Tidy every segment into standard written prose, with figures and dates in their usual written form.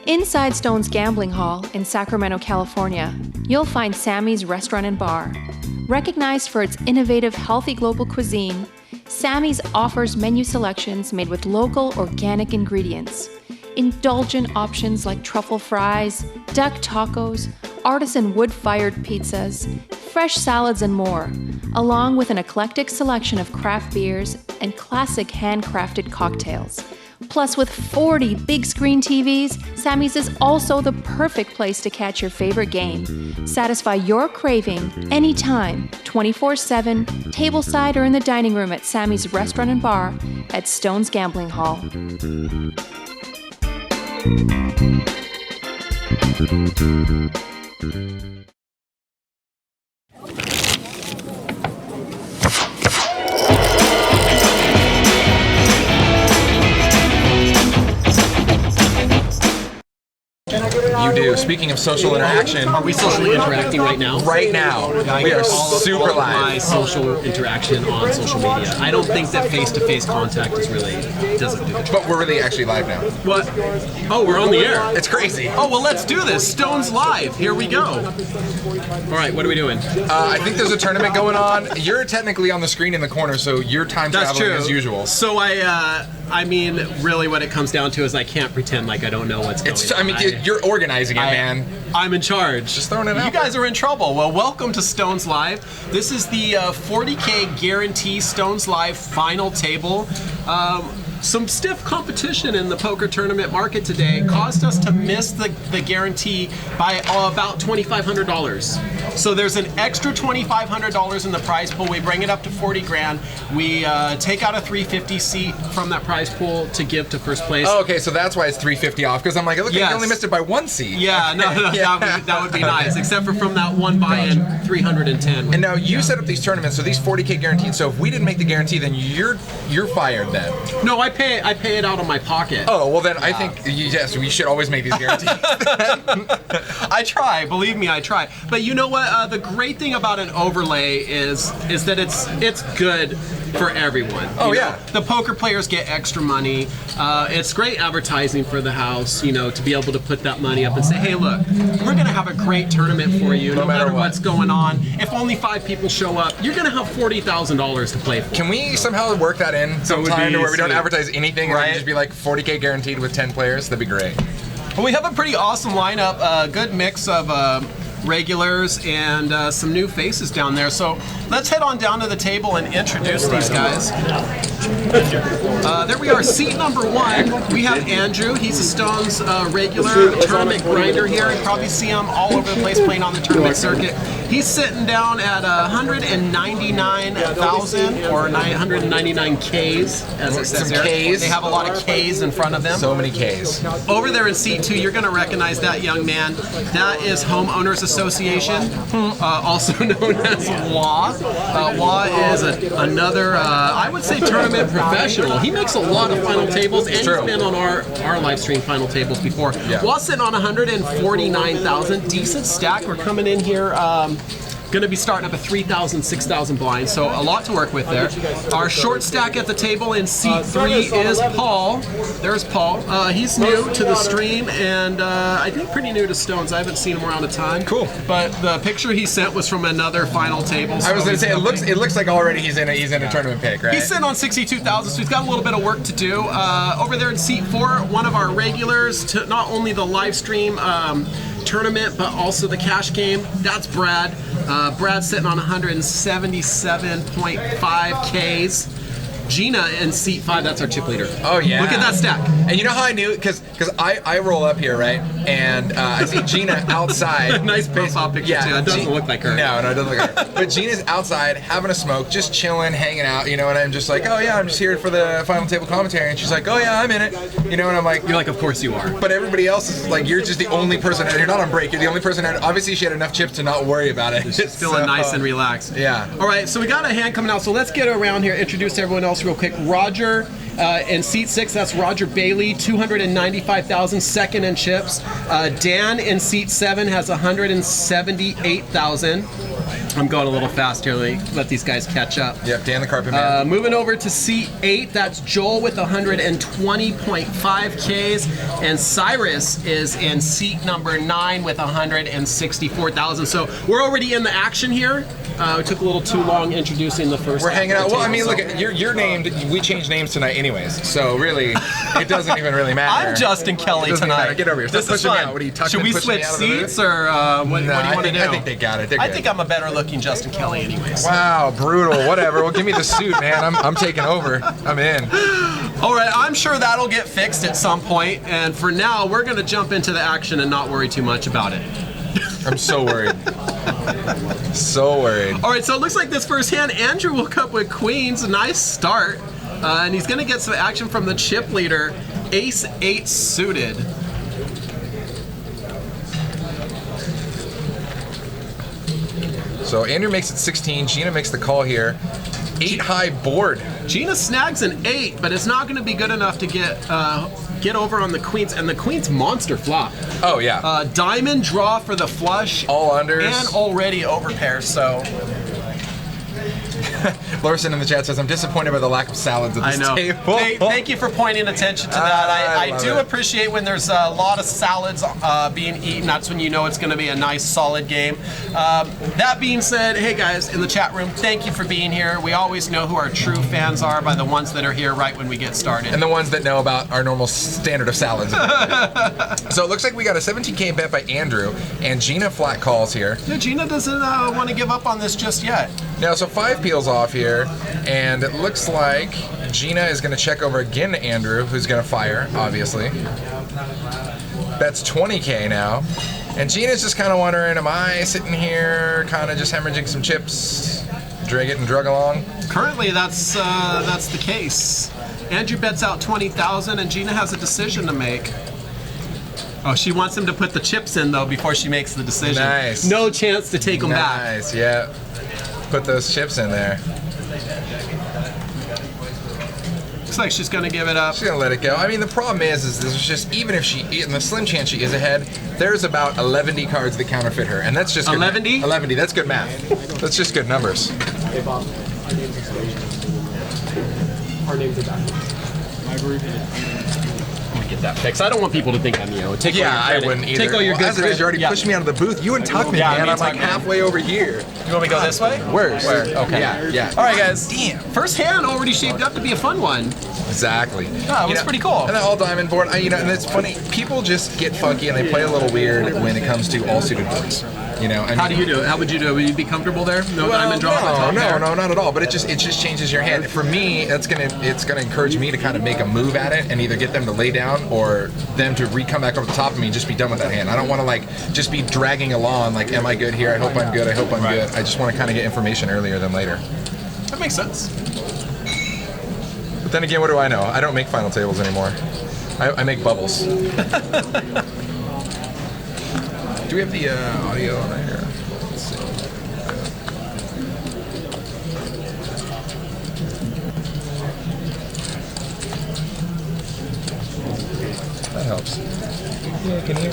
Inside Stone's Gambling Hall in Sacramento, California, you'll find Sammy's Restaurant and Bar. Recognized for its innovative, healthy global cuisine, Sammy's offers menu selections made with local, organic ingredients. Indulgent options like truffle fries, duck tacos, artisan wood-fired pizzas, fresh salads, and more, along with an eclectic selection of craft beers and classic handcrafted cocktails. Plus, with 40 big screen TVs, Sammy's is also the perfect place to catch your favorite game. Satisfy your craving anytime, 24/7, tableside or in the dining room at Sammy's Restaurant and Bar at Stone's Gambling Hall. You do. Speaking of social interaction, are we socially interacting right now? Right now, we are super live. My social interaction on social media. I don't think that face-to-face contact is really doesn't do the trick. But we're really actually live now. What? Oh, we're on the air. It's crazy. Oh well, let's do this. Stone's live. Here we go. All right, what are we doing? I think there's a tournament going on. You're technically on the screen in the corner, so you're time traveling as usual. So I mean, really, what it comes down to is I can't pretend like I don't know what's going on. I mean, you're organizing it, man. I'm in charge. Just throwing it out. You guys are in trouble. Well, welcome to Stone's Live. This is the 40K Guarantee Stone's Live final table. Some stiff competition in the poker tournament market today caused us to miss the guarantee by about $2,500. So there's an extra $2,500 in the prize pool. We bring it up to 40 grand. We take out a 350 seat from that prize pool to give to first place. Oh, okay, so that's why it's 350 off, because I'm like, look, you only missed it by one seat. Yeah, no, yeah. that would be nice, except for from that one buy-in, 310. And now you set up these tournaments, so these 40K guaranteed. So if we didn't make the guarantee, then you're fired then. No, I pay it out of my pocket. Oh, well then I think, yes, we should always make these guarantees. I try, believe me, I try. But you know what? The great thing about an overlay is that it's good for everyone. Oh, you know? yeah. The poker players get extra money. It's great advertising for the house, you know, to be able to put that money up and say, hey, look, we're going to have a great tournament for you, no matter what's going on. If only 5 people show up, you're going to have $40,000 to play for. Can we somehow work that in sometime to where we don't advertise anything, right? And just be like 40K guaranteed with 10 players? That'd be great. Well, we have a pretty awesome lineup, a good mix of regulars and some new faces down there. So let's head on down to the table and introduce these guys. There we are, seat number 1. We have Andrew. He's a Stone's regular tournament grinder here. You probably see him all over the place playing on the tournament circuit. He's sitting down at 199,000 or 999 Ks, as it says there. Ks. They have a lot of Ks in front of them. So many Ks. Over there in seat 2, you're going to recognize that young man. That is Homeowners Association, also known as WA. WA is another, I would say, tournament professional. He makes a lot of final tables, and he's been on our live stream final tables before. Yeah. WA's sitting on 149,000. Decent stack. We're coming in here. Going to be starting up at 3,000, 6,000 blinds, so a lot to work with there. Our short stack at the table in seat 3 is Paul. There's Paul. He's new to the stream and I think pretty new to Stones. I haven't seen him around a ton. Cool. But the picture he sent was from another final table. So I was going to say it looks like already he's in a tournament pick, right? He's sitting on 62,000, so he's got a little bit of work to do. Over there in seat 4, one of our regulars to not only the live stream tournament, but also the cash game. That's Brad. Brad's sitting on 177.5 Ks. Gina in seat 5, that's our chip leader. Oh yeah. Look at that stack. And you know how I knew? Because I roll up here, right? And I see Gina outside. Nice profile picture too. That doesn't look like her. No, it doesn't look like her. But Gina's outside having a smoke, just chilling, hanging out, you know, and I'm just like, oh yeah, I'm just here for the final table commentary. And she's like, oh yeah, I'm in it. You know, and I'm like, you're like, of course you are. But everybody else is like, you're just the only person, you're not on break, you're the only person, obviously she had enough chips to not worry about it. She's feeling nice and relaxed. Yeah. All right, so we got a hand coming out, so let's get around here, introduce everyone else real quick. Roger in seat 6, that's Roger Bailey, 295,000, second in chips. Dan in seat 7 has 178,000. I'm going a little fast here. Let these guys catch up. Yep, Dan the Carpet Man. Moving over to seat 8, that's Joel with 120.5 Ks, and Cyrus is in seat number 9 with 164,000. So we're already in the action here. We took a little too long introducing the first. We're hanging out. Well, I mean, so. look, you're named. We changed names tonight, anyways. So really, it doesn't even really matter. I'm Justin Kelly It doesn't even tonight. matter. Get over here. Stop This is pushing me fun. out. What are you tucking? Should we pushing switch me out of the seats, booth? or what do you want to do? I think they got it. They're I good. think I'm a better looking Justin Kelly, anyways. Wow, brutal. Whatever. Well, give me the suit, man. I'm taking over. I'm in. All right, I'm sure that'll get fixed at some point, and for now, we're going to jump into the action and not worry too much about it. I'm so worried. So worried. All right, so it looks like this first hand, Andrew woke up with queens. A nice start, and he's going to get some action from the chip leader, Ace 8 suited. So Andrew makes it 16. Gina makes the call here. 8 high board. Gina snags an 8, but it's not going to be good enough to get over on the queens, and the queen's monster flop. Oh yeah. Diamond draw for the flush. All unders. And already over pairs, so. Larson in the chat says, I'm disappointed by the lack of salads at I this know. table. Thank you for pointing attention to that. I I love do it. appreciate when there's a lot of salads being eaten. That's when you know it's going to be a nice, solid game. That being said, hey guys in the chat room, thank you for being here. We always know who our true fans are by the ones that are here right when we get started. And the ones that know about our normal standard of salads. So it looks like we got a 17K bet by Andrew, and Gina flat calls here. Yeah, Gina doesn't want to give up on this just yet. Now, so 5 peels off here, and it looks like Gina is going to check over again to Andrew, who's going to fire, obviously. That's 20K now. And Gina's just kind of wondering, am I sitting here kind of just hemorrhaging some chips, drag it and drug along? Currently, that's the case. Andrew bets out 20,000, and Gina has a decision to make. Oh, she wants him to put the chips in, though, before she makes the decision. Nice. No chance to take them back. Nice, yeah. Put those chips in there. Looks like she's going to give it up. She's gonna let it go. I mean, the problem is there's just, even if she, in the slim chance she is ahead, there's about 11 cards that counterfeit her, and that's just good 11? 11, that's good math. That's just good numbers. Hey Bob, our names are Station. Our names are backwards. My group Get that fixed. I don't want people to think I'm take all your I credit. wouldn't either. Take all your Well, good as it is, you already credit. pushed me out of the booth. You and tuck me, Yeah, man. me I'm like tuck me. halfway over here. You want me to go this way? Where's? Where? Okay. Yeah. All right, guys. Damn. First hand already shaped up to be a fun one. Exactly. Oh, it was pretty cool. And that all diamond board, and it's funny. People just get funky and they play a little weird when it comes to all suited boards. I mean, How do you do it? How would you do it? Would you be comfortable there? No diamond draw? No, not at all. But it just changes your hand. For me, it's gonna encourage me to kind of make a move at it and either get them to lay down or them to come back over the top of me and just be done with that hand. I don't want to just be dragging along. Like, am I good here? I hope I'm good. I hope I'm good. I just want to kind of get information earlier than later. That makes sense. But then again, what do I know? I don't make final tables anymore. I make bubbles. Do we have the audio on right here? Let's see. That helps. Yeah, I can hear.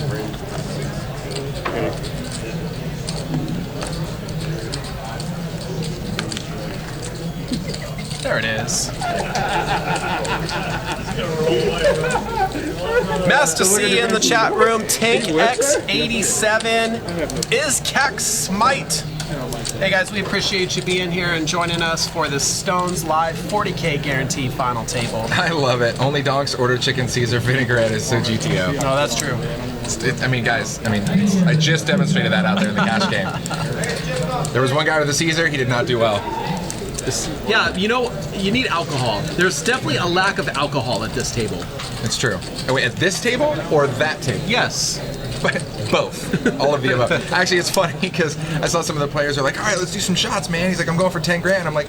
There it is. Master C in the chat room. Tank X87 is Cax Smite. Hey guys, we appreciate you being here and joining us for the Stones Live 40K guaranteed final table. I love it. Only donks order chicken Caesar vinaigrette is so GTO. No, that's true. I mean, guys, I just demonstrated that out there in the cash game. There was one guy with the Caesar, he did not do well. Yeah, you need alcohol. There's definitely a lack of alcohol at this table. It's true. Oh, wait, at this table or that table? Yes. But both. All of the above. Actually, it's funny because I saw some of the players are like, all right, let's do some shots, man. He's like, I'm going for 10 grand. I'm like,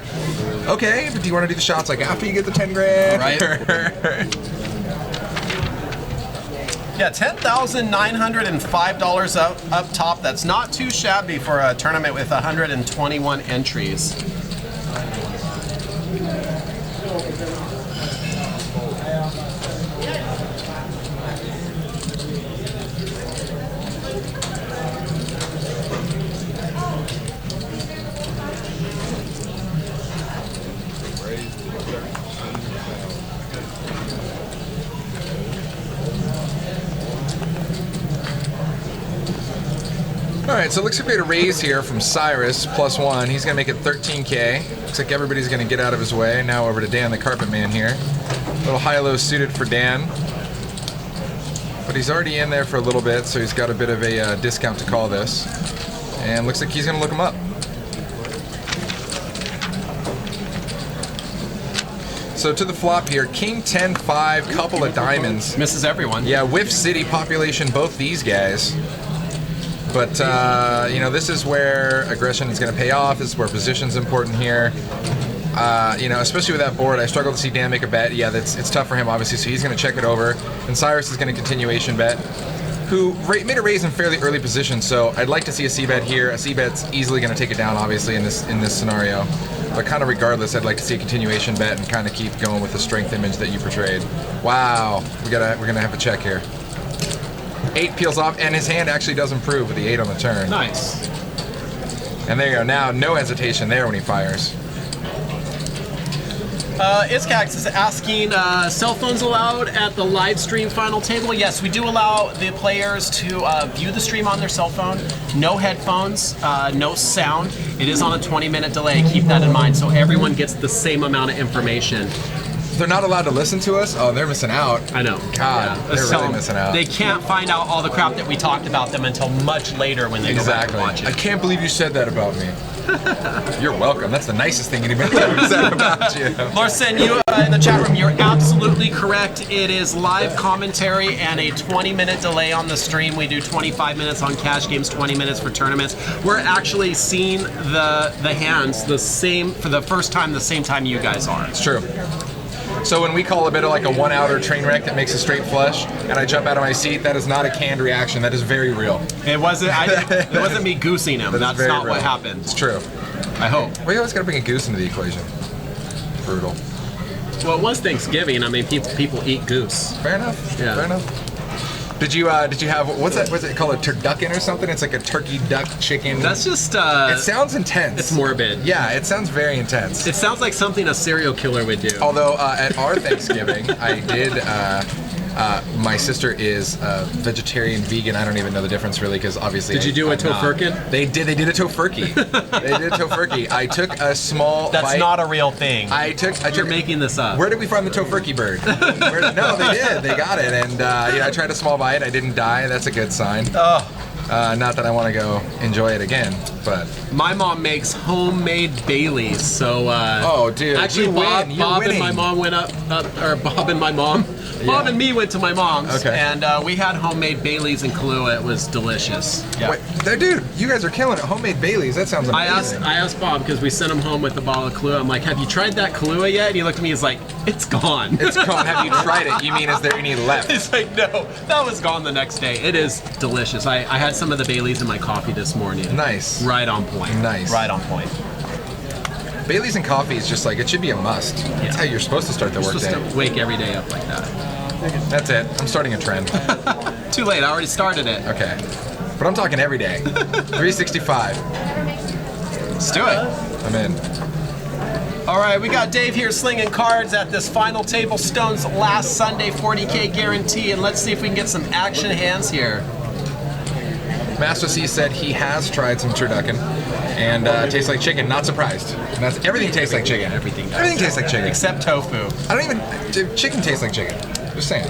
okay, but do you want to do the shots like after you get the 10 grand? Right. Yeah, $10,905 up top. That's not too shabby for a tournament with 121 entries. right, so it looks like we had a raise here from Cyrus, +1. He's going to make it 13K. Looks like everybody's going to get out of his way. Now over to Dan, the carpet man here. A little high-low suited for Dan. But he's already in there for a little bit, so he's got a bit of a discount to call this. And looks like he's going to look him up. So to the flop here, King 10-5, couple of diamonds. Misses everyone. Yeah, Whiff City population, both these guys. But, you know, this is where aggression is going to pay off. This is where position's important here. You know, especially with that board, I struggle to see Dan make a bet. Yeah, it's tough for him, obviously, so he's going to check it over. And Cyrus is going to continuation bet, who made a raise in fairly early position, so I'd like to see a C-bet here. A C-bet's easily going to take it down, obviously, in this scenario. But kind of regardless, I'd like to see a continuation bet and kind of keep going with the strength image that you portrayed. Wow, we're gonna have a check here. 8 peels off, and his hand actually does improve with the 8 on the turn. Nice. And there you go. Now, no hesitation there when he fires. Iskax is asking, cell phones allowed at the live stream final table? Yes, we do allow the players to view the stream on their cell phone. No headphones, no sound. It is on a 20-minute delay. Keep that in mind, so everyone gets the same amount of information. They're not allowed to listen to us? Oh, they're missing out. I know. God, Yeah. they're So really missing out. They can't find out all the crap that we talked about them until much later when they go back and watch I it. can't believe you said that about me. You're welcome. That's the nicest thing anybody's ever said about you. Larson, you in the chat room, you're absolutely correct. It is live commentary and a 20-minute delay on the stream. We do 25 minutes on cash games, 20 minutes for tournaments. We're actually seeing the hands the same for the first time, the same time you guys are. It's true. So when we call a bit of like a one-outer train wreck that makes a straight flush, and I jump out of my seat, that is not a canned reaction. That is very real. It wasn't. It wasn't me goosing him. That's very not real. what happened. It's true. I hope. We always got to bring a goose into the equation. Brutal. Well, it was Thanksgiving. I mean, people eat goose. Fair enough. Yeah. Fair enough. Did you have what's it called, a turducken or something? It's like a turkey duck chicken. That's just. It sounds intense. It's morbid. Yeah, it sounds very intense. It sounds like something a serial killer would do. Although at our Thanksgiving, I did. My sister is vegetarian, vegan. I don't even know the difference really, because obviously. Did you do a tofurkey? They did a tofurkey. They did a tofurkey. I took a small. That's bite. not a real thing. You're making this up. Where did we find the tofurkey bird? No, they did. They got it, and I tried a small bite. I didn't die. That's a good sign. Oh. Not that I want to go enjoy it again, but. My mom makes homemade Baileys, so. Oh, dude! Actually, you Bob, win. You're Bob winning. and my mom went Bob and my mom. Bob and me went to my mom's, Okay. and we had homemade Baileys in Kahlua. It was delicious. Yeah. Wait, dude, you guys are killing it. Homemade Baileys. That sounds amazing. I asked Bob because we sent him home with a bottle of Kahlua. I'm like, have you tried that Kahlua yet? And he looked at me. He's like, it's gone. It's gone. Have you tried it? You mean, is there any left? He's like, no, that was gone the next day. It is delicious. I had some of the Baileys in my coffee this morning. Nice. Right on point. Nice. Right on point. Baileys and coffee is just like, it should be a must. That's how you're supposed to start the You're workday. supposed to wake every day up like that. That's it. I'm starting a trend. Too late. I already started it. Okay. But I'm talking every day. 365. Let's do it. I'm in. All right, we got Dave here slinging cards at this final table. Stone's last Sunday 40K guarantee, and let's see if we can get some action hands here. Master C said he has tried some turducken and tastes like chicken. Not surprised. And that's everything tastes like chicken. Everything does. Everything tastes like chicken. Except tofu. I don't even. Chicken tastes like chicken. Just saying.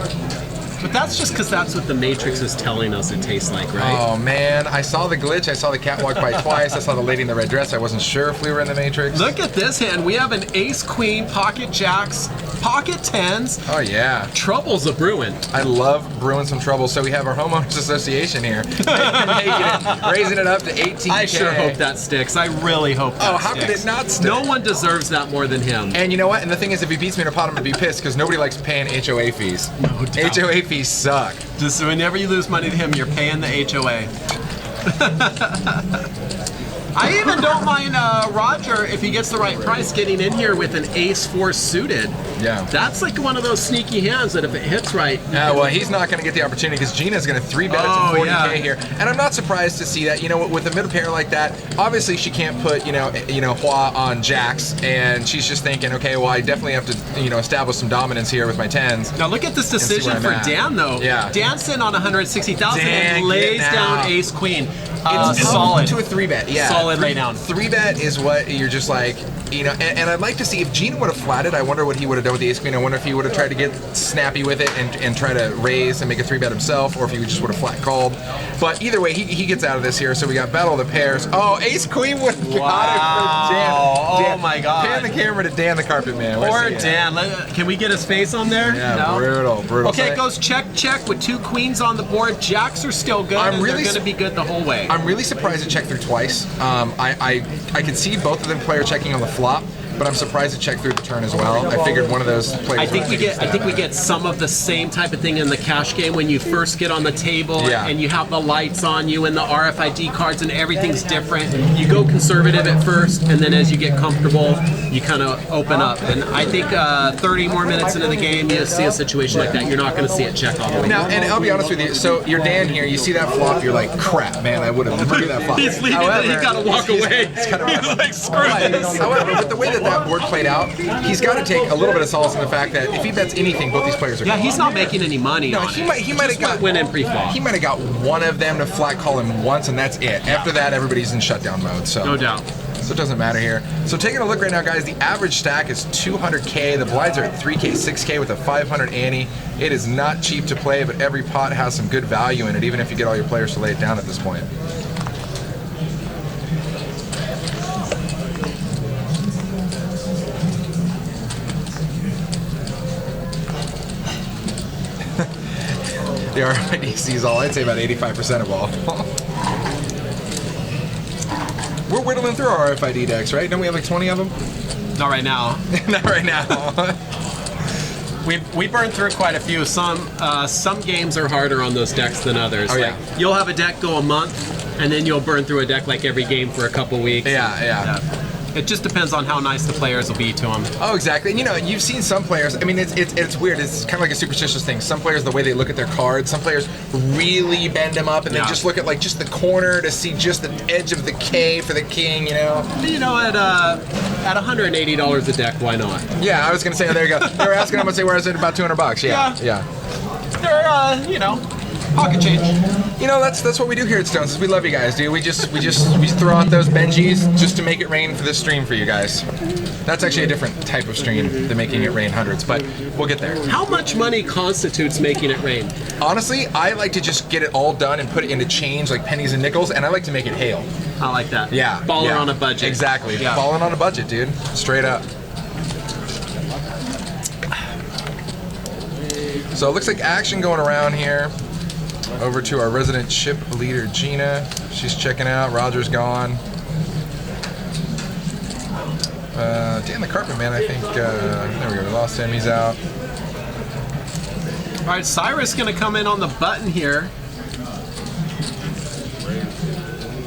But that's just because that's what the Matrix is telling us it tastes like, right? Oh man, I saw the glitch. I saw the cat walk by twice. I saw the lady in the red dress. I wasn't sure if we were in the Matrix. Look at this hand. We have an ace, queen, pocket jacks, pocket tens. Oh yeah. Trouble's a brewing. I love brewing some trouble. So we have our homeowners association here, raising it up to 18K. I sure hope that sticks. I really hope that how sticks. could it not stick? No one deserves that more than him. And you know what? And the thing is, if he beats me in a pot, I'm gonna be pissed because nobody likes paying HOA fees. No doubt. HOA fees suck. Just whenever you lose money to him, you're paying the HOA. I even don't mind Roger, if he gets the right price, getting in here with an ace-4 suited. Yeah. That's like one of those sneaky hands that if it hits right... Yeah, well, he's not going to get the opportunity because Gina's going to 3-bet it to 40K here. And I'm not surprised to see that. You know, with a middle pair like that, obviously she can't put, you know, Hua on jacks, and she's just thinking, okay, well, I definitely have to, you know, establish some dominance here with my 10s. Now look at this decision for Dan, though. Yeah. Dan's sitting on 160,000 and lays down ace-queen. It's solid. to a 3-bet, yeah. Solid lay down. 3-bet is what you're just like, you know, and I'd like to see if Gina would have flatted. I wonder what he would have done with the ace queen. I wonder if he would have tried to get snappy with it and try to raise and make a 3-bet himself, or if he just would have flat called. But either way, he gets out of this here. So we got battle of the pairs. Oh, ace queen would have got it for Dan. Oh my God. Pan the camera to Dan the Carpet Man. Or Dan. Can we get his face on there? Yeah, no? brutal. Okay, it goes check with 2 queens on the board. Jacks are still good. They're going to be good the whole way. I'm really surprised it checked through twice. I can see both of them player checking on the flop, but I'm surprised it checked through the turn as well. I figured one of those players. I think we get some of the same type of thing in the cash game when you first get on the table and you have the lights on you and the RFID cards and everything's different. You go conservative at first, and then as you get comfortable, you kind of open up. And I think 30 more minutes into the game, you see a situation like that, you're not going to see it check all the way. Now, and I'll be honest with you. So you're Dan here. You see that flop, you're like, crap, man. I would have never that flop. He's leaving. He's got to walk away. He's like, screw this. However, with the way that board played out, he's got to take a little bit of solace in the fact that if he bets anything, both these players are. Yeah, he's not making any money. No, he might have got winning pre-flop. He might have got one of them to flat call him once, and that's it. After that, everybody's in shutdown mode. So no doubt. So it doesn't matter here. So taking a look right now, guys, the average stack is 200K. The blinds are at 3K, 6K with a 500 ante. It is not cheap to play, but every pot has some good value in it, even if you get all your players to lay it down at this point. The RFID sees all. I'd say about 85% of all. We're whittling through our RFID decks, right? Don't we have like 20 of them? Not right now. Not right now. We burned through quite a few. Some games are harder on those decks than others. Oh, yeah. Like, you'll have a deck go a month, and then you'll burn through a deck like every game for a couple weeks. Yeah. It just depends on how nice the players will be to them. Oh, exactly. And you know, you've seen some players. I mean, it's weird. It's kind of like a superstitious thing. Some players, the way they look at their cards, some players really bend them up and they just look at like just the corner to see just the edge of the K for the king. You know. You know, at $180 a deck, why not? Yeah, I was gonna say. Oh, there you go. They were asking how much they were. I said about $200. Yeah. They're you know, pocket change. You know, that's what we do here at Stones. We love you guys, dude. We just throw out those Benjis just to make it rain for this stream for you guys. That's actually a different type of stream than making it rain hundreds, but we'll get there. How much money constitutes making it rain? Honestly, I like to just get it all done and put it into change like pennies and nickels, and I like to make it hail. I like that. Yeah. Baller on a budget. Exactly. Yeah. Balling on a budget, dude. Straight up. So it looks like action going around here. Over to our resident chip leader, Gina. She's checking out. Roger's gone. Dan the Carpet Man, I think. There we go. We lost him. He's out. All right, Cyrus going to come in on the button here.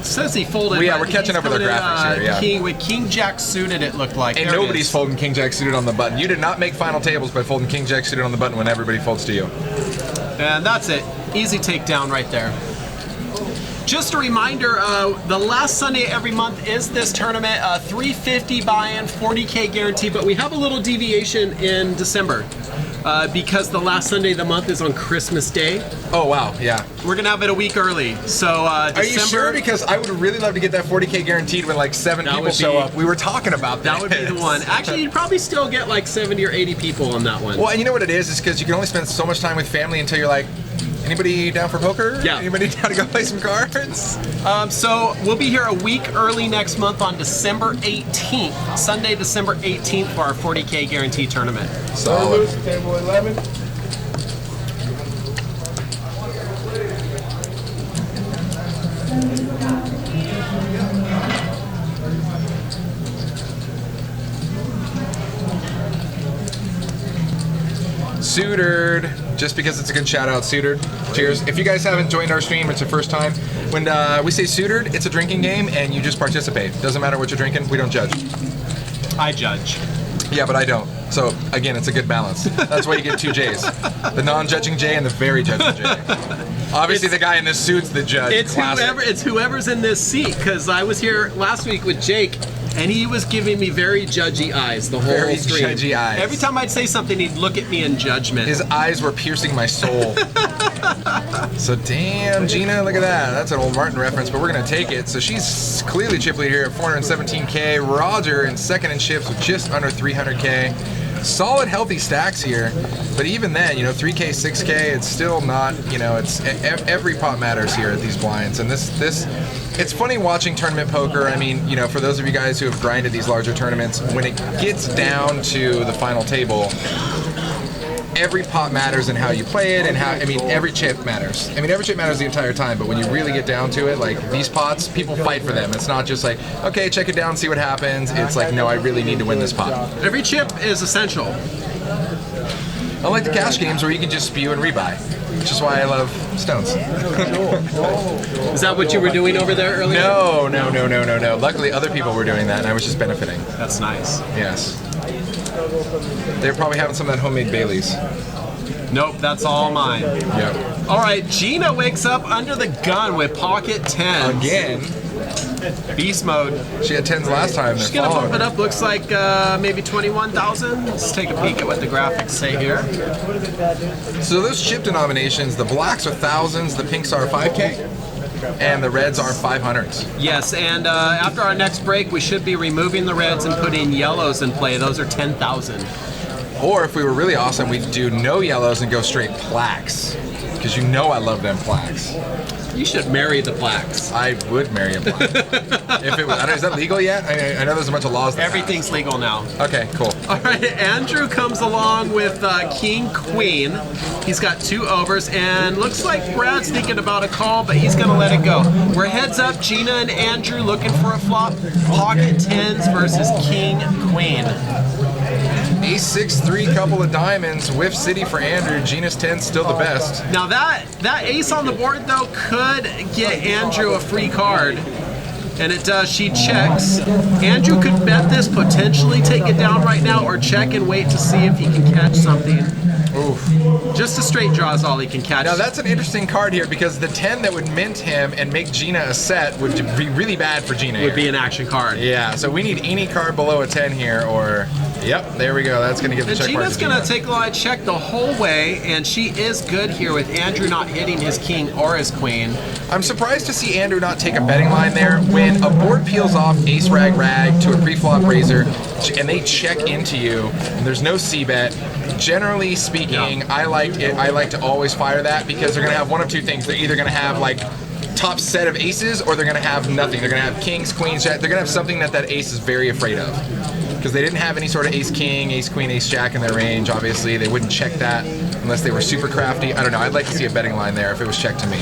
Says he folded. Yeah, we're catching up with our graphics here. Yeah. With King Jack suited, it looked like. And nobody's folding King Jack suited on the button. You did not make final tables by folding King Jack suited on the button when everybody folds to you. And that's it. Easy takedown right there. Just a reminder, the last Sunday every month is this tournament, $350 buy-in, $40K guarantee, but we have a little deviation in December because the last Sunday of the month is on Christmas Day. Oh, wow, yeah. We're going to have it a week early. So December, are you sure? Because I would really love to get that 40K guaranteed when like 7 people show up. We were talking about that. That would be the one. Actually, you'd probably still get like 70 or 80 people on that one. Well, and you know what it is because you can only spend so much time with family until you're like, anybody down for poker? Yeah. Anybody down to go play some cards? So we'll be here a week early next month on December 18th, Sunday, December 18th for our 40K guarantee tournament. Solid. Table 11. Suitered. just because it's a good shout out, Suited. Cheers. If you guys haven't joined our stream, it's your first time. When we say Suited, it's a drinking game and you just participate. Doesn't matter what you're drinking, we don't judge. I judge. Yeah, but I don't. So again, it's a good balance. That's why you get 2 J's. The non-judging J and the very judging J. Obviously the guy in this suit's the judge. It's whoever's in this seat, because I was here last week with Jake, and he was giving me very judgy eyes the whole Very stream. judgy eyes. Every time I'd say something, he'd look at me in judgment. His eyes were piercing my soul. So damn, Gina, look at that. That's an old Martin reference, but we're gonna take it. So she's clearly chip lead here at 417K. Roger in second in chips with just under 300K. Solid, healthy stacks here, but even then, 3K, 6K, it's still not, it's every pot matters here at these blinds. And this, it's funny watching tournament poker. I mean, for those of you guys who have grinded these larger tournaments, when it gets down to the final table, every pot matters in how you play it and every chip matters. Every chip matters the entire time, but when you really get down to it, like these pots, people fight for them. It's not just like, okay, check it down, see what happens. It's like, no, I really need to win this pot. Every chip is essential. Unlike the cash games where you can just spew and rebuy, which is why I love Stones. Is that what you were doing over there earlier? No. Luckily, other people were doing that, and I was just benefiting. That's nice. Yes. They're probably having some of that homemade Baileys. Nope, that's all mine. Yep. All right, Gina wakes up under the gun with pocket 10s. Again. Beast mode. She had 10s last time. She's gonna bump it up. Looks like maybe 21,000. Let's take a peek at what the graphics say here. So those chip denominations, the blacks are thousands, the pinks are 5K, and the reds are 500s. Yes, and after our next break, we should be removing the reds and putting yellows in play. Those are 10,000. Or if we were really awesome, we'd do no yellows and go straight plaques. Because I love them plaques. You should marry the blacks. I would marry a black. If it was, is that legal yet? I know there's a bunch of laws. Everything's legal now. Okay, cool. All right, Andrew comes along with King Queen. He's got 2 overs, and looks like Brad's thinking about a call, but he's gonna let it go. We're heads up. Gina and Andrew looking for a flop. Pocket 10s versus King Queen. Ace 6, 3, couple of diamonds. Whiff City for Andrew. Gina's 10 still the best. Now that ace on the board though could get Andrew a free card, and it does. She checks. Andrew could bet this, potentially take it down right now, or check and wait to see if he can catch something. Oof. Just a straight draw is all he can catch. Now that's an interesting card here because the 10 that would mint him and make Gina a set would be really bad for Gina. Would be an action card. Yeah, so we need any card below a 10 here, or yep, there we go. That's gonna give the check mark to Gina. Gina's gonna take a line check the whole way, and she is good here with Andrew not hitting his king or his queen. I'm surprised to see Andrew not take a betting line there when a board peels off ace rag rag to a pre-flop razor and they check into you and there's no c-bet. Generally speaking, yeah. I like to always fire that because they're gonna have one of two things. They're either gonna have like top set of aces or they're gonna have nothing. They're gonna have kings, queens, jack. They're gonna have something that ace is very afraid of. Because they didn't have any sort of ace king, ace queen, ace jack in their range, obviously. They wouldn't check that unless they were super crafty. I don't know, I'd like to see a betting line there if it was checked to me.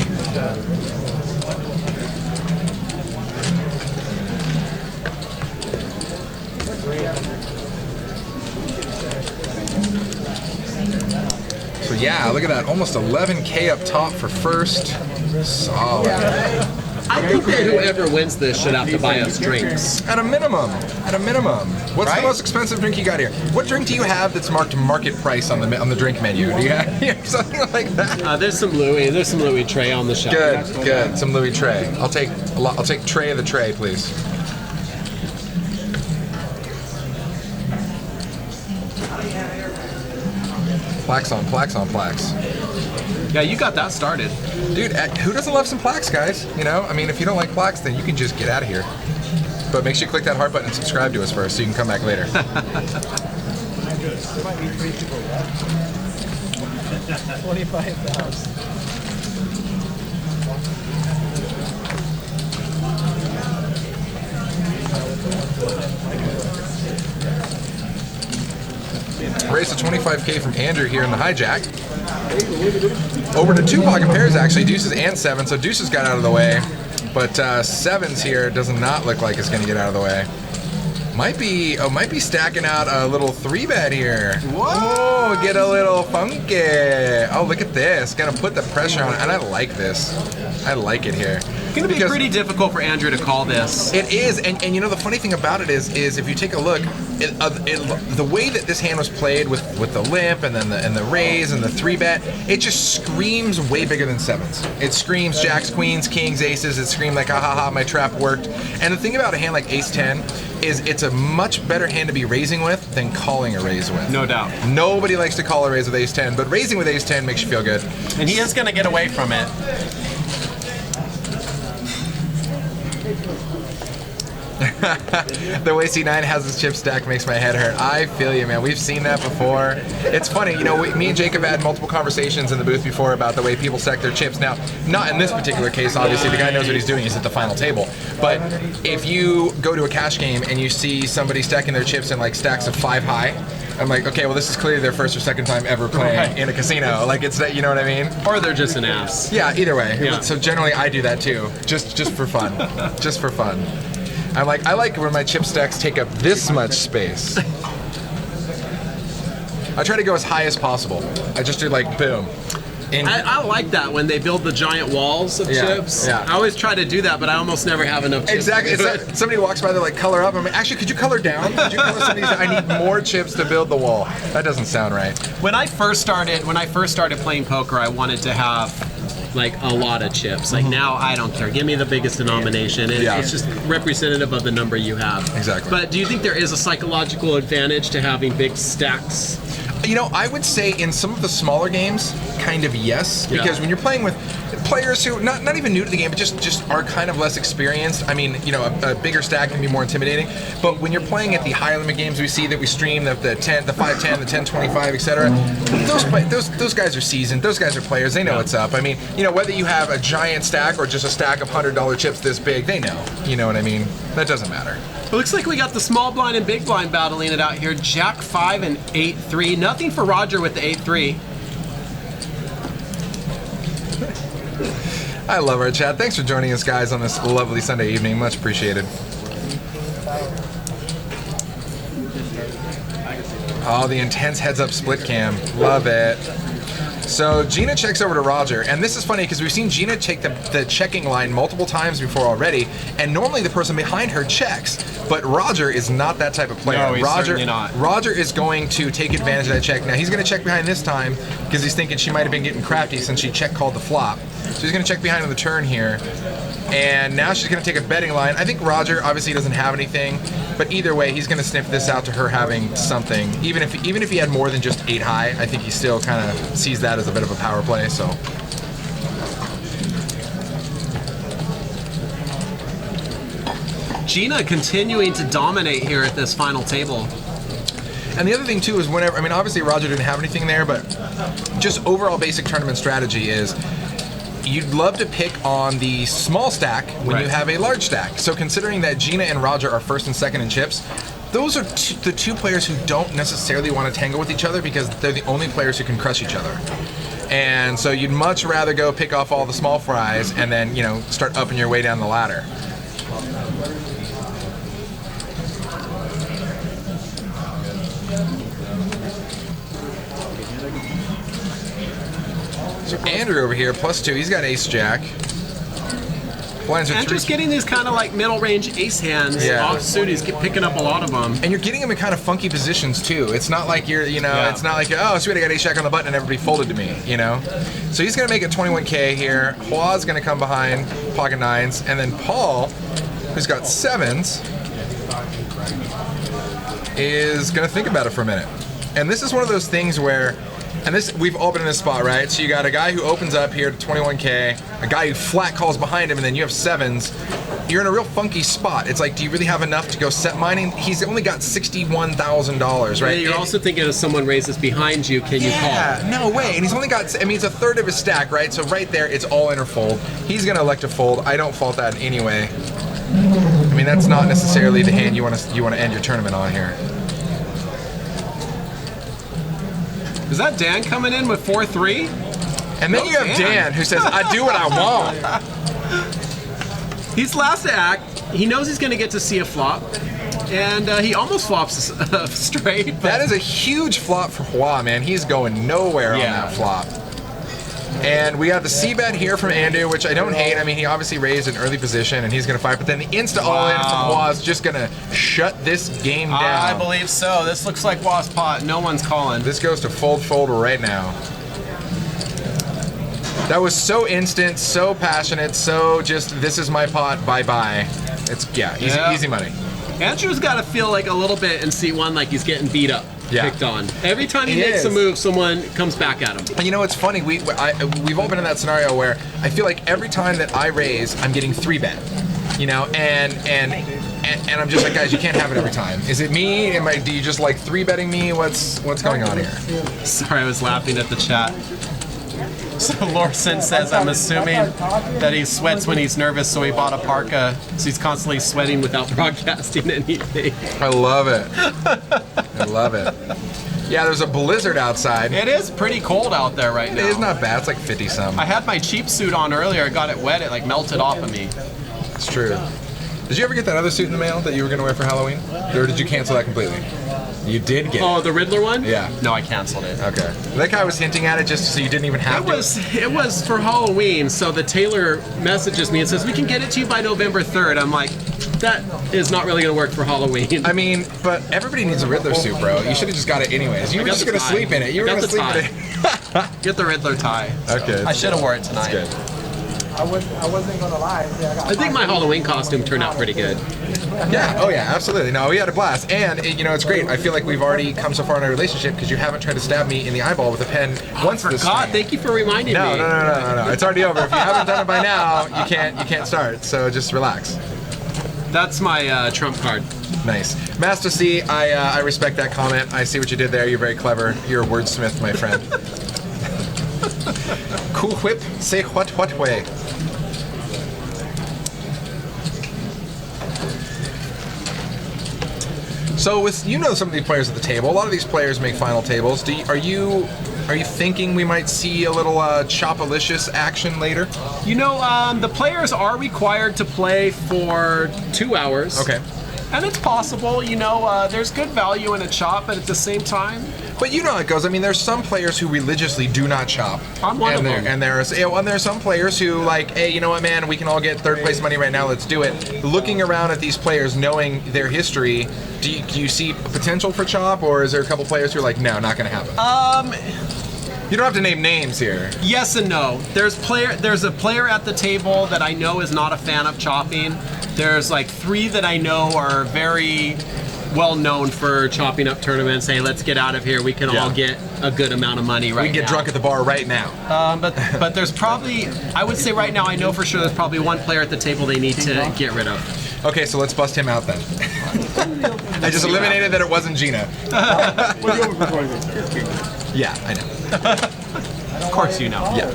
So yeah, look at that, almost 11K up top for first. Solid. I think that whoever wins this should have to buy us drinks. At a minimum. At a minimum. What's the most expensive drink you got here? What drink do you have that's marked market price on the drink menu? Do you have something like that? There's some Louis. There's some Louis Tray on the shelf. Good. Some Louis Tray. I'll take tray of the tray, please. Plaques on plaques. Yeah, you got that started. Dude, who doesn't love some plaques, guys? You know, I mean, if you don't like plaques, then you can just get out of here. But make sure you click that heart button and subscribe to us first so you can come back later. 25,000. Raise to 25K from Andrew here in the hijack. Over to 2 pocket pairs actually, deuces and 7, so deuces got out of the way. But 7s here does not look like it's going to get out of the way. Might be stacking out a little 3-bet here. Whoa, get a little funky. Oh, look at this. Gonna put the pressure on it, and I like this. I like it here. It's gonna be pretty difficult for Andrew to call this. It is, and you know the funny thing about it is if you take a look, the way that this hand was played with the limp and then the raise and the 3-bet, it just screams way bigger than 7s. It screams jacks, queens, kings, aces. It screamed like, ha ha ha, my trap worked. And the thing about a hand like Ace 10 is it's a much better hand to be raising with than calling a raise with. No doubt. Nobody likes to call a raise with Ace 10, but raising with Ace 10 makes you feel good. And he is going to get away from it. The way C9 has his chip stack makes my head hurt. I feel you, man. We've seen that before. It's funny, you know, me and Jacob had multiple conversations in the booth before about the way people stack their chips. Now, not in this particular case, obviously. The guy knows what he's doing. He's at the final table. But if you go to a cash game and you see somebody stacking their chips in like stacks of 5 high, I'm like, okay, well, this is clearly their first or second time ever playing in a casino. Like, it's that, you know what I mean? Or they're just an ass. Yeah, either way. Yeah. So generally, I do that too, just for fun, just for fun. I like when my chip stacks take up this much space. I try to go as high as possible. I just do like boom. I like that when they build the giant walls of chips. Yeah. I always try to do that, but I almost never have enough chips. Exactly. It's like somebody walks by, they're like, color up. I'm like, actually, could you color down? Could you color some of these? I need more chips to build the wall. That doesn't sound right. When I first started playing poker, I wanted to have like a lot of chips. Like now, I don't care. Give me the biggest denomination. It's just representative of the number you have. Exactly. But do you think there is a psychological advantage to having big stacks? You know, I would say in some of the smaller games, kind of yes, because when you're playing with players who not even new to the game, but just are kind of less experienced. I mean, you know, a bigger stack can be more intimidating. But when you're playing at the higher limit games, we see that we stream the 10, the 510, the 1025, etc. Those guys are seasoned. Those guys are players. They know what's up. I mean, you know, whether you have a giant stack or just a stack of $100 chips this big, they know. You know what I mean? That doesn't matter. It looks like we got the small blind and big blind battling it out here. Jack 5 and 8-3. Nothing for Roger with the 8-3. I love our chat. Thanks for joining us, guys, on this lovely Sunday evening. Much appreciated. Oh, the intense heads-up split cam. Love it. So Gina checks over to Roger, and this is funny because we've seen Gina take the checking line multiple times before already, and normally the person behind her checks, but Roger is not that type of player. No, he's Roger, certainly not. Roger is going to take advantage of that check. Now he's going to check behind this time because he's thinking she might have been getting crafty since she check called the flop. So he's going to check behind on the turn here. And now she's going to take a betting line. I think Roger obviously doesn't have anything, but either way, he's going to sniff this out to her having something. Even if he had more than just 8 high, I think he still kind of sees that as a bit of a power play. So Gina continuing to dominate here at this final table. And the other thing too is whenever, I mean, obviously Roger didn't have anything there, but just overall basic tournament strategy is you'd love to pick on the small stack when you have a large stack. So considering that Gina and Roger are first and second in chips, those are the two players who don't necessarily want to tangle with each other because they're the only players who can crush each other. And so you'd much rather go pick off all the small fries and then, you know, start upping your way down the ladder. So Andrew over here, +2, he's got ace jack. Blinds are Andrew's 3. getting these kind of like middle range ace hands off suit. He's picking up a lot of them. And you're getting them in kind of funky positions too. It's not like you're, you know, it's not like, oh, sweet, I got ace jack on the button and everybody folded to me, you know? So he's going to make it 21K here. Hua's going to come behind, pocket 9s. And then Paul, who's got 7s, is going to think about it for a minute. And this is one of those things where, and this, we've all been in this spot, right? So you got a guy who opens up here to 21K, a guy who flat calls behind him, and then you have 7s. You're in a real funky spot. It's like, do you really have enough to go set mining? He's only got $61,000, right? Yeah, you're also thinking if someone raises behind you, can you call? Yeah, no way. And he's only got, I mean, it's a third of his stack, right? So right there, it's all in or fold. He's going to elect to fold. I don't fault that in any way. I mean, that's not necessarily the hand you want to end your tournament on here. Is that Dan coming in with 4-3? And then you have Dan, who says, I do what I want. He's last to act. He knows he's going to get to see a flop. And he almost flops straight. But That is a huge flop for Hua, man. He's going nowhere on Yeah. that flop. And we got the C-bet here from Andu, which I don't hate. I mean, he obviously raised an early position, and he's going to fight. But then the insta all-in from Hua is just going to shut this game down. I believe so. This looks like Hua's pot. No one's calling. This goes to fold right now. That was so instant, so passionate, so just, this is my pot, bye-bye. It's, yeah, easy money. Andrew's got to feel like a little bit in C1 like he's getting beat up, picked on. Every time he makes a move, someone comes back at him. And you know, it's funny, we've all been in that scenario where I feel like every time that I raise, I'm getting 3-bet. You know, and I'm just like, guys, you can't have it every time. Is it me? Do you just like 3-betting me? What's going on here? Sorry, I was laughing at the chat. So Lorson says, I'm assuming that he sweats when he's nervous, so he bought a parka, so he's constantly sweating without broadcasting anything. I love it. I love it. Yeah, there's a blizzard outside. It is pretty cold out there right now. It is not bad. It's like 50-some. I had my cheap suit on earlier. I got it wet. It like melted off of me. It's true. Did you ever get that other suit in the mail that you were going to wear for Halloween? Or did you cancel that completely? You did get Oh, it. the Riddler one? Yeah. No, I canceled it. Okay. That guy was hinting at it just so you didn't even have It was for Halloween, so the tailor messages me and says, we can get it to you by November 3rd. I'm like, that is not really going to work for Halloween. I mean, but everybody needs a Riddler suit, bro. You should have just got it anyways. You were just going to sleep in it. You were going to sleep in it. Get the Riddler tie. Okay. I should have wore it tonight. That's good. I wasn't gonna lie. I think my Halloween costume turned out pretty good. Yeah, oh yeah, absolutely. No, we had a blast. And, you know, it's great. I feel like we've already come so far in our relationship because you haven't tried to stab me in the eyeball with a pen once this God, stream. thank you for reminding me. No. It's already over. If you haven't done it by now, you can't start. So just relax. That's my trump card. Nice. Master C, I respect that comment. I see what you did there. You're very clever. You're a wordsmith, my friend. Cool whip, say what way. So with some of these players at the table, a lot of these players make final tables. Are you thinking we might see a little Chopalicious action later? You know, the players are required to play for 2 hours. Okay. And it's possible, you know, there's good value in a chop, but at the same time... But you know how it goes. I mean, there's some players who religiously do not chop. I'm one of them. And there's some players who like, hey, you know what, man, we can all get third place money right now, let's do it. Looking around at these players, knowing their history, do you see potential for chop, or is there a couple players who are like, no, not going to happen? You don't have to name names here. Yes and no. There's a player at the table that I know is not a fan of chopping. There's like 3 that I know are very well known for chopping up tournaments. Hey, let's get out of here. We can all get a good amount of money right now. We can get drunk at the bar right now. But there's probably, I would say right now, I know for sure there's probably 1 player at the table they need to get rid of. Okay, so let's bust him out then. I just eliminated that it wasn't Gina. What are you over for 20? Yeah, I know. Of course you know. Yeah.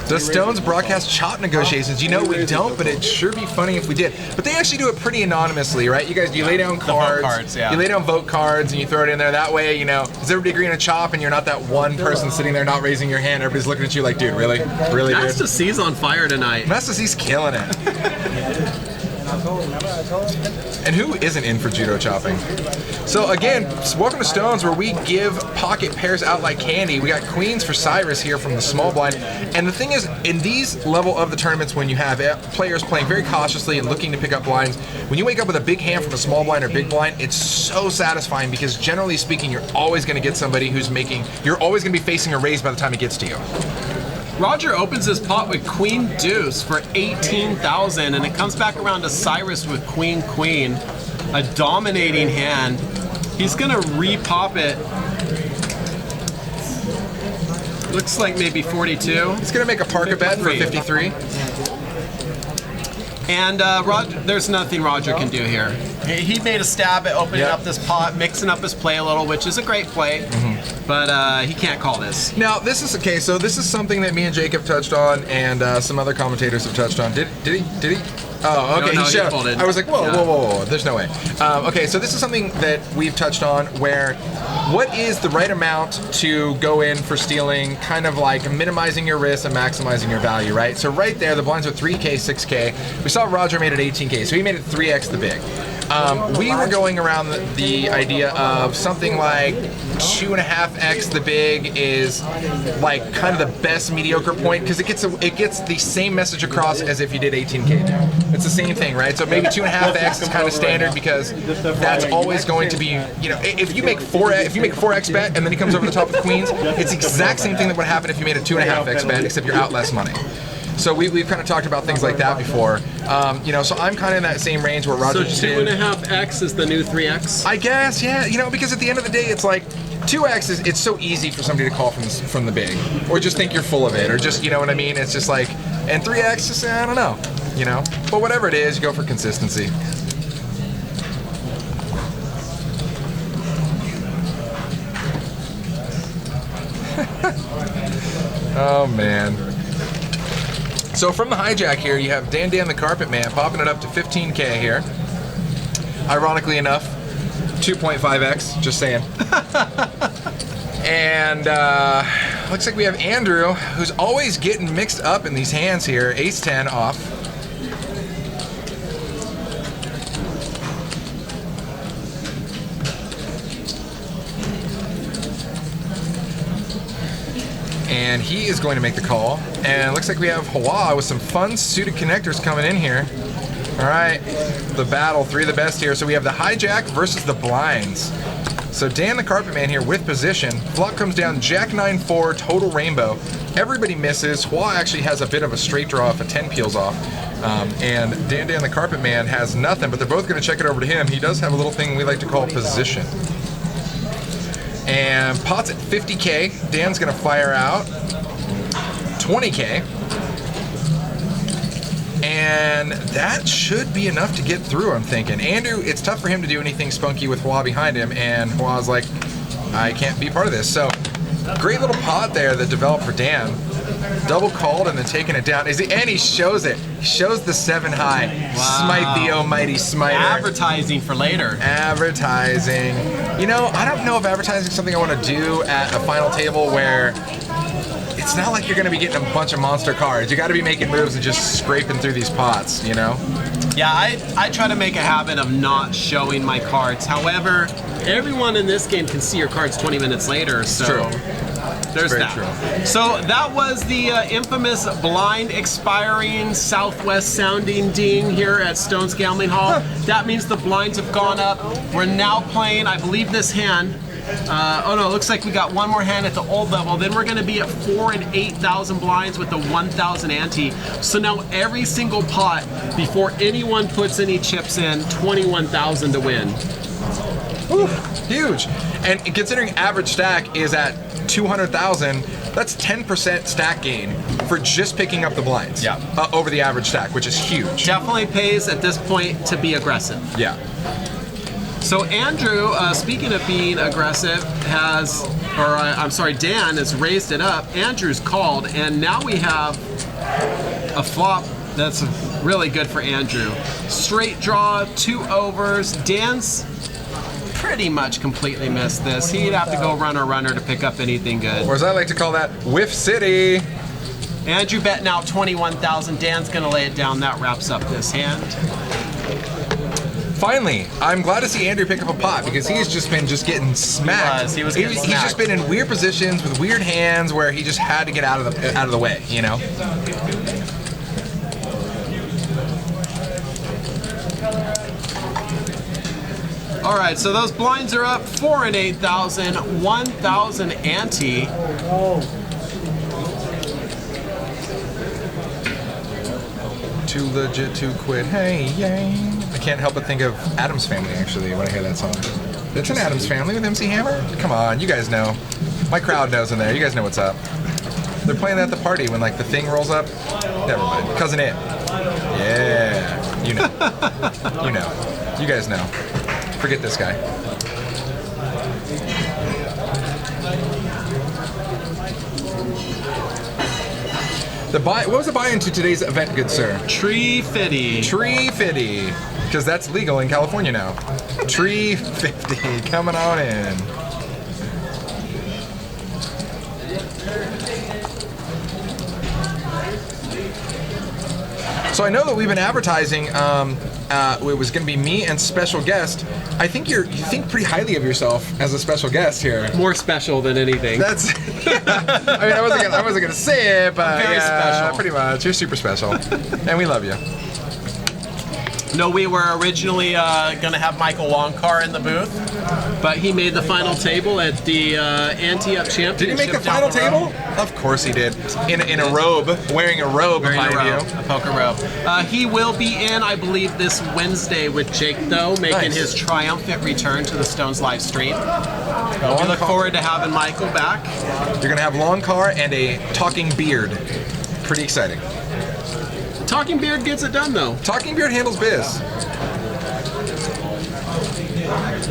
Does Stones broadcast chop negotiations? You know we don't, but it'd sure be funny if we did. But they actually do it pretty anonymously, right? You guys, you lay down cards, vote cards, yeah. You lay down vote cards and you throw it in there. That way, you know, is everybody agreeing to chop and you're not that one person sitting there not raising your hand. Everybody's looking at you like, dude, really? Really, dude? Master C's on fire tonight. Master C's killing it. And who isn't in for judo chopping? So again, welcome to Stones, where we give pocket pairs out like candy. We got queens for Cyrus here from the small blind. And the thing is, in these level of the tournaments, when you have players playing very cautiously and looking to pick up blinds, when you wake up with a big hand from a small blind or big blind, it's so satisfying because generally speaking, you're always going to get somebody you're always going to be facing a raise by the time it gets to you. Roger opens his pot with Queen Deuce for 18,000, and it comes back around to Cyrus with Queen Queen, a dominating hand. He's gonna repop it. Looks like maybe 42. He's going to make a parka bet for 53. And Roger, there's nothing Roger can do here. He made a stab at opening up this pot, mixing up his play a little, which is a great play, but he can't call this. Now, this is okay. So this is something that me and Jacob touched on, and some other commentators have touched on. Did he? Oh, okay. No, he he showed. folded. I was like, whoa, Yeah. whoa, whoa, whoa. There's no way. Okay, so this is something that we've touched on where what is the right amount to go in for stealing, kind of like minimizing your risk and maximizing your value, right? So right there, the blinds are 3K, 6K. We saw Roger made it 18K, so he made it 3X the big. We were going around the idea of something like 2.5x the big is like kind of the best mediocre point because it gets the same message across as if you did 18K. It's the same thing, right? So maybe 2.5x is kind of standard because that's always going to be, you know, if you make 4x bet and then he comes over the top with queens, it's the exact same thing that would happen if you made a 2.5x bet except you're out less money. So we've kind of talked about things like that before. You know, so I'm kind of in that same range where Roger just did. 2.5x is the new 3x? I guess, yeah. You know, because at the end of the day, it's like 2x is, it's so easy for somebody to call from the big, or just think you're full of it, or just, you know what I mean? It's just like, and 3x, just, I don't know, you know. But whatever it is, you go for consistency. Oh man. So from the hijack here, you have Dan the Carpet Man popping it up to 15K here. Ironically enough, 2.5x, just saying. And looks like we have Andrew, who's always getting mixed up in these hands here. Ace-10 off. And he is going to make the call. And it looks like we have Hawa with some fun suited connectors coming in here. All right, the battle, 3 of the best here. So we have the hijack versus the blinds. So Dan the Carpet Man here with position. Flop comes down, Jack 9-4, total rainbow. Everybody misses. Hawa actually has a bit of a straight draw if a 10 peels off. And Dan the Carpet Man has nothing, but they're both going to check it over to him. He does have a little thing we like to call position. And pot's at 50K. Dan's gonna fire out 20K. And that should be enough to get through, I'm thinking. Andrew, it's tough for him to do anything spunky with Hua behind him, and Hua's like, I can't be part of this. So, great little pot there that developed for Dan. Double called and then taking it down. And he shows it. He shows the 7 high. Wow. Smite the almighty smiter. Advertising for later. Advertising. You know, I don't know if advertising is something I want to do at a final table where it's not like you're going to be getting a bunch of monster cards. You got to be making moves and just scraping through these pots, you know? Yeah, I try to make a habit of not showing my cards. However, everyone in this game can see your cards 20 minutes later, so true. There's that. True. So that was the infamous blind expiring Southwest sounding ding here at Stone's Gambling Hall. That means the blinds have gone up. We're now playing, I believe, this hand. Oh no, it looks like we got one more hand at the old level. Then we're going to be at 4,000 and 8,000 blinds with the 1,000 ante. So now every single pot, before anyone puts any chips in, 21,000 to win. Ooh, huge. And considering average stack is at 200,000, that's 10% stack gain for just picking up the blinds. Yeah. Over the average stack, which is huge. Definitely pays at this point to be aggressive. Yeah. So Andrew, speaking of being aggressive, Dan has raised it up. Andrew's called, and now we have a flop that's really good for Andrew. Straight draw, 2 overs. Dan's pretty much completely missed this. He'd have to go runner to pick up anything good. Or as I like to call that, Whiff City. Andrew betting out 21,000. Dan's gonna lay it down. That wraps up this hand. Finally, I'm glad to see Andrew pick up a pot because he's just been getting smacked. He was getting He's smacked. just been in weird positions with weird hands where he just had to get out of the way, you know. All right, so those blinds are up 4,000 and 8,000, 1,000 ante. Too legit to quit. Hey, yay. I can't help but think of Addams Family actually when I hear that song. It's an Addams Family with MC Hammer. Come on, you guys know. My crowd knows in there. You guys know what's up. They're playing that at the party when like the thing rolls up. Never mind. Cousin It. Yeah. You know. You know. You guys know. Forget this guy. What was the buy-in to today's event, good sir? Tree Fitty. Tree Fitty, because that's legal in California now. Tree 50, coming on in. So I know that we've been advertising. It was going to be me and special guest. I think you think pretty highly of yourself as a special guest here. More special than anything. That's. I mean, I wasn't gonna say it, but Very special. Pretty much. You're super special, and we love you. No, we were originally going to have Michael Woncar in the booth, but he made the final table at the Ante-Up Championship. Did he make the down final table? Of course he did. In a robe, wearing a robe behind you. A poker robe. He will be in, I believe, this Wednesday with Jake, though, making Nice. his triumphant return to the Stones live stream. We look forward to having Michael back. You're gonna have long car and a talking beard. Pretty exciting. Talking Beard gets it done, though. Talking beard handles biz.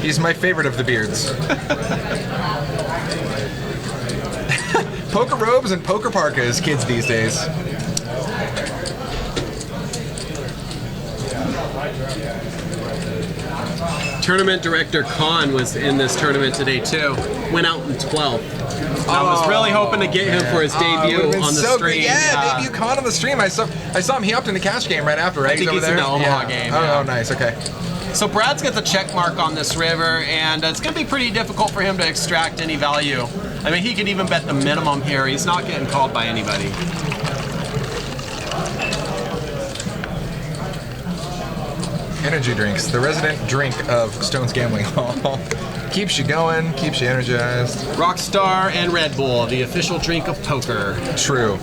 He's my favorite of the beards. Poker robes and poker parkas, kids these days. Tournament director Khan was in this tournament today, too. Went out in 12th. I was really hoping to get him for his debut on the so stream. Good. Yeah, debut con on the stream. I saw him. He hopped in the cash game right after, right? I think over he's in there? the Omaha Yeah. game, Oh, yeah. oh, nice. Okay. So Brad's got the check mark on this river, and it's going to be pretty difficult for him to extract any value. I mean, he could even bet the minimum here. He's not getting called by anybody. Energy drinks, the resident drink of Stone's Gambling Hall. Keeps you going, keeps you energized. Rockstar and Red Bull, the official drink of poker. True.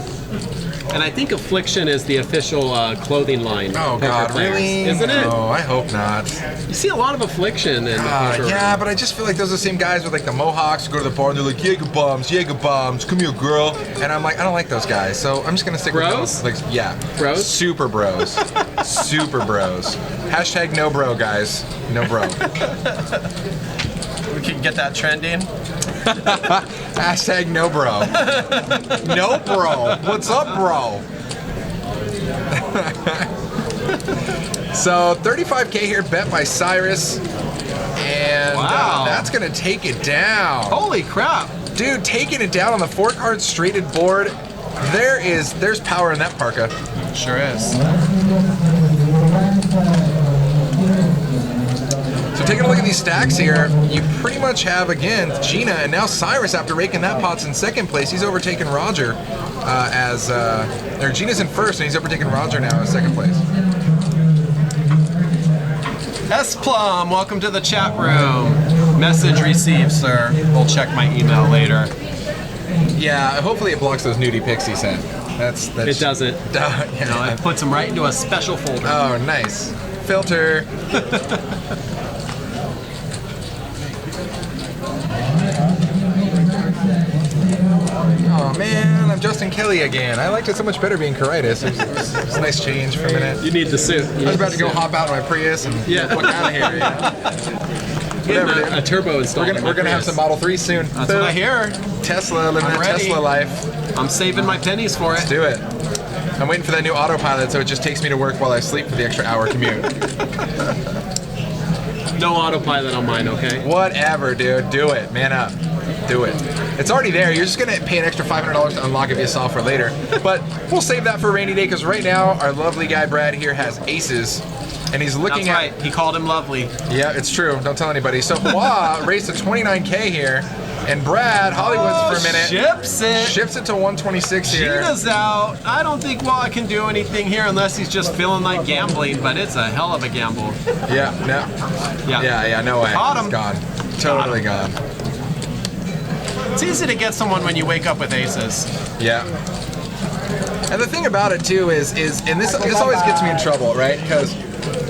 And I think Affliction is the official clothing line. Oh of poker God, players. really? Isn't it? No, I hope not. You see a lot of Affliction in the poker. Yeah, but I just feel like those are the same guys with like the mohawks who go to the bar and they're like, Jaeger bombs, come here, girl. And I'm like, I don't like those guys, so I'm just gonna stick Bros? with those. Like, yeah, Bros? super bros, super bros. Hashtag no bro, guys, no bro. We can get that trending. Hashtag no bro. No bro. What's up, bro? So 35K here, bet by Cyrus, and Wow. that's gonna take it down. Holy crap. Dude, taking it down on the 4-card straighted board. There's power in that parka. Sure is. So taking a look at these stacks here, you pretty much have, again, Gina, and now Cyrus, after raking that pot's in second place, he's overtaken Roger or Gina's in first, and he's overtaken Roger now in second place. S Plum, welcome to the chat room. Message received, sir. We'll check my email later. Yeah, hopefully it blocks those nudie pics he sent. That's It doesn't. Yeah. No, it puts them right into a special folder. Oh, nice. Filter. Oh man, I'm Justin Kelly again. I liked it so much better being Caritas. It's a nice change for a minute. You need the suit. I was about to go hop out in my Prius and Yeah. walk out of here. You know? Whatever, dude. A turbo installed. We're gonna have some Model 3 soon. That's what I hear. Tesla, living I'm that ready. Tesla life. I'm saving my pennies for it. Do it. I'm waiting for that new autopilot so it just takes me to work while I sleep for the extra hour commute. No autopilot on mine, okay? Whatever, dude. Do it. Man up. Do it. It's already there. You're just going to pay an extra $500 to unlock it via software later. But we'll save that for a rainy day because right now our lovely guy Brad here has aces. And he's looking That's at... right. He called him lovely. Yeah, it's true. Don't tell anybody. So Hua raised to 29K here. And Brad, Hollywood's for a minute. Ships it to 126 here. Gina's out. I don't think Walla can do anything here unless he's just feeling like gambling, but it's a hell of a gamble. Yeah, no. Yeah, no way. Caught him. It's gone. Totally gone. It's easy to get someone when you wake up with aces. Yeah. And the thing about it too is and this always gets me in trouble, right? Because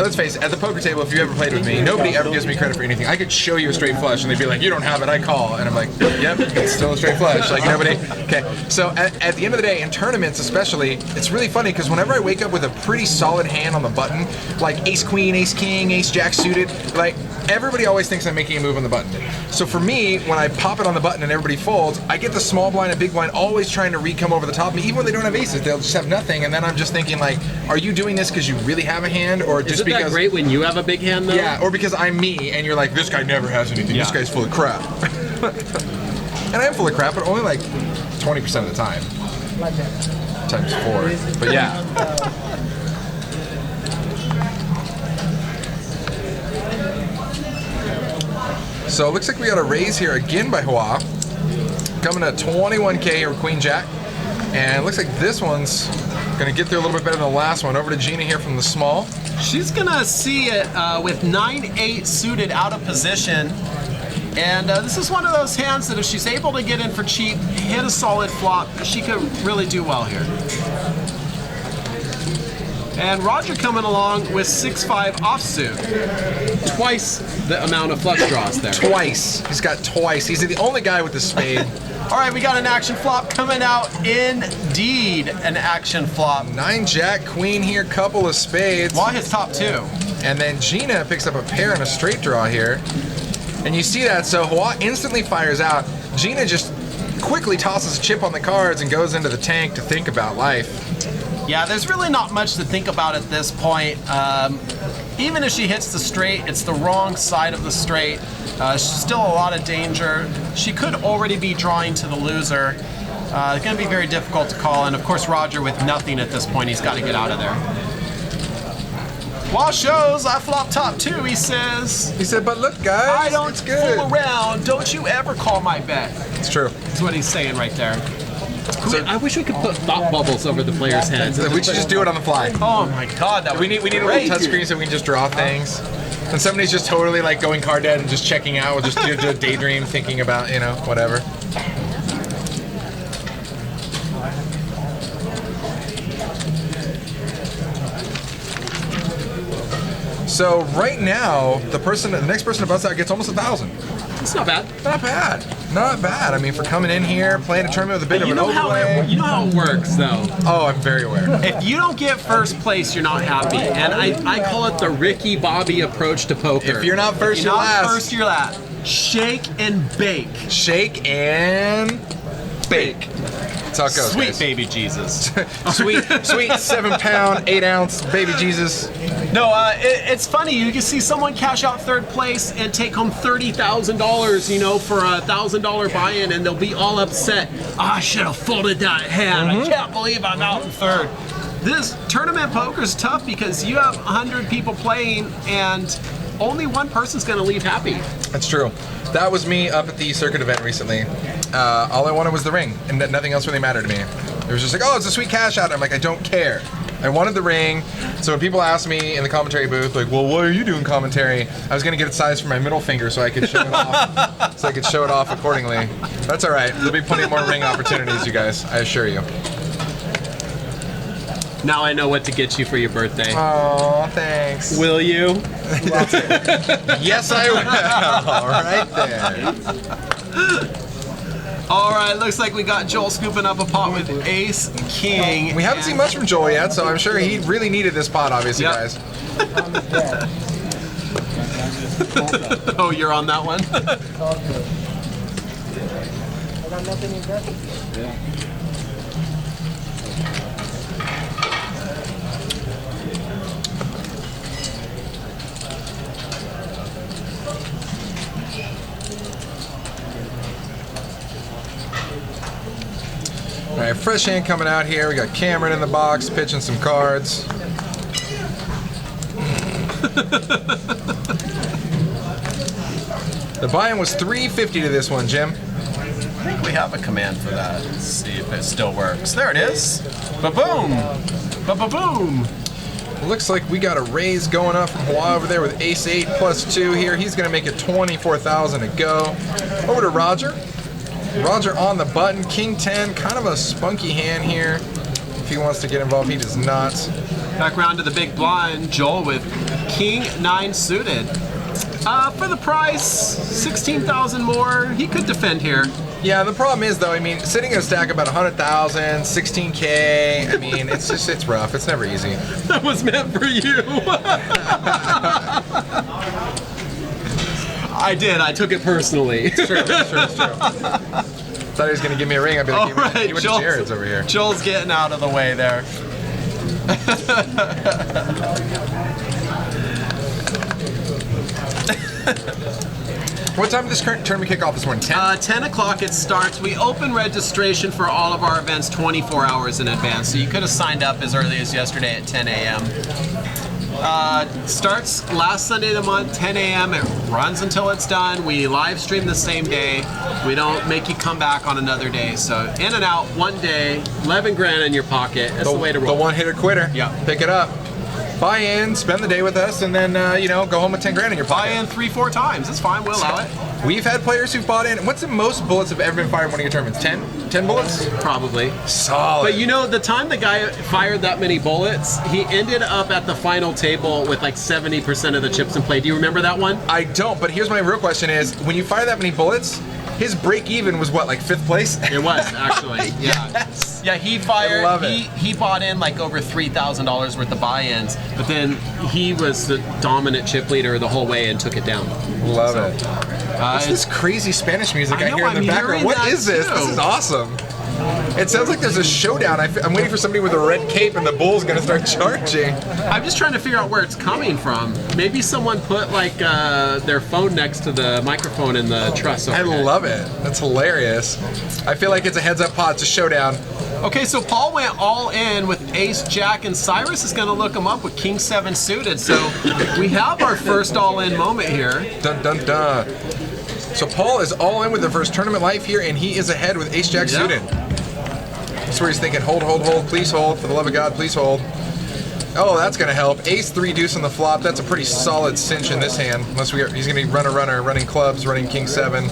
let's face it, at the poker table, if you ever played with me, nobody ever gives me credit for anything. I could show you a straight flush, and they'd be like, you don't have it, I call. And I'm like, yep, it's still a straight flush. Like, nobody. Okay, so at the end of the day, in tournaments especially, it's really funny because whenever I wake up with a pretty solid hand on the button, like ace queen, ace king, ace jack suited, like, everybody always thinks I'm making a move on the button. So for me, when I pop it on the button and everybody folds, I get the small blind and big blind always trying to re-come over the top of me. Even when they don't have aces, they'll just have nothing. And then I'm just thinking, like, are you doing this because you really have a hand, or just because? Isn't that great when you have a big hand, though? Yeah, or because I'm me and you're like, this guy never has anything. Yeah. This guy's full of crap. And I am full of crap, but only like 20% of the time. Times 4. But yeah. So it looks like we got a raise here again by Hua. Coming at 21K here with Queen Jack. And it looks like this one's gonna get there a little bit better than the last one. Over to Gina here from the small. She's gonna see it with 9-8 suited out of position. And this is one of those hands that if she's able to get in for cheap, hit a solid flop, she could really do well here. And Roger coming along with 6-5 offsuit. Twice the amount of flush draws there. Twice. He's got twice. He's the only guy with the spade. All right, we got an action flop coming out. Indeed, an action flop. 9 Jack, Queen here, couple of spades. Why his top 2? And then Gina picks up a pair and a straight draw here. And you see that, so Hua instantly fires out. Gina just quickly tosses a chip on the cards and goes into the tank to think about life. Yeah, there's really not much to think about at this point. Even if she hits the straight, it's the wrong side of the straight. Still a lot of danger. She could already be drawing to the loser. It's going to be very difficult to call, and of course Roger with nothing at this point, he's got to get out of there. Wall shows, I flop top 2, he says. He said, but look guys, I don't it's good. fool around, don't you ever call my bet. It's true. That's what he's saying right there. I wish we could put thought bubbles over the players' heads. We should just do it on the fly. Oh my god, that We need a little touchscreen so we can just draw things. And somebody's just totally like going card dead and just checking out, we'll just do a daydream thinking about, you know, whatever. So right now, the next person to bust out gets almost 1,000. It's not bad. Not bad. Not bad. I mean, for coming in here, playing a tournament with a bit of an overlay. You know how it works, though. Oh, I'm very aware. If you don't get first place, you're not happy. And I call it the Ricky Bobby approach to poker. If you're not first, you're last. First, you're last. Shake and bake. Shake and bake. That's how it goes, Sweet guys. baby Jesus. sweet 7-pound, 8-ounce baby Jesus. No, it's funny. You can see someone cash out third place and take home $30,000, you know, for a $1,000 buy-in, and they'll be all upset. I should have folded that hand. I can't believe I'm out in third. This tournament poker is tough because you have 100 people playing, and only one person's going to leave happy. That's true. That was me up at the circuit event recently. All I wanted was the ring, and nothing else really mattered to me. It was just like, oh, it's a sweet cash out. I'm like, I don't care. I wanted the ring. So when people asked me in the commentary booth, like, well, what are you doing commentary? I was going to get it sized for my middle finger so I could show it off. So I could show it off accordingly. That's all right. There'll be plenty more ring opportunities, you guys. I assure you. Now I know what to get you for your birthday. Oh, thanks. Will you? Yes, I will. Right there. All right, looks like we got Joel scooping up a pot with Ace King. We haven't seen much from Joel yet, so I'm sure he really needed this pot, obviously, Yep. guys. Oh, you're on that one? All right, fresh hand coming out here. We got Cameron in the box, pitching some cards. The buy-in was $350 to this one, Jim. I think we have a command for that. Let's see if it still works. There it is. Ba-boom. Ba-ba-boom. Looks like we got a raise going up from Hawaii over there with Ace 8 plus 2 here. He's going to make it 24,000 to go. Over to Roger. Roger on the button. King 10, kind of a spunky hand here. If he wants to get involved, he does not. Back around to the big blind, Joel with King 9 suited. For the price, 16,000 more. He could defend here. Yeah, the problem is though, I mean, sitting in a stack about 100,000, 16K, I mean, it's rough. It's never easy. That was meant for you. I did. I took it personally. It's true. Thought he was going to give me a ring. I'd be like, All right, he went to Jared's over here. Joel's getting out of the way there. What time did this current tournament kick off this morning? 10? 10 o'clock it starts. We open registration for all of our events 24 hours in advance, so you could have signed up as early as yesterday at 10 a.m. Starts last Sunday of the month, 10 a.m. It runs until it's done. We live stream the same day. We don't make you come back on another day. So in and out, one day, 11 grand in your pocket. That's the way to roll. The one-hitter quitter. Yeah. Pick it up. Buy in, spend the day with us, and then, go home with 10 grand in your pocket. Buy in 3-4 times. It's fine. We'll allow it. We've had players who've bought in. What's the most bullets have ever been fired in one of your tournaments? 10? 10 bullets? Probably. Solid. But the time the guy fired that many bullets, he ended up at the final table with like 70% of the chips in play. Do you remember that one? I don't, but here's my real question is, when you fire that many bullets, his break even was what, like 5th place? It was, actually. Yeah. Yes. Yeah, he fired. I love it. He bought in like over $3,000 worth of buy-ins, but then he was the dominant chip leader the whole way and took it down. Love it. What's this crazy Spanish music I hear in the background? What is this? Too. This is awesome. It sounds like there's a showdown. I'm waiting for somebody with a red cape and the bull's gonna start charging. I'm just trying to figure out where it's coming from. Maybe someone put like their phone next to the microphone in the truss. I love it. That's hilarious. I feel like it's a heads-up pot. It's a showdown. Okay, so Paul went all in with Ace, Jack, and Cyrus is going to look him up with King 7 suited. So we have our first all-in moment here. Dun dun dun. So Paul is all in with the first tournament life here, and he is ahead with Ace Jack suited. That's where he's thinking, hold, please hold, for the love of God, please hold. Oh, that's going to help. Ace 3 deuce on the flop. That's a pretty solid cinch in this hand. Unless he's going to be runner, running clubs, running King 7.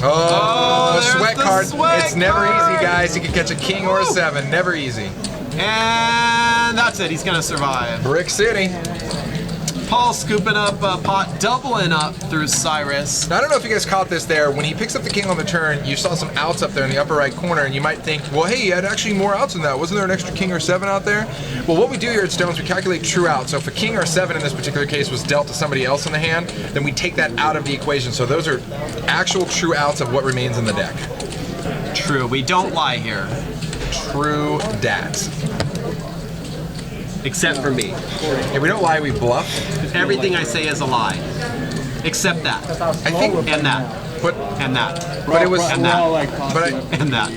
Oh, sweat card. It's never easy, guys. You can catch a king or a 7. Never easy. And that's it. He's going to survive. Brick City. Paul scooping up a pot, doubling up through Cyrus. Now, I don't know if you guys caught this there. When he picks up the king on the turn, you saw some outs up there in the upper right corner, and you might think, well, hey, he had actually more outs than that. Wasn't there an extra king or 7 out there? Well, what we do here at Stones, we calculate true outs. So if a king or 7 in this particular case was dealt to somebody else in the hand, then we take that out of the equation. So those are actual true outs of what remains in the deck. True. We don't lie here. True dat. Except for me. Yeah, we don't lie, we bluff. Everything I say is a lie. Except that. I think, And that. but And that. it was, And that. but And that.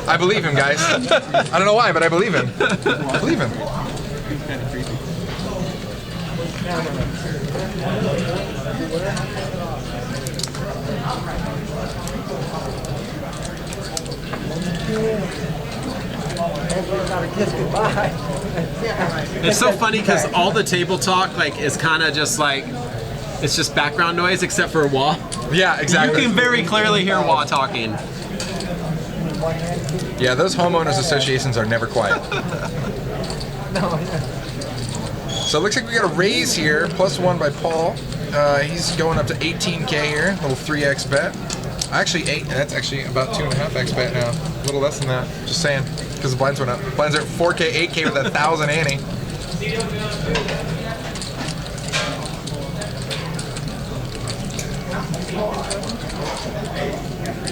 I believe him, guys. I don't know why, but I believe him. I believe him. It's so funny because all the table talk is kind of just like, it's just background noise except for Wah. Yeah, exactly. You can very clearly hear Wah talking. Yeah, those homeowners associations are never quiet. So it looks like we got a raise here, +1 by Paul. He's going up to 18K here, little 3x bet. Actually 8, and that's actually about 2.5x bet now. A little less than that, just saying, because the blinds went up. Blinds are at 4K, 8K with 1,000 ante.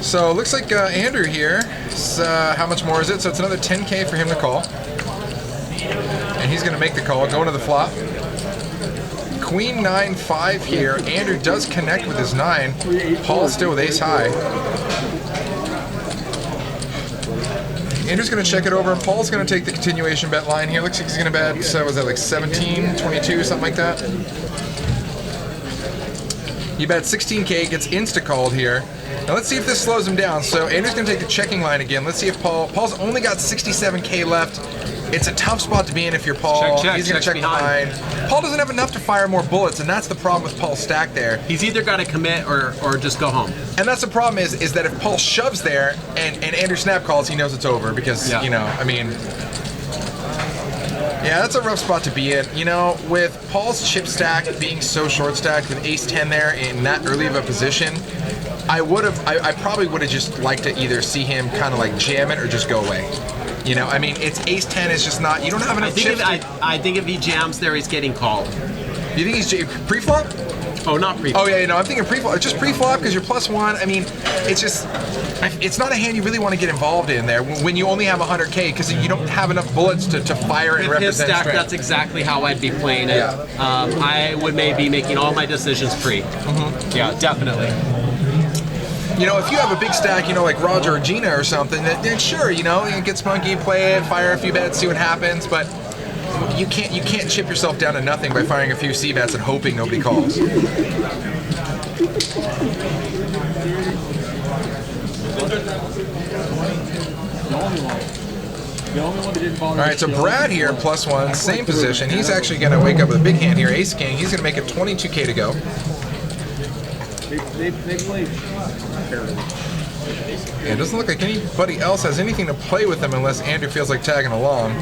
So it looks like Andrew here, how much more is it? So it's another 10K for him to call. And he's going to make the call, going to the flop. Queen 9-5 here. Andrew does connect with his 9. Paul's still with ace high. Andrew's going to check it over, and Paul's going to take the continuation bet line here. Looks like he's going to bet, so was that like 17, 22, something like that? He bet 16K, gets insta-called here. Now let's see if this slows him down. So Andrew's going to take the checking line again. Let's see if Paul's only got 67K left. It's a tough spot to be in if you're Paul. He's going to check behind. Paul doesn't have enough to fire more bullets, and that's the problem with Paul's stack there. He's either got to commit or just go home. And that's the problem is that if Paul shoves there and Andrew snap calls, he knows it's over because, you know, I mean, Yeah, that's a rough spot to be in. You know, with Paul's chip stack being so short stacked with ace 10 there in that early of a position, I probably would have just liked to either see him kind of like jam it or just go away. You know, I mean, it's ace 10 is just not, you don't have enough chips. I think if he jams there, he's getting called. You think he's pre-flop? Oh, not pre-flop. Oh, yeah, you know, I'm thinking pre-flop. Just pre-flop because you're +1. I mean, it's just, it's not a hand you really want to get involved in there when you only have 100K because you don't have enough bullets to fire and With his represent stack, strength. that's exactly how I'd be playing it. Yeah. I would maybe making all my decisions pre. Yeah, definitely. You know, if you have a big stack, you know, like Roger or Gina or something, then sure, you know, you get spunky, play it, fire a few bets, see what happens, but you can't chip yourself down to nothing by firing a few C bets and hoping nobody calls. All right, so Brad here, +1, same position. He's actually going to wake up with a big hand here, ace king. He's going to make it 22K to go. They played. Yeah, it doesn't look like anybody else has anything to play with them unless Andrew feels like tagging along.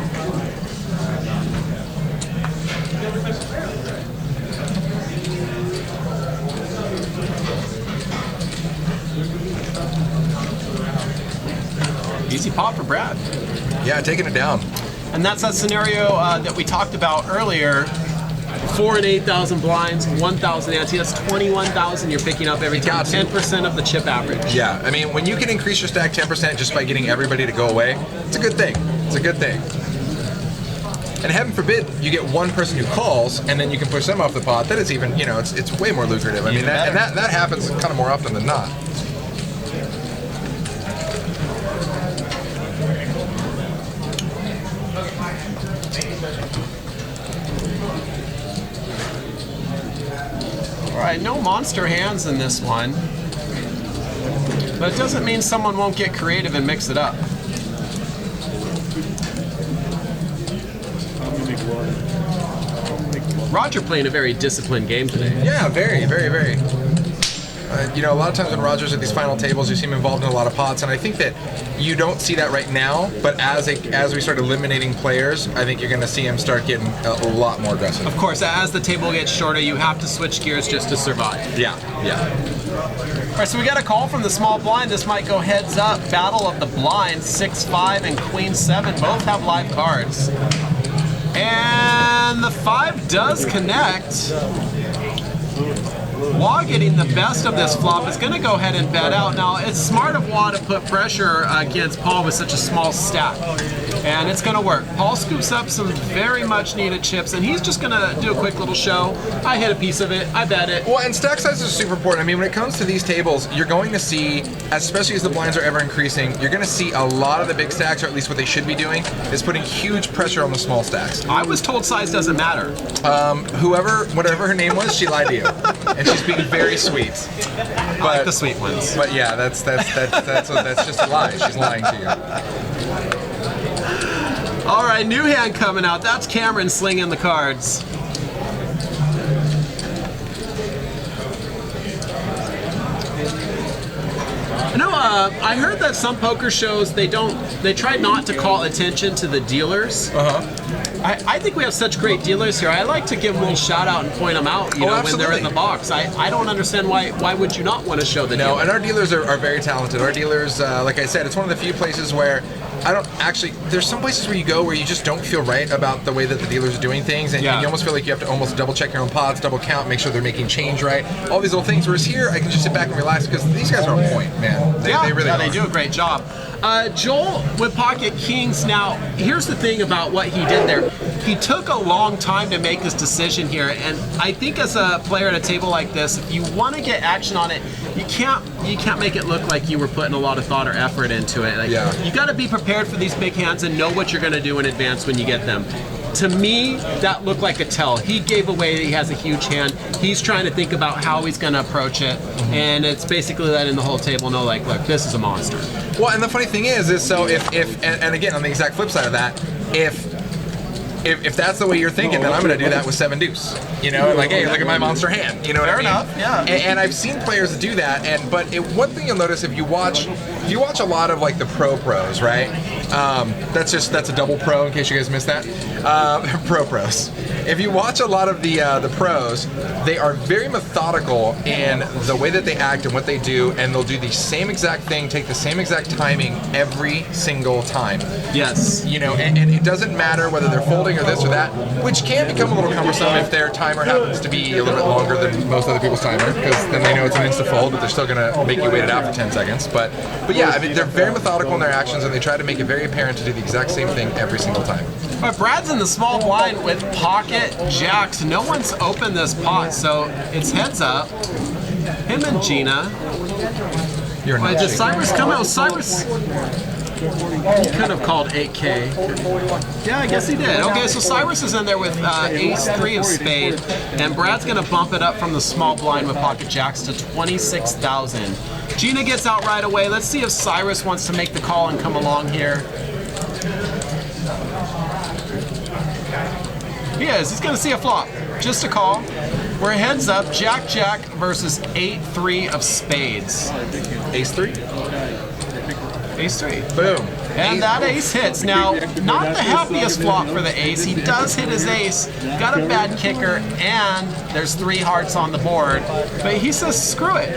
Easy pop for Brad. Yeah, taking it down. And that's that scenario that we talked about earlier. 4 and 8,000 blinds, 1,000 ante. That's 21,000 you're picking up every time. 10% of the chip average. Yeah, I mean, when you can increase your stack 10% just by getting everybody to go away, it's a good thing. It's a good thing. And heaven forbid you get one person who calls and then you can push them off the pot. That is even, you know, it's way more lucrative. I mean, that happens kind of more often than not. All right, no monster hands in this one. But it doesn't mean someone won't get creative and mix it up. Roger playing a very disciplined game today. Yeah, very, very, very. You know, a lot of times when Roger's at these final tables, you see him involved in a lot of pots, and I think that you don't see that right now, but as we start eliminating players, I think you're going to see him start getting a lot more aggressive. Of course, as the table gets shorter, you have to switch gears just to survive. Yeah, yeah. All right, so we got a call from the small blind. This might go heads up. Battle of the blinds, 6-5 and Queen 7 both have live cards. And the 5 does connect. Wah getting the best of this flop is going to go ahead and bet out. Now, it's smart of Wah to put pressure against Paul with such a small stack. And it's going to work. Paul scoops up some very much needed chips, and he's just going to do a quick little show. I hit a piece of it. I bet it. Well, and stack size is super important. I mean, when it comes to these tables, you're going to see, especially as the blinds are ever increasing, you're going to see a lot of the big stacks, or at least what they should be doing, is putting huge pressure on the small stacks. I was told size doesn't matter. Whatever her name was, she lied to you. And she's being very sweet. I like the sweet ones. But yeah, that's just a lie. She's lying to you. All right, new hand coming out. That's Cameron slinging the cards. I heard that some poker shows they try not to call attention to the dealers. I think we have such great dealers here. I like to give them a little shout out and point them out, you know, when they're in the box. I don't understand why would you not want to show the dealer? No, and our dealers are very talented. Our dealers, like I said, it's one of the few places where there's some places where you go where you just don't feel right about the way that the dealers are doing things, and you almost feel like you have to almost double check your own pots, double count, make sure they're making change right, all these little things. Whereas here, I can just sit back and relax because these guys are on point, man. They really are. They do a great job. Joel with pocket kings. Now, here's the thing about what he did there. He took a long time to make this decision here, and I think as a player at a table like this, if you want to get action on it, you can't make it look like you were putting a lot of thought or effort into it. You got to be prepared for these big hands and know what you're going to do in advance when you get them. To me, that looked like a tell. He gave away that he has a huge hand. He's trying to think about how he's going to approach it, and it's basically letting the whole table know, like, look, this is a monster. Well, and the funny thing is so if and again, on the exact flip side of that, if if that's the way you're thinking, then I'm going to do that with 7 deuce. You know, like, hey, look at my monster hand. You know what I mean? Fair enough, yeah. And I've seen players do that. But one thing you'll notice if you watch a lot of like the pros, right? That's a double pro in case you guys missed that. Pros. If you watch a lot of the pros, they are very methodical in the way that they act and what they do, and they'll do the same exact thing, take the same exact timing every single time. Yes. You know, and it doesn't matter whether they're folding or this or that, which can become a little cumbersome if their timer happens to be a little bit longer than most other people's timer, because then they know it's an insta fold, but they're still gonna make you wait it out for 10 seconds. But yeah, I mean, they're very methodical in their actions, and they try to make it very apparent to do the exact same thing every single time. All right, Brad's in the small blind with pocket jacks. No one's opened this pot, so it's heads up. Him and Gina. You're not Did shaking. Cyrus come out? Cyrus, he could have called 8K. Yeah, I guess he did. Okay, so Cyrus is in there with ace-3 of spade, and Brad's gonna bump it up from the small blind with pocket jacks to 26,000. Gina gets out right away. Let's see if Cyrus wants to make the call and come along here. He is. He's going to see a flop. Just a call. We're heads up. Jack versus 8-3 of spades. Ace-3? Ace-3. Boom. And that ace hits. Now, not the happiest flop for the ace. He does hit his ace. Got a bad kicker, and there's 3 hearts on the board. But he says, screw it.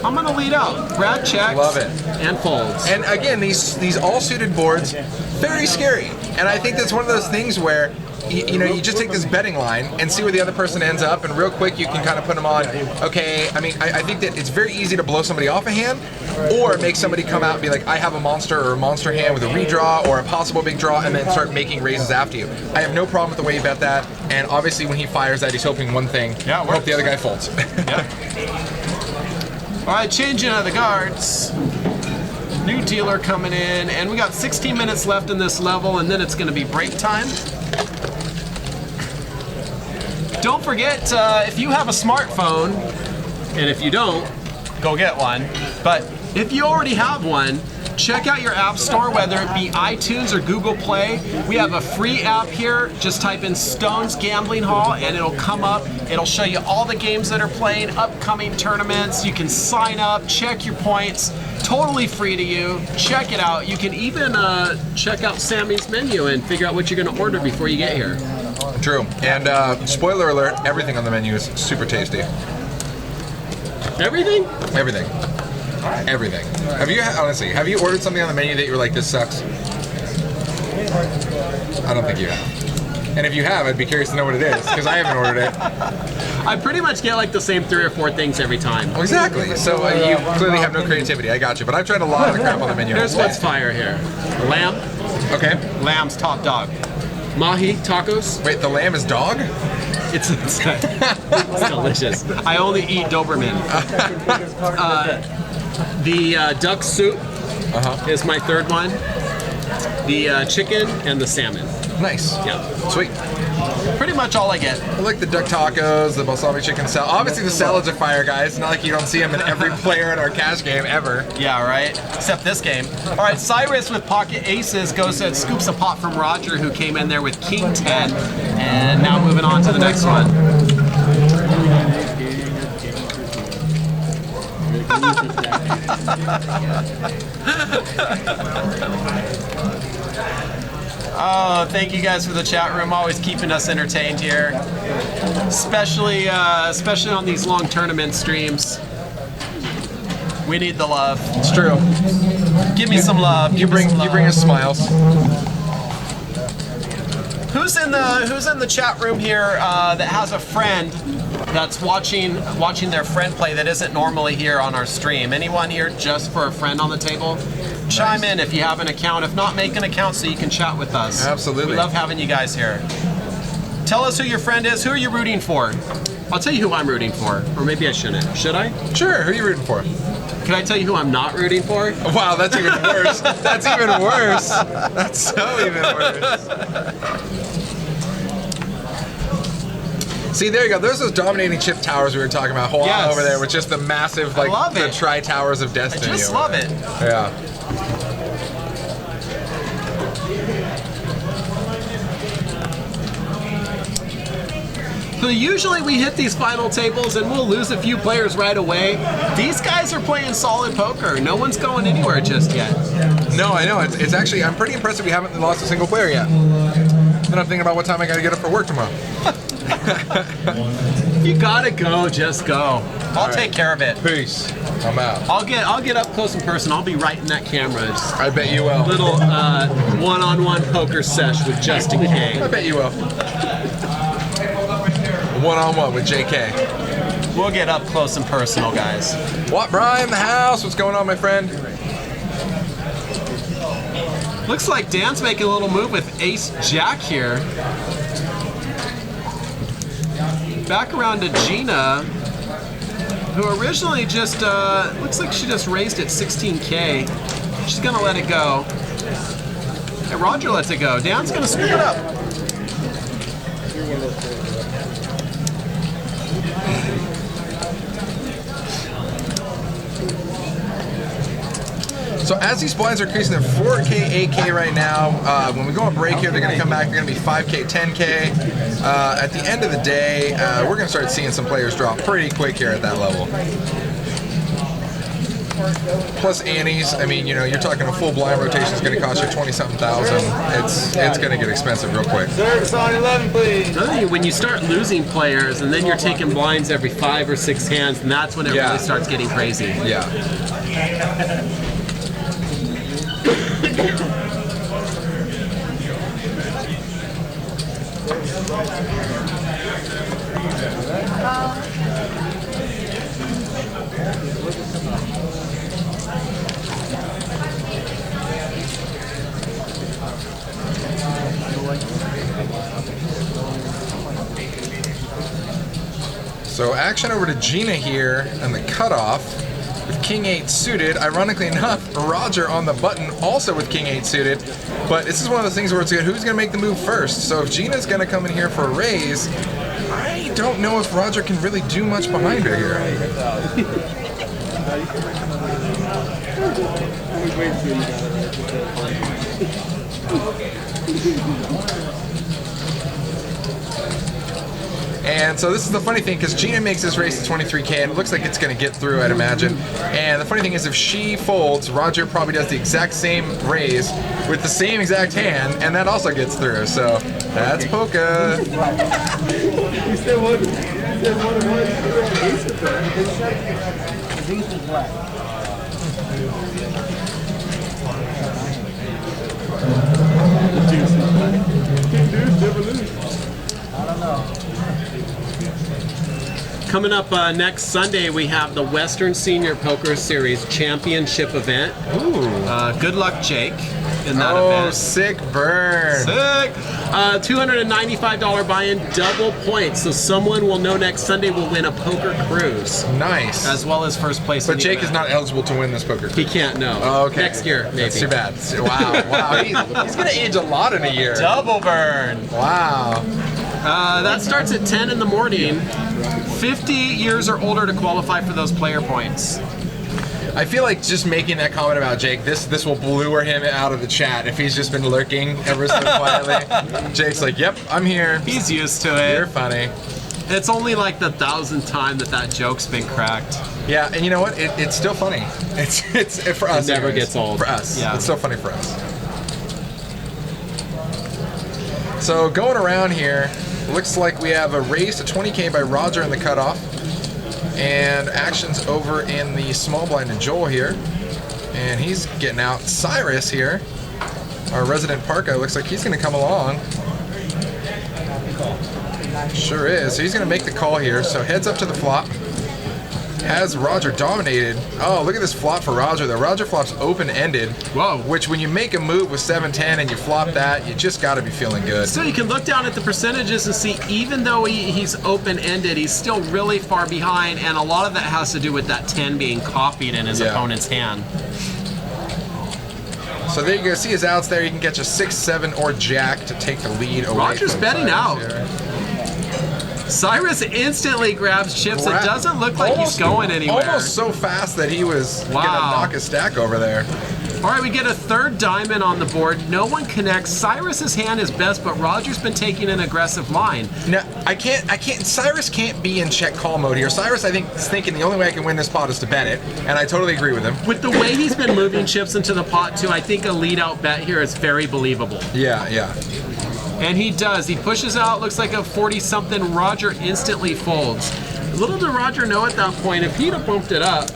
I'm going to lead out. Brad checks. Love it. And folds. And again, these all suited boards, very scary. And I think that's one of those things where you know, you just take this betting line and see where the other person ends up, and real quick you can kind of put them on, okay, I mean, I think that it's very easy to blow somebody off a hand, or make somebody come out and be like, I have a monster or a monster hand with a redraw or a possible big draw, and then start making raises after you. I have no problem with the way you bet that, and obviously when he fires that, he's hoping one thing, Yeah, it hope the other guy folds. All right, changing of the guards. New dealer coming in, and we got 16 minutes left in this level, and then it's going to be break time. Don't forget, if you have a smartphone, and if you don't, go get one. But if you already have one, check out your app store, whether it be iTunes or Google Play. We have a free app here. Just type in Stones Gambling Hall and it'll come up. It'll show you all the games that are playing, upcoming tournaments. You can sign up, check your points. Totally free to you. Check it out. You can even check out Sammy's menu and figure out what you're going to order before you get here. True. And spoiler alert, everything on the menu is super tasty. Everything? Everything. Everything. Honestly, have you ordered something on the menu that you were like, this sucks? I don't think you have. And if you have, I'd be curious to know what it is, because I haven't ordered it. I pretty much get like the same 3 or 4 things every time. Well, exactly. So you clearly have no creativity. I got you. But I've tried a lot of the crap on the menu. Here's what's fire here. Lamb. Okay. Lamb's top dog. Mahi tacos. Wait, the lamb is dog? It's delicious. I only eat Doberman. The duck soup is my 3rd one. The chicken and the salmon. Nice. Yeah. Sweet. Pretty much all I get. I like the duck tacos, the balsamic chicken salad. Obviously the salads are fire, guys. It's not like you don't see them in every player in our cash game ever. Yeah, right? Except this game. All right, Cyrus with pocket aces goes and scoops a pot from Roger, who came in there with king 10. And now moving on to the next one. Oh, thank you guys for the chat room, always keeping us entertained here, especially on these long tournament streams. We need the love. It's true. Give me some love. You bring us smiles. Who's in the chat room here that has a friend that's watching their friend play that isn't normally here on our stream? Anyone here just for a friend on the table? Chime in if you have an account. If not, make an account so you can chat with us. Absolutely. We love having you guys here. Tell us who your friend is. Who are you rooting for? I'll tell you who I'm rooting for. Or maybe I shouldn't. Should I? Sure, who are you rooting for? Can I tell you who I'm not rooting for? Wow, that's even worse. That's even worse. That's so even worse. See, there you go. There's those dominating chip towers we were talking about. Yes. Over there with just the massive, like, love the it. tri-towers of destiny. I just over love there. it. Yeah. So usually we hit these final tables and we'll lose a few players right away. These guys are playing solid poker. No one's going anywhere just yet. No, I know. It's actually, I'm pretty impressed that we haven't lost a single player yet. Then I'm thinking about what time I gotta get up for work tomorrow. You gotta go, just go. I'll take care of it. Peace. I'm out. I'll get up close and personal. I'll be right in that camera. Just I bet you will. little one-on-one poker sesh with Justin K. I bet you will. One-on-one with JK. We'll get up close and personal, guys. What, Brian in the house? What's going on, my friend? Looks like Dan's making a little move with Ace-Jack here. Back around to Gina, who originally just, looks like she just raised it 16K. She's gonna let it go. And Roger lets it go. Dan's gonna scoop it up. So as these blinds are increasing, they're 4K, 8K right now. When we go on break here, they're going to come back. They're going to be 5K, 10K. At the end of the day, we're going to start seeing some players drop pretty quick here at that level. Plus antes, I mean, you know, you're talking a full blind rotation is going to cost you 20-something thousand. It's going to get expensive real quick. Service on 11, please. When you start losing players and then you're taking blinds every 5 or 6 hands, and that's when it really starts getting crazy. Yeah. So action over to Gina here and the cutoff with King 8 suited. Ironically enough, Roger on the button also with King 8 suited. But this is one of those things where it's who's going to make the move first. So if Gina's going to come in here for a raise, I don't know if Roger can really do much behind her here. And so this is the funny thing, because Gina makes this race to 23K, and it looks like it's going to get through, I'd imagine. And the funny thing is, if she folds, Roger probably does the exact same raise with the same exact hand, and that also gets through. So that's polka. You said one. Coming up next Sunday, we have the Western Senior Poker Series Championship event. Ooh. Good luck, Jake, in that event. Oh, sick burn. Sick. $295 buy-in, double points. So someone we'll know next Sunday will win a poker cruise. Nice. As well as first place. But Jake is not eligible to win this poker cruise. He can't, no. Oh, okay. Next year, maybe. That's too bad. Wow, wow. He's going to age a lot in a year. Double burn. Wow. That starts at 10 in the morning. 50 years or older to qualify for those player points. I feel like just making that comment about Jake, this will lure him out of the chat if he's just been lurking ever so quietly. Jake's like, yep, I'm here. He's used to it. You're funny. It's only like the 1,000th time that joke's been cracked. Yeah, and you know what? It's still funny. It's for us. It never anyways. gets old. For us. Yeah. It's still funny for us. So going around here, looks like we have a raise to 20K by Roger in the cutoff. And action's over in the small blind to Joel here. And he's getting out. Cyrus here, our resident Parka, looks like he's going to come along. Sure is. So he's going to make the call here. So heads up to the flop. Has Roger dominated. Oh, look at this flop for Roger though. Roger flop's open-ended. Whoa. Which when you make a move with 7-10 and you flop that, you just got to be feeling good. So you can look down at the percentages and see even though he's open-ended, he's still really far behind, and a lot of that has to do with that 10 being copied in his opponent's hand. So there you go. See his outs there. You can catch a 6, 7, or jack to take the lead away. Roger's from betting Cyrus out. here. Cyrus instantly grabs chips. It doesn't look like he's going anywhere. Almost so fast that he was gonna Wow. knock a stack over there. All right, we get a third diamond on the board. No one connects. Cyrus's hand is best, but Roger's been taking an aggressive line. No, I can't. Cyrus can't be in check call mode here. Cyrus, I think, is thinking the only way I can win this pot is to bet it, and I totally agree with him. With the way he's been moving chips into the pot, too, I think a lead-out bet here is very believable. Yeah, yeah. And he does. He pushes out, looks like a 40-something. Roger instantly folds. Little did Roger know at that point, if he'd have bumped it up,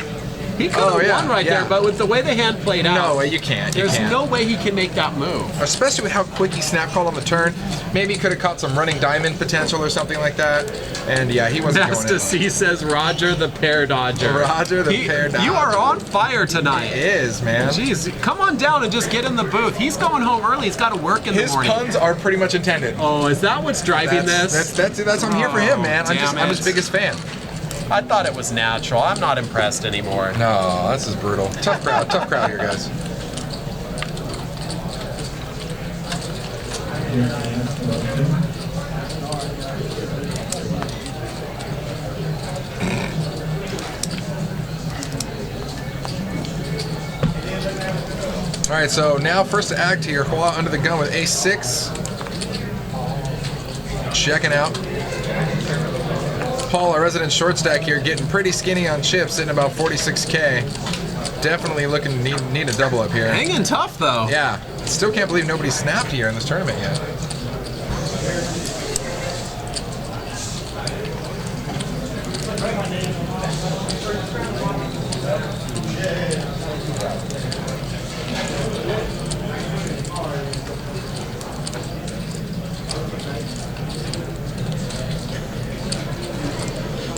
he could have won right there. But with the way the hand played out, No way, you can't. there's no way he can make that move. Especially with how quick he snap called on the turn. Maybe he could have caught some running diamond potential or something like that. And yeah, he wasn't going Master in. C says Roger the pair dodger. Roger the pair dodger. You are on fire tonight. He is, man. Jeez, come on down and just get in the booth. He's going home early. He's got to work in the His morning. puns are pretty much intended. Oh, is that what's driving this? That's I'm here for him, man. I'm damn his it. biggest fan. I thought it was natural. I'm not impressed anymore. No, this is brutal. Tough crowd here, guys. All right, so now first to act here, Hua under the gun with ace-6. Checking out. Paul, our resident short stack here, getting pretty skinny on chips, sitting about 46K. Definitely looking to need a double up here. Hanging tough, though. Yeah, still can't believe nobody snapped here in this tournament yet.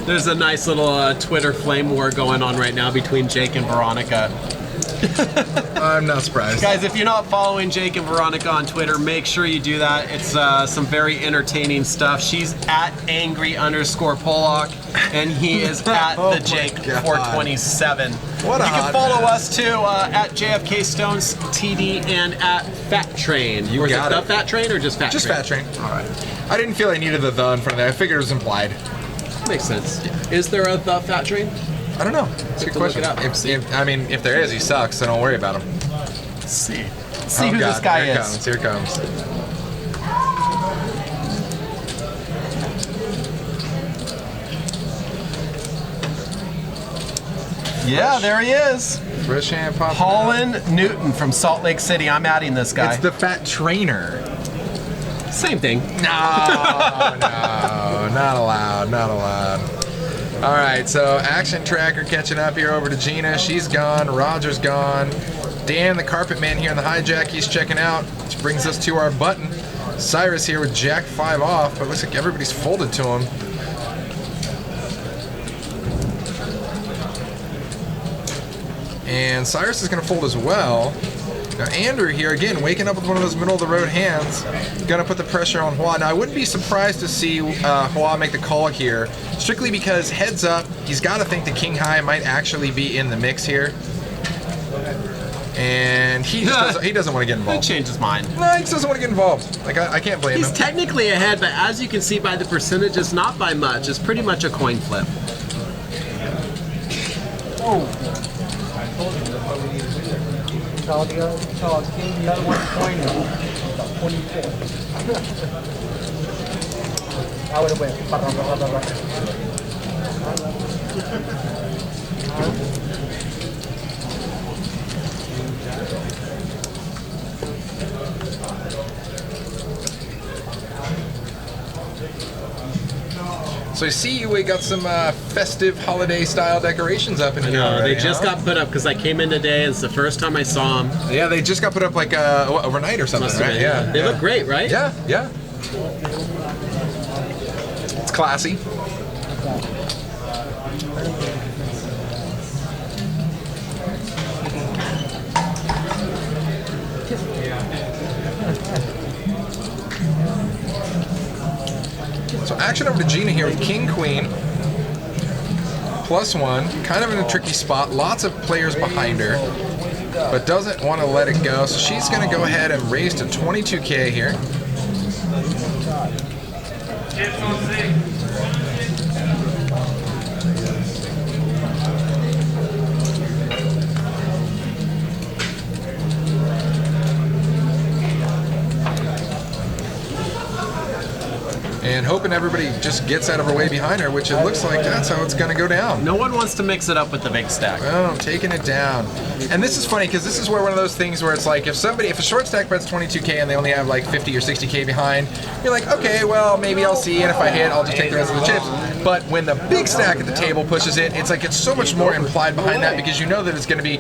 There's a nice little Twitter flame war going on right now between Jake and Veronica. I'm not surprised. Guys, if you're not following Jake and Veronica on Twitter, make sure you do that. It's some very entertaining stuff. She's at angry_Pollock, and he is at Oh the Jake my God. 427. What a You can hot follow mess. us too at JFK Stones TD and at Fat Train. You or is got it it. the Fat Train or just Fat Just Train? Fat Train. All right. I didn't feel I needed the in front of that. I figured it was implied. Makes sense. Is there a the Fat Train? I don't know. It's a good to look question. it up. If there is, he sucks, so don't worry about him. Let's see. Let's see Oh, who God, this guy here it is. comes, here it comes. Yeah, there he is. Fresh hand pop. Holland Newton from Salt Lake City. I'm adding this guy. It's the Fat Trainer. Same thing. No, not allowed, not allowed. All right, so Action Tracker catching up here over to Gina. She's gone. Roger's gone. Dan, the carpet man here in the hijack, he's checking out, which brings us to our button. Cyrus here with Jack 5 off, but it looks like everybody's folded to him. And Cyrus is going to fold as well. Now Andrew here, again, waking up with one of those middle-of-the-road hands. Going to put the pressure on Hua. Now, I wouldn't be surprised to see Hua make the call here, strictly because heads up, he's got to think the King High might actually be in the mix here. And he doesn't want to get Oh. He involved. changed his mind. No, he just doesn't want to get involved. Like, I can't blame He's him. technically ahead, but as you can see by the percentages, not by much. It's pretty much a coin flip. So the other one's pointing about 24. I would have So I see we got some festive holiday-style decorations up in here No, already, they just huh? got put up because I came in today. It's the first time I saw them. Yeah, they just got put up like overnight or something, Must have right? been, Yeah. They yeah. look great, right? Yeah, yeah. It's classy. So action over to Gina here with King Queen. +1, kind of in a tricky spot. Lots of players behind her, but doesn't want to let it go. So she's going to go ahead and raise to 22K here. and hoping everybody just gets out of her way behind her, which it looks like that's how it's going to go down. No one wants to mix it up with the big stack. Oh, taking it down. And this is funny because this is where one of those things where it's like if a short stack bet's 22K and they only have like 50 or 60K behind, you're like, okay, well, maybe I'll see, and if I hit, I'll just take the rest of the chips. But when the big stack at the table pushes it, it's like it's so much more implied behind that because you know that it's going to be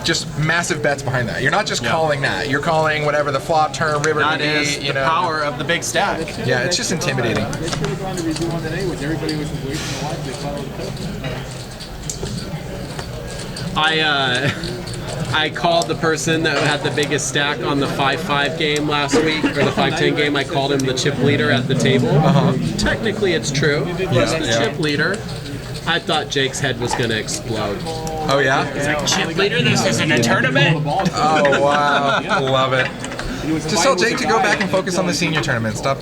just massive bets behind that. You're not just calling that. You're calling whatever the flop, turn, river, that is the power of the big stack. Yeah, it's just intimidating. I called the person that had the biggest stack on the 5-5 game last week, or the 5-10 game. I called him the chip leader at the table. Technically, it's true. He's the chip leader. I thought Jake's head was going to explode. Oh, yeah? He's like, chip leader, this isn't a tournament? Oh, wow. Love it. Just tell Jake to go back and focus on the senior tournament. Stop.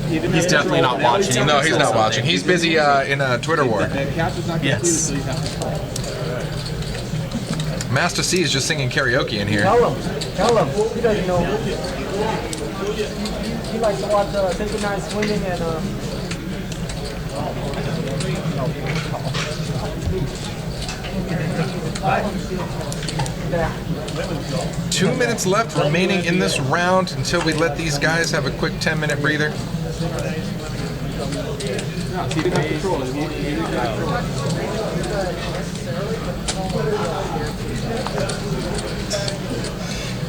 He's definitely not watching. No, he's not watching. He's busy in a Twitter war. Yes. Master C is just singing karaoke in here. Tell him. He doesn't know. He likes to watch synchronized swimming and 2 minutes left remaining in this round until we let these guys have a quick 10-minute breather.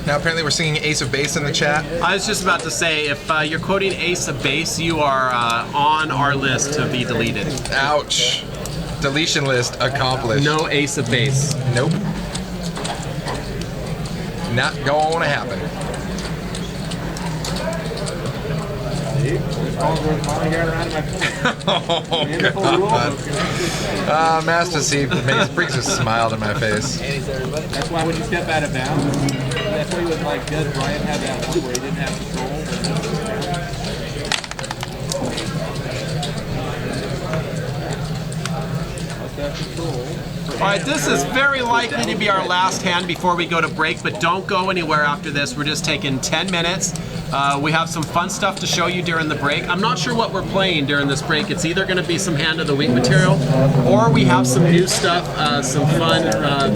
Now apparently we're singing Ace of Base in the chat. I was just about to say, if you're quoting Ace of Base, you are on our list to be deleted. Ouch. Deletion list accomplished. No Ace of Base. Nope. Not gonna happen. Oh, God. Master C brings a smile to my face. That's why when you step out of bounds, that's why he was like, does Brian have that one where he didn't have control? All right, this is very likely to be our last hand before we go to break, but don't go anywhere after this. We're just taking 10 minutes. We have some fun stuff to show you during the break. I'm not sure what we're playing during this break. It's either going to be some hand of the week material, or we have some new stuff, some fun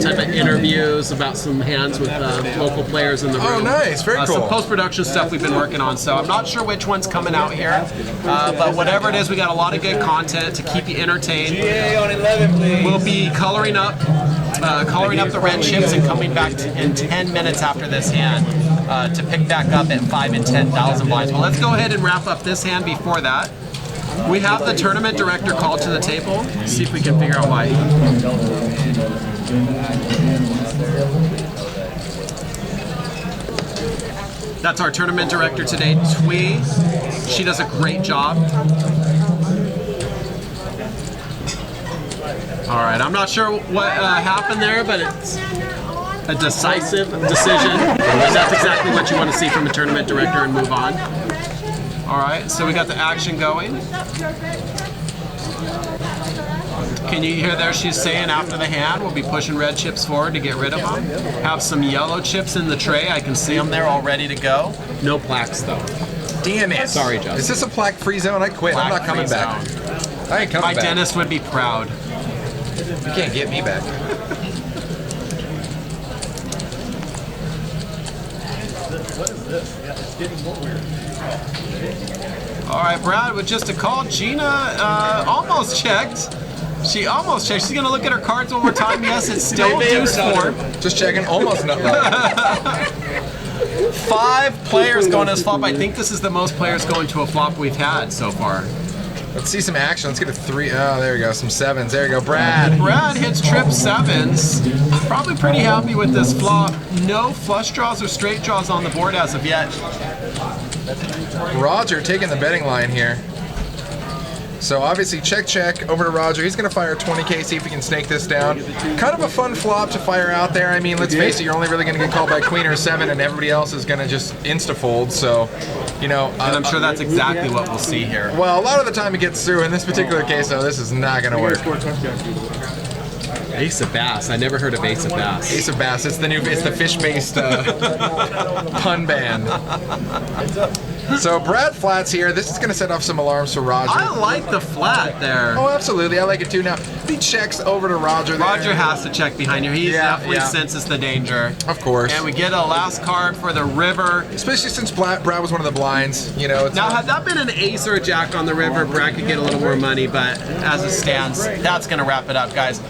type of interviews about some hands with local players in the room. Oh, nice. Very cool. Some post-production stuff we've been working on. So I'm not sure which one's coming out here, but whatever it is, we got a lot of good content to keep you entertained. On 11, please. We'll be coloring up the red chips and coming back in 10 minutes after this hand to pick back up at 5 and 10,000 blinds. Well, let's go ahead and wrap up this hand before that. We have the tournament director called to the table. See if we can figure out why. That's our tournament director today, Twee. She does a great job. All right, I'm not sure what happened there, but it's a decisive decision. And that's exactly what you want to see from a tournament director and move on. All right, so we got the action going. Can you hear there she's saying after the hand, we'll be pushing red chips forward to get rid of them. Have some yellow chips in the tray. I can see them there all ready to go. No plaques, though. Damn it. Sorry, Justin. Is this a plaque-free zone? I quit. I'm not coming back. I ain't coming My back. dentist would be proud. You can't get me back. All right, Brad, with just a call, Gina almost checked. She almost checked. She's going to look at her cards one more time. Yes, it's still deuce four. Just checking. Almost nothing. 5 players going to this flop. I think this is the most players going to a flop we've had so far. Let's see some action. Let's get a 3. Oh, there we go. Some 7s. There you go. Brad. Brad hits trip 7s. Probably pretty happy with this flop. No flush draws or straight draws on the board as of yet. Roger taking the betting line here. So obviously check over to Roger. He's going to fire 20K, see if he can snake this down. Kind of a fun flop to fire out there. I mean, let's face it, you're only really going to get called by queen or 7, and everybody else is going to just insta-fold. So, you know. And I'm sure that's exactly what we'll see here. Well, a lot of the time it gets through. In this particular case, though, this is not going to work. Ace of Bass. I never heard of Ace of Bass. Ace of Bass. It's the fish-based pun band. So Brad Flat's here. This is going to set off some alarms for Roger. I like the flat there. Oh, absolutely. I like it too. Now, he checks over to Roger there. Roger has to check behind here. He definitely senses the danger. Of course. And we get a last card for the river. Especially since Brad was one of the blinds. You know. It's Now, had that been an ace or a jack on the river, Brad could get a little more money, but as it stands, that's going to wrap it up, guys.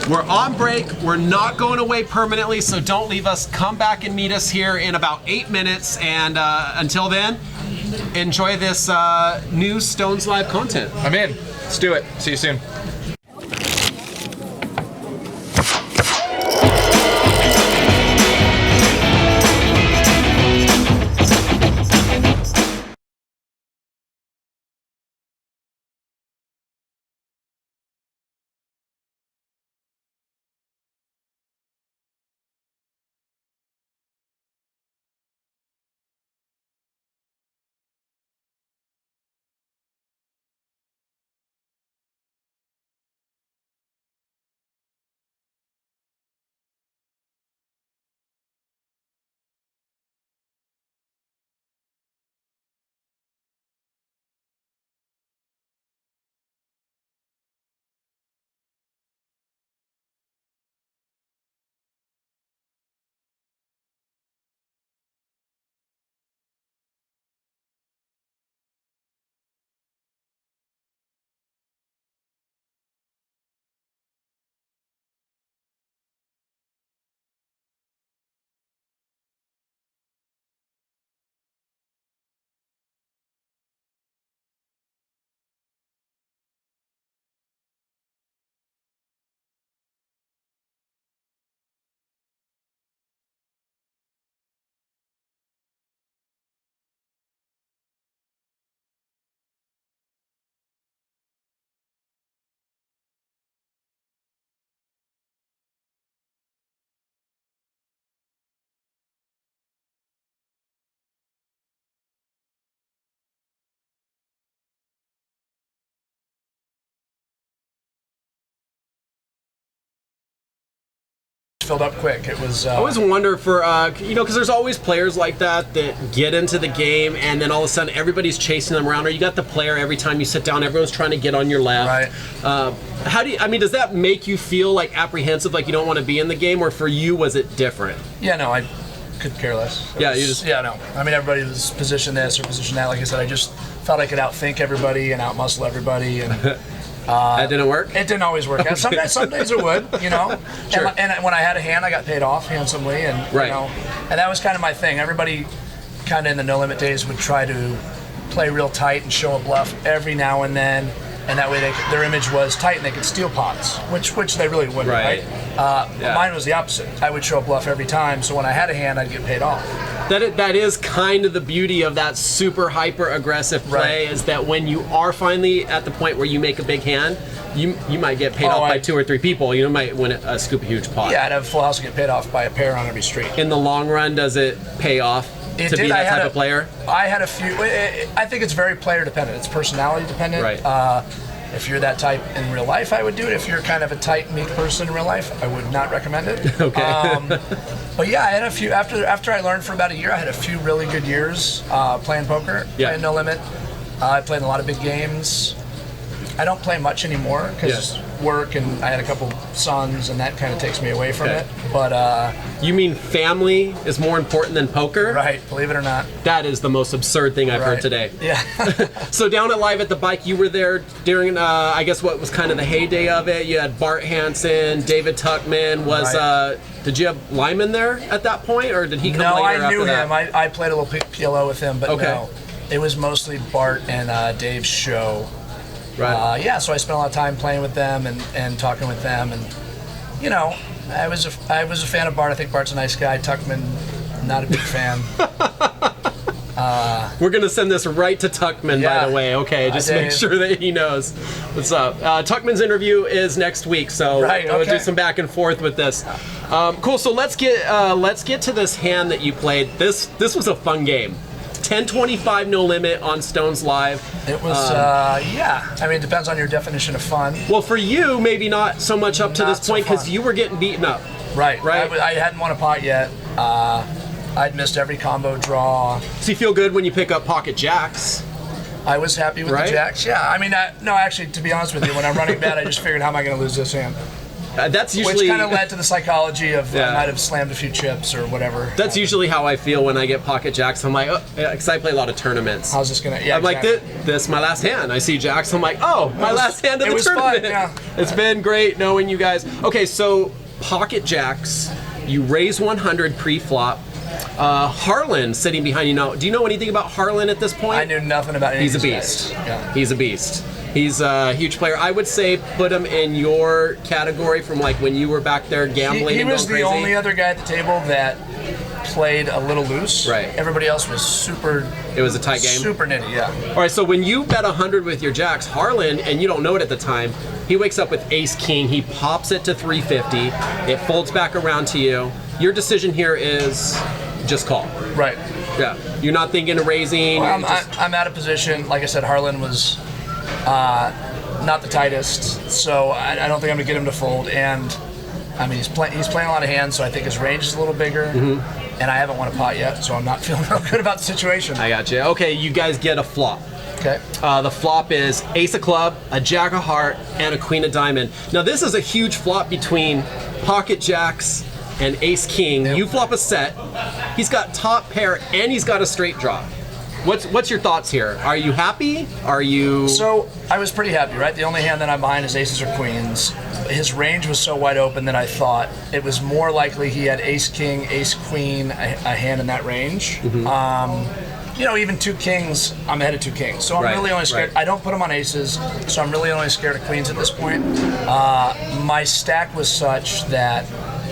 We're on break. We're not going away permanently, so don't leave us. Come back and meet us here in about 8 minutes. And until then, enjoy this new Stones Live content. I'm in. Let's do it. See you soon. Filled up quick. It was. I always wonder for, because there's always players like that get into the game and then all of a sudden everybody's chasing them around, or you got the player every time you sit down, everyone's trying to get on your left. Right. Does that make you feel like apprehensive, like you don't want to be in the game, or for you, was it different? Yeah, no, I could care less. Yeah, no. I mean, everybody was position this or position that. Like I said, I just felt I could outthink everybody and outmuscle everybody, and that didn't work? It didn't always work. Some days it would, you know. Sure. And when I had a hand, I got paid off handsomely, and right. you know, and that was kind of my thing. Everybody, kind of in the No Limit days, would try to play real tight and show a bluff every now and then, and that way their image was tight and they could steal pots, which they really wouldn't, right? Mine was the opposite. I would show a bluff every time, so when I had a hand, I'd get paid off. That is kind of the beauty of that super hyper aggressive play, is that when you are finally at the point where you make a big hand, you might get paid off by 2 or 3 people. You might win scoop a huge pot. Yeah, I'd have a full house and get paid off by a pair on every street. In the long run, does it pay off to be that type of player? I had a few. I think it's very player dependent. It's personality dependent. Right. If you're that type in real life, I would do it. If you're kind of a tight, meek person in real life, I would not recommend it. Okay. But yeah, I had a few. After I learned for about a year, I had a few really good years playing poker, playing No Limit. I played in a lot of big games. I don't play much anymore because work, and I had a couple sons, and that kind of takes me away from it. But you mean family is more important than poker? Right, believe it or not. That is the most absurd thing I've heard today. Yeah. So down at Live at the Bike, you were there during, I guess, what was kind of the heyday of it. You had Bart Hansen, David Tuckman. Did you have Lyman there at that point, or did he come later after that? No, I knew him. I played a little PLO with him, but no. It was mostly Bart and Dave's show. Right. So I spent a lot of time playing with them and talking with them, and you know, I was a fan of Bart. I think Bart's a nice guy. Tuckman, not a big fan. We're gonna send this right to Tuckman, by the way. Okay, just make sure that he knows what's up. Tuckman's interview is next week, so we'll do some back and forth with this. Cool. So let's get to this hand that you played. This was a fun game. 10-25 No Limit on Stones Live. It was, I mean, it depends on your definition of fun. Well, for you, maybe not so much up to this point because you were getting beaten up. Right. I hadn't won a pot yet. I'd missed every combo draw. So you feel good when you pick up pocket jacks. I was happy with Right? the jacks. Yeah, I mean, no, actually, to be honest with you, when I'm running bad, I just figured, how am I going to lose this hand? That's Which usually kind of led to the psychology of Yeah. I might have slammed a few chips or whatever. that's usually how I feel when I get pocket jacks. I'm like, oh, because I play a lot of tournaments. How's this gonna? Yeah, I'm like, exactly. this my last hand. I see jacks. I'm like, oh, my last hand of it the was fun, tournament. yeah. It's been great knowing you guys. Okay, so pocket jacks, you raise 100 pre-flop. Harlan sitting behind you now. Do you know anything about Harlan at this point? I knew nothing about any He's a of these beast. guys. Yeah. He's a beast. He's a huge player. I would say put him in your category from like when you were back there gambling He and was going the crazy. only other guy at the table that played a little loose. Right. Everybody else was super. It was a tight game. Super nitty, yeah. All right, so when you bet 100 with your jacks, Harlan, and you don't know it at the time, he wakes up with ace king. He pops it to 350. It folds back around to you. Your decision here is just call. Right. Yeah. You're not thinking of raising. Well, just- I'm out of position. Like I said, Harlan was not the tightest, so I don't think I'm gonna get him to fold. And I mean, he's playing a lot of hands, so I think his range is a little bigger. And I haven't won a pot yet, so I'm not feeling real good about the situation. I got you. Okay, you guys get a flop. Okay. The flop is ace of club, a jack of heart, and a queen of diamond. Now this is a huge flop between pocket jacks and ace king. You flop a set. He's got top pair and he's got a straight draw. What's your thoughts here? Are you happy? Are you? So I was pretty happy, right? The only hand that I'm behind is aces or queens. His range was so wide open that I thought it was more likely he had ace king, ace queen, a hand in that range. You know, even two kings, I'm ahead of two kings. So I'm Right, really only scared. right. I don't put them on aces, so I'm really only scared of queens at this point. My stack was such that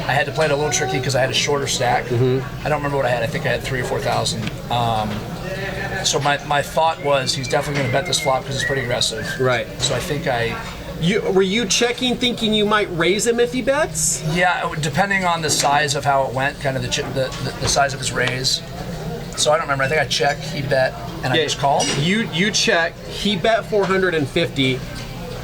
I had to play it a little tricky because I had a shorter stack. I don't remember what I had. I think I had 3,000 or 4,000. So my thought was he's definitely going to bet this flop because it's pretty aggressive. Right. So I think Were you checking, thinking you might raise him if he bets? yeah, depending on the size of how it went, kind of the size of his raise. So I don't remember. I think I checked, he bet, and I just called. You check. He bet 450,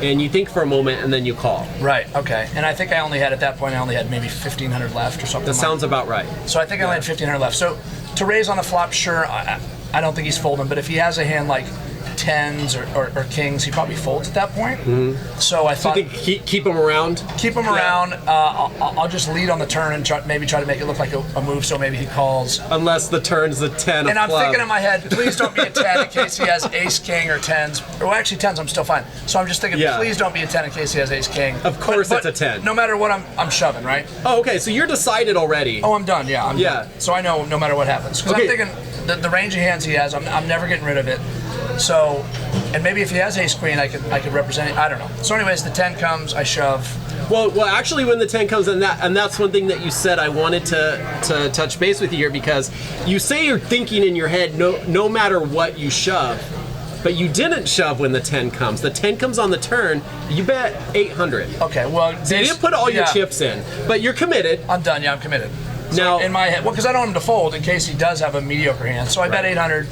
and you think for a moment, and then you call. Right. Okay. And I think I only had at that point. I only had maybe 1,500 left or something. That sounds about right. So I think I only had 1,500 left. So to raise on the flop, sure. I don't think he's folding, but if he has a hand like tens or kings, he probably folds at that point. So I So thought you think keep him around? keep him around. I'll just lead on the turn and maybe try to make it look like a move. So maybe he calls. Unless the turn's the 10 And of I'm club. thinking in my head, please don't be a 10 in case he has ace king or tens. Well, actually tens, I'm still fine. So I'm just thinking, Yeah. please don't be a 10 in case he has ace king. Of course But it's a 10. No matter what, I'm shoving, right? Oh, okay. So you're decided already. Oh, I'm done. Yeah, I'm Yeah. done. So I know no matter what happens. Because Okay. I'm thinking the range of hands he has, I'm never getting rid of it. So, and maybe if he has ace queen, I could represent it. I don't know. So anyways, the 10 comes, I shove. Well, actually, when the 10 comes in, that's one thing that you said I wanted to touch base with you here, because you say you're thinking in your head no matter what you shove, but you didn't shove when the 10 comes. The 10 comes on the turn, you bet 800. Okay, well, So you didn't put all your chips in, but you're committed. I'm done. Yeah, I'm committed. So Now- in my head, well, because I don't want him to fold in case he does have a mediocre hand. So I bet 800,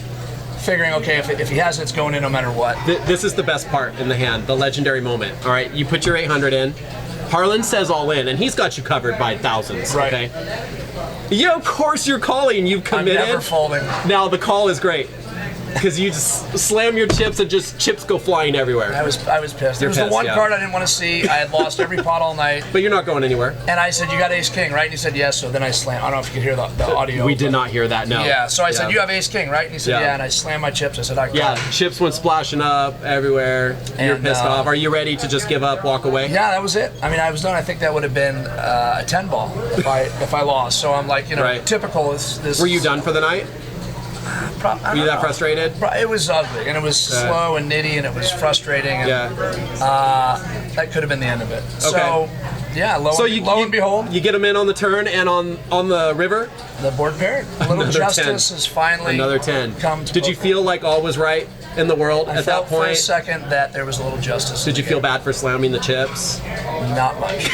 figuring okay, if he has it, it's going in no matter what. This is the best part in the hand, the legendary moment. All right, you put your 800 in. Harlan says all in, and he's got you covered by thousands. Right. Okay. Yeah, of course you're calling. You've committed. I'm never folding. Now the call is great because you just slam your chips and just chips go flying everywhere. I was pissed. You're It was the pissed, one yeah. card I didn't want to see. I had lost every pot all night. But you're not going anywhere. And I said, you got ace king, right? And he said, yes. So then I slammed. I don't know if you could hear the audio. We did but- not hear that. No. Yeah. So I said, you have ace king, right? And he said, Yeah. yeah. And I slammed my chips. I said, I got Yeah, it. chips went splashing up everywhere. You're And, pissed off. Are you ready to just give up, walk away? Yeah, that was it. I mean, I was done. I think that would have been a 10 ball if I lost. So I'm like, Right. typical. This. Were you done for the night? Were you that frustrated? It was ugly, and it was slow and nitty, and it was frustrating. And, Yeah. that could have been the end of it. So, yeah, lo and behold, you get them in on the turn and on the river. the board paired. A little Another justice 10. has finally Another 10. come to Did you poker. feel like all was right in the world I at felt that point? for a second that there was a little justice. Did you feel bad for slamming the chips? Not much.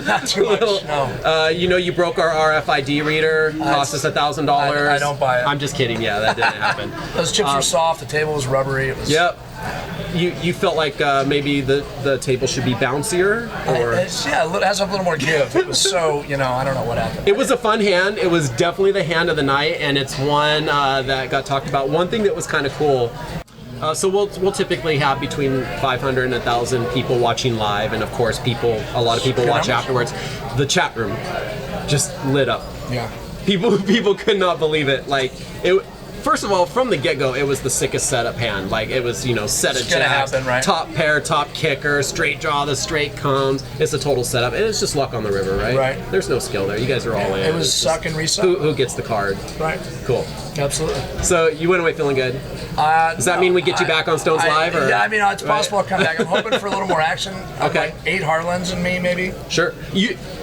not too much. No. You broke our RFID reader. Cost us $1,000. I don't buy it. I'm just kidding. Yeah, that didn't happen. Those chips were soft. The table was rubbery. It was. Yep. you felt like maybe the table should be bouncier, or It has a little more give. It was so, I don't know what happened. it was a fun hand. It was definitely the hand of the night, and it's one that got talked about. One thing that was kind of cool. So we'll typically have between 500 and 1,000 people watching live, and of course a lot of people watch afterwards. The chat room just lit up. Yeah. People could not believe it. Like it. First of all, from the get-go, it was the sickest setup hand. Like it was, set of It's gonna jacks, happen, right? top pair, top kicker, straight draw, the straight comes. It's a total setup, and it's just luck on the river, right? Right. There's no skill there. You guys are all in. It was It's suck just and resuck. who gets the card. Right. Cool. Absolutely. So you went away feeling good. Does that mean we get you back on Stones Live? Or? Yeah, I mean, it's possible I'll come back. I'm hoping for a little more action. Okay. Like 8 Harlands in me, maybe. Sure.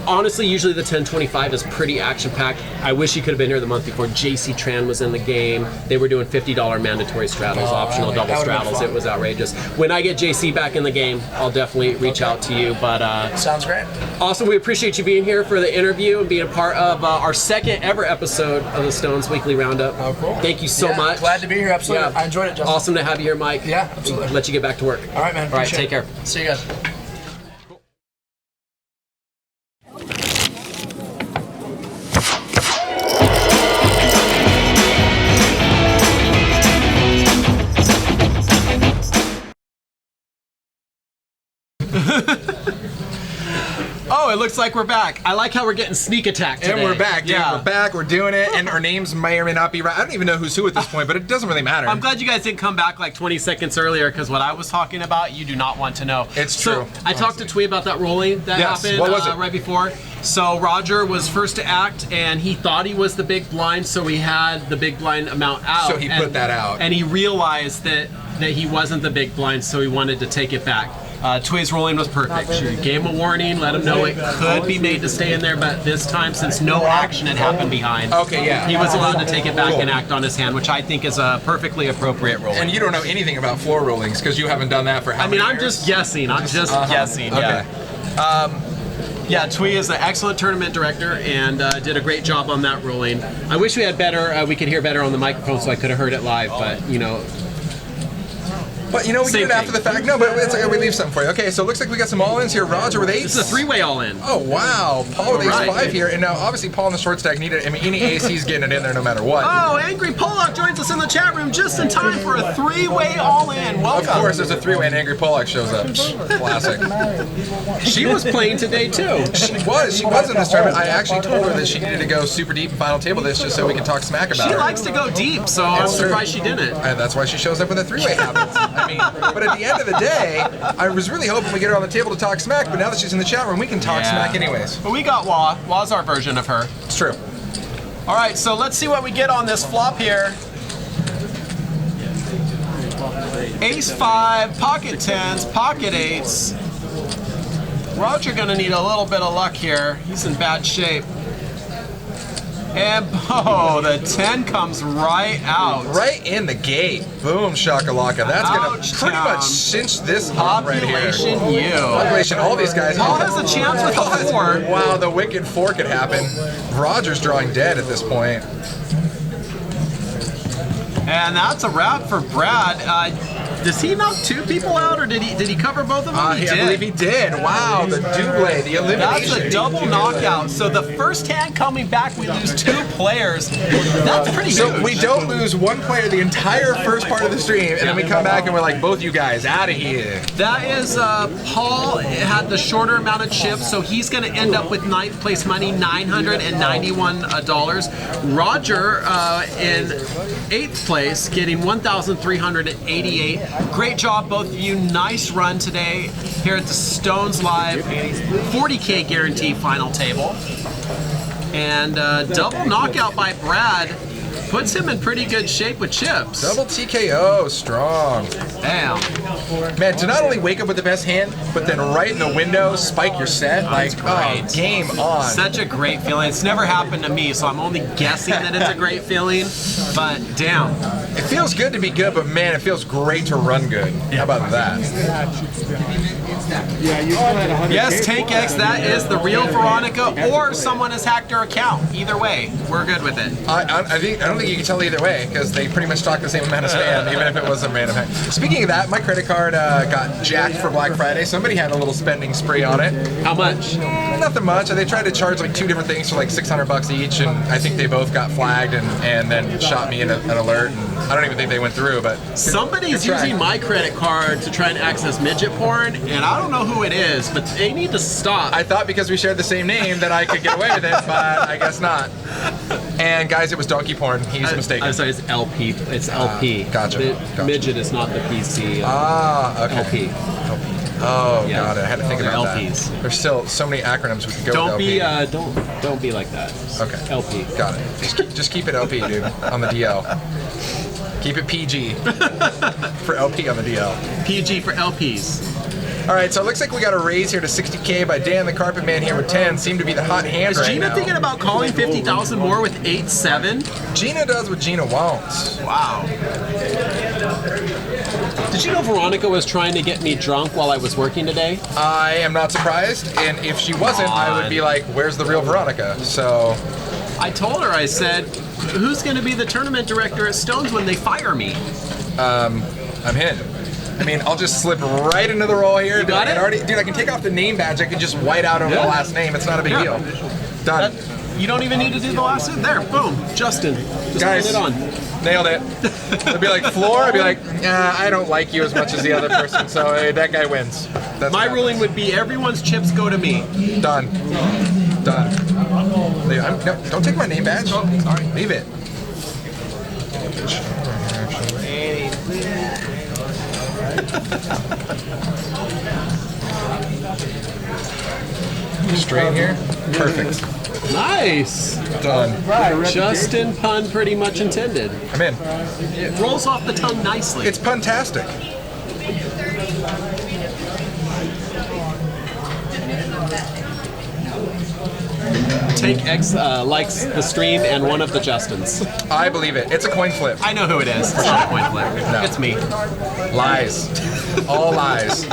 Honestly, usually the 1025 is pretty action-packed. I wish you could have been here the month before. JC Tran was in the game. They were doing $50 mandatory straddles, optional double that would've been straddles. fun. It was outrageous. When I get JC back in the game, I'll definitely reach out to you. But Sounds great. awesome. We appreciate you being here for the interview and being a part of our second ever episode of the Stones Weekly Roundup. Oh, cool. Thank you so Yeah, much. Glad to be here. Absolutely. I enjoyed it, Justin. Awesome to have you here, Mike. Yeah, absolutely. Let you get back to work. All right, man. All right, Appreciate take it. care. See you guys. Oh, it looks like we're back. I like how we're getting sneak attack today. And we're back, dude. Yeah. We're back. We're doing it, and our names may or may not be right. I don't even know who's who at this point, but it doesn't really matter. I'm glad you guys didn't come back like 20 seconds earlier, because what I was talking about, you do not want to know. It's So true. I talked to Twee about that rolling that Yes. happened What was it? right before. So Roger was first to act, and he thought he was the big blind, so he had the big blind amount out. So he put that out. And he realized that he wasn't the big blind, so he wanted to take it back. Twee's rolling was perfect. She gave him a warning, let him know it could be made to stay in there, but this time, since no action had happened behind, Okay, yeah. he was allowed to take it back Cool. and act on his hand, which I think is a perfectly appropriate rolling. And you don't know anything about floor rollings because you haven't done that for how I mean, many I'm years? just guessing. I'm just guessing. Okay. Yeah. Yeah, Twee is an excellent tournament director and did a great job on that rolling. I wish we had better. We could hear better on the microphone, so I could have heard it live. But But we Same did it after thing. the fact. No, but it's okay. We leave something for you. Okay, so it looks like we got some all-ins here. Roger with 8. this is a 3-way all-in. Oh wow, Paul with All right. ace 5 here, and now obviously Paul in the short stack needed. I mean, any ace he's getting it in there no matter what. Oh, Angry Pollock joins us in the chat room just in time for a 3-way all-in. Welcome. Of course, there's a 3-way and Angry Pollock shows up. Classic. She was playing today too. She was in this tournament. I actually told her that she needed to go super deep in final table this just so we can talk smack about She her. likes to go deep, so I'm It's true. surprised she didn't. And that's why she shows up when the 3-way happens. I mean, but at the end of the day, I was really hoping we get her on the table to talk smack, but now that she's in the chat room, we can talk Yeah. smack anyways. But we got Wah. Wah's our version of her. It's true. All right, so let's see what we get on this flop here. Ace 5, pocket 10s, pocket 8s. Roger gonna need a little bit of luck here. He's in bad shape. And the 10 comes right out. Right in the gate. Boom, shakalaka. That's going Ouch, to pretty Tom. much cinch this hump right here. Population you. Population, all these guys. Paul has a chance with a 4. Wow, the wicked 4 could happen. Roger's drawing dead at this point. And that's a wrap for Brad. Does he knock 2 people out, or did he cover both of them? I believe he did. Wow, the double, the elimination. That's a double knockout. So the first hand coming back, we lose 2 players. That's pretty So huge. we don't lose one player the entire first part of the stream, and then we come back and we're like, both you guys out of here. That is Paul had the shorter amount of chips, so he's going to end up with 9th place money, $991. Roger in 8th place, getting $1,388. Great job, both of you. Nice run today here at the Stones Live 40K guarantee final table. And double knockout by Brad puts him in pretty good shape with chips. Double TKO, strong. Damn. Man, to not only wake up with the best hand, but then right in the window, spike your set, like, oh, great. game on. Such a great feeling. It's never happened to me, so I'm only guessing that it's a great feeling. But damn. It feels good to be good, but man, it feels great to run good. How about that? Yeah, you still had 100. Yes, Tank X, that is the real Veronica, or someone has hacked her account. Either way, we're good with it. I don't think you can tell either way because they pretty much talk the same amount of spam, even if it was a random hack. Speaking of that, my credit card got jacked for Black Friday. Somebody had a little spending spree on it. How much? Nothing much. They tried to charge like 2 different things for like $600 each, and I think they both got flagged and then shot me an alert. And I don't even think they went through, but Somebody's using my credit card to try and access midget porn, and I don't know who it is, but they need to stop. I thought because we shared the same name that I could get away with it, but I guess not. And guys, it was donkey porn. He's mistaken. I'm sorry, it's LP. It's LP. Gotcha. The midget is not the PC. Okay. LP. Oh, Yeah. got it. I had to think They're about LPs. that. There's still so many acronyms we could go Don't with be LP. don't be like that. Okay. LP. Got it. Just keep it LP, dude, on the DL. Keep it PG for LP on the DL. PG for LPs. All right, so it looks like we got a raise here to 60K by Dan the Carpet Man here with 10. Seem to be the hot hand Is right Gina now. thinking about calling 50,000 more with 8-7? Gina does what Gina wants. Wow. Did you know Veronica was trying to get me drunk while I was working today? I am not surprised, and if she wasn't, I would be like, where's the real Veronica? So, I told her, I said, who's going to be the tournament director at Stones when they fire me? I'm in. I mean, I'll just slip right into the role here. You got it? Dude, I can take off the name badge. I can just white out over the last name. It's not a big Yeah. deal. Done. You don't even need to do the last one. There, boom. Justin. Just Guys. put it on. Nailed it. It'd be like Floor. I'd be like, nah, I don't like you as much as the other person, so hey, that guy wins. That's My what ruling would be everyone's chips go to me. happens. Done. No, don't take my name badge. Oh, sorry. Leave it. Straight here. Perfect. Nice. Done. Justin pun pretty much intended. I'm in. It rolls off the tongue nicely. It's puntastic. Tank X likes the stream and one of the Justins. I believe it. It's a coin flip. I know who it is. It's not a coin flip. No. It's me. Lies. All lies.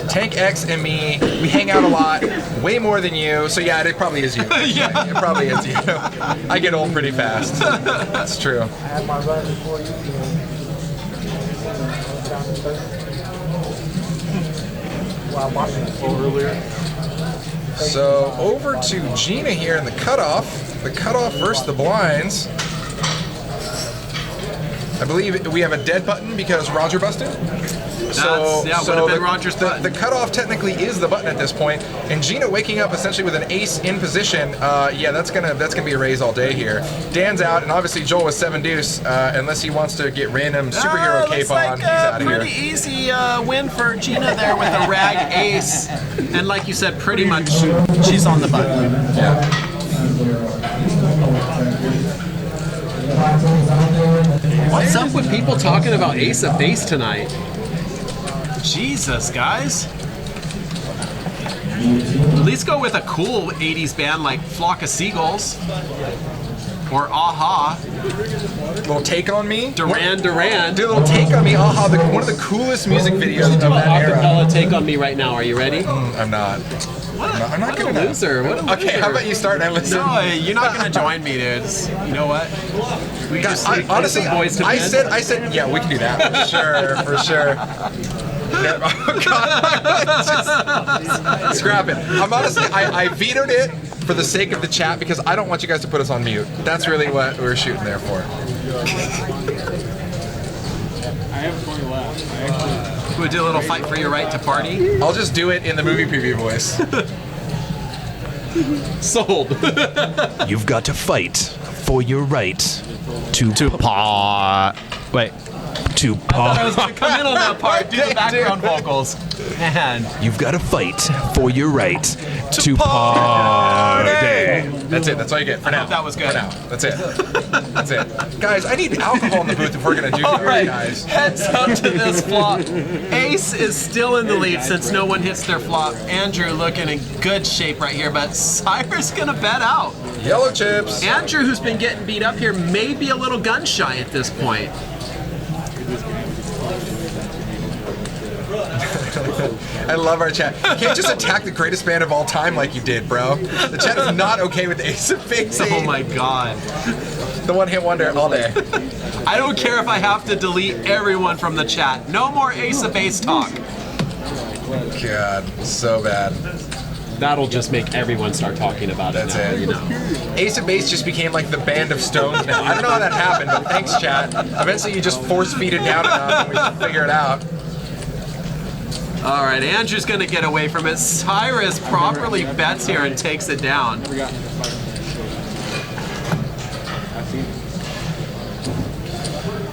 Tank X and me, we hang out a lot, way more than you. So yeah, it probably is you. Yeah, it probably is you. I get old pretty fast. That's true. I had my run before you. While watching it earlier. So over to Gina here in the cutoff. The cutoff versus the blinds. I believe we have a dead button because Roger busted. Would've been Roger's button. The cutoff technically is the button at this point, and Gina waking up essentially with an ace in position. Yeah, that's gonna be a raise all day here. Dan's out, and obviously Joel with 7 deuce, unless he wants to get random superhero cape looks on. like He's out of here. pretty easy win for Gina there with a rag ace. And like you said, pretty much she's on the button. Yeah. What's up with people talking about Ace of Base tonight? Jesus, guys. At least go with a cool 80s band like Flock of Seagulls. Or Aha. Little Take on Me. Duran Duran. Do a little Take on Me. Aha, one of the coolest music videos of Do an that era. acapella take on me right now. Are you ready? I'm not. I'm not What good a enough. loser. What a loser. Okay, how about you start and I listen? No, you're not gonna join me, dudes. You know what? We God, just play honestly, some Boys to I Men. said, yeah, we can do that for sure. Yeah, oh God. Just scrap it. I'm honestly, I vetoed it for the sake of the chat because I don't want you guys to put us on mute. That's really what we're shooting there for. I have 20 left. I actually. We do a little fight for your right to party. I'll just do it in the movie preview voice. Sold. You've got to fight for your right to paw. Wait. To I was paw. gonna come in on that part. Do the background vocals. Man. You've got to fight for your right to party. That's it. That's all you get for now. hope that was good. For now. That's it. That's it. Guys, I need alcohol in the booth if we're gonna do All here, right, guys. heads up to this flop. Ace is still in the lead since no one hits their flop. Andrew looking in good shape right here, but Cyrus gonna bet out. Yellow chips. Andrew, who's been getting beat up here, may be a little gun shy at this point. I love our chat. You can't just attack the greatest band of all time like you did, bro. The chat is not okay with Ace of Base. Oh my god. The one-hit wonder all day. I don't care if I have to delete everyone from the chat. No more Ace of Base talk. God, so bad. That'll just make everyone start talking about it. That's now, it. You know. Ace of Base just became like the band of Stones now. I don't know how that happened, but thanks, chat. Eventually you just force-feed it down enough and we can figure it out. All right, Andrew's going to get away from it. Cyrus properly bets here and takes it down.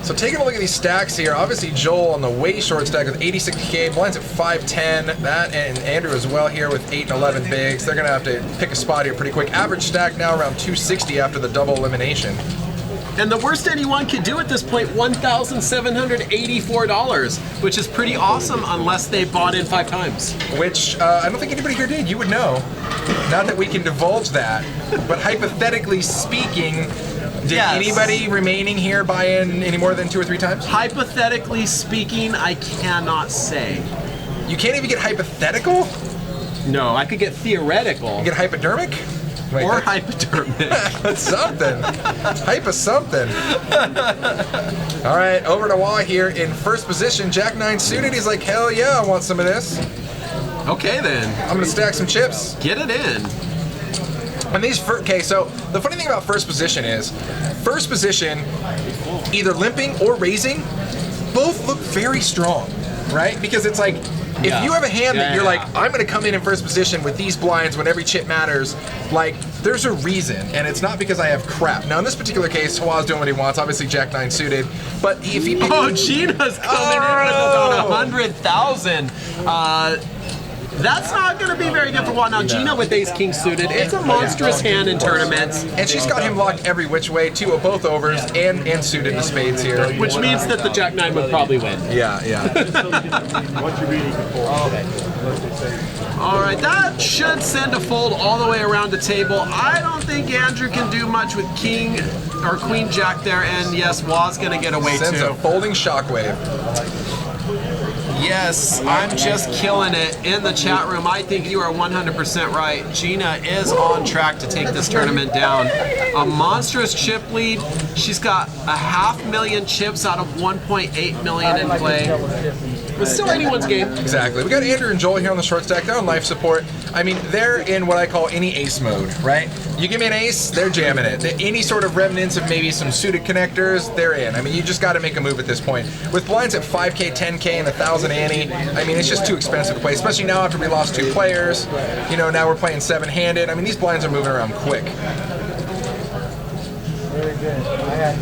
So taking a look at these stacks here, obviously Joel on the way short stack with 86k, blinds at 510. That and Andrew as well here with 8 and 11 bigs. They're going to have to pick a spot here pretty quick. Average stack now around 260 after the double elimination. And the worst anyone could do at this point, $1,784, which is pretty awesome unless they bought in 5 times. Which I don't think anybody here did. You would know. Not that we can divulge that, but hypothetically speaking, did anybody remaining here buy in any more than 2 or 3 times? Hypothetically speaking, I cannot say. You can't even get hypothetical? No, I could get theoretical. You get hypodermic? Wait, or hypodermic. That's something. Hype is something. All right, over to Wah here in first position. Jack 9 suited. He's like, hell yeah, I want some of this. Okay then. I'm gonna stack some chips. Get it in. And these, okay, so the funny thing about first position is, first position, either limping or raising, both look very strong, right? Because it's like, if you have a hand that you're like, I'm going to come in first position with these blinds when every chip matters, like, there's a reason, and it's not because I have crap. Now, in this particular case, Hawa's doing what he wants, obviously Jack 9 suited, but if he... Oh, Gina's coming in with about 100,000. That's not going to be very good for Hawa. Now, Gina with Ace-King suited, it's a monstrous hand in tournaments. And she's got him locked every which way, 2 of both overs, and suited to spades here. Which means that the Jack 9 would probably win. Yeah. All right, that should send a fold all the way around the table. I don't think Andrew can do much with King or Queen Jack there, and yes, Wa's going to get away Sends too. a folding shockwave. Yes, I'm just killing it in the chat room. I think you are 100% right. Gina is on track to take this tournament down. A monstrous chip lead. She's got 500,000 chips out of 1.8 million in play. It's still anyone's game. Exactly. We got Andrew and Joel here on the short stack. They're on life support. I mean, they're in what I call any ace mode, right? You give me an ace, they're jamming it. Any sort of remnants of maybe some suited connectors, they're in. I mean, you just got to make a move at this point. With blinds at 5K, 10K, and 1,000 ante, I mean, it's just too expensive to play, especially now after we lost 2 players. You know, now we're playing 7-handed. I mean, these blinds are moving around quick. Very good. I had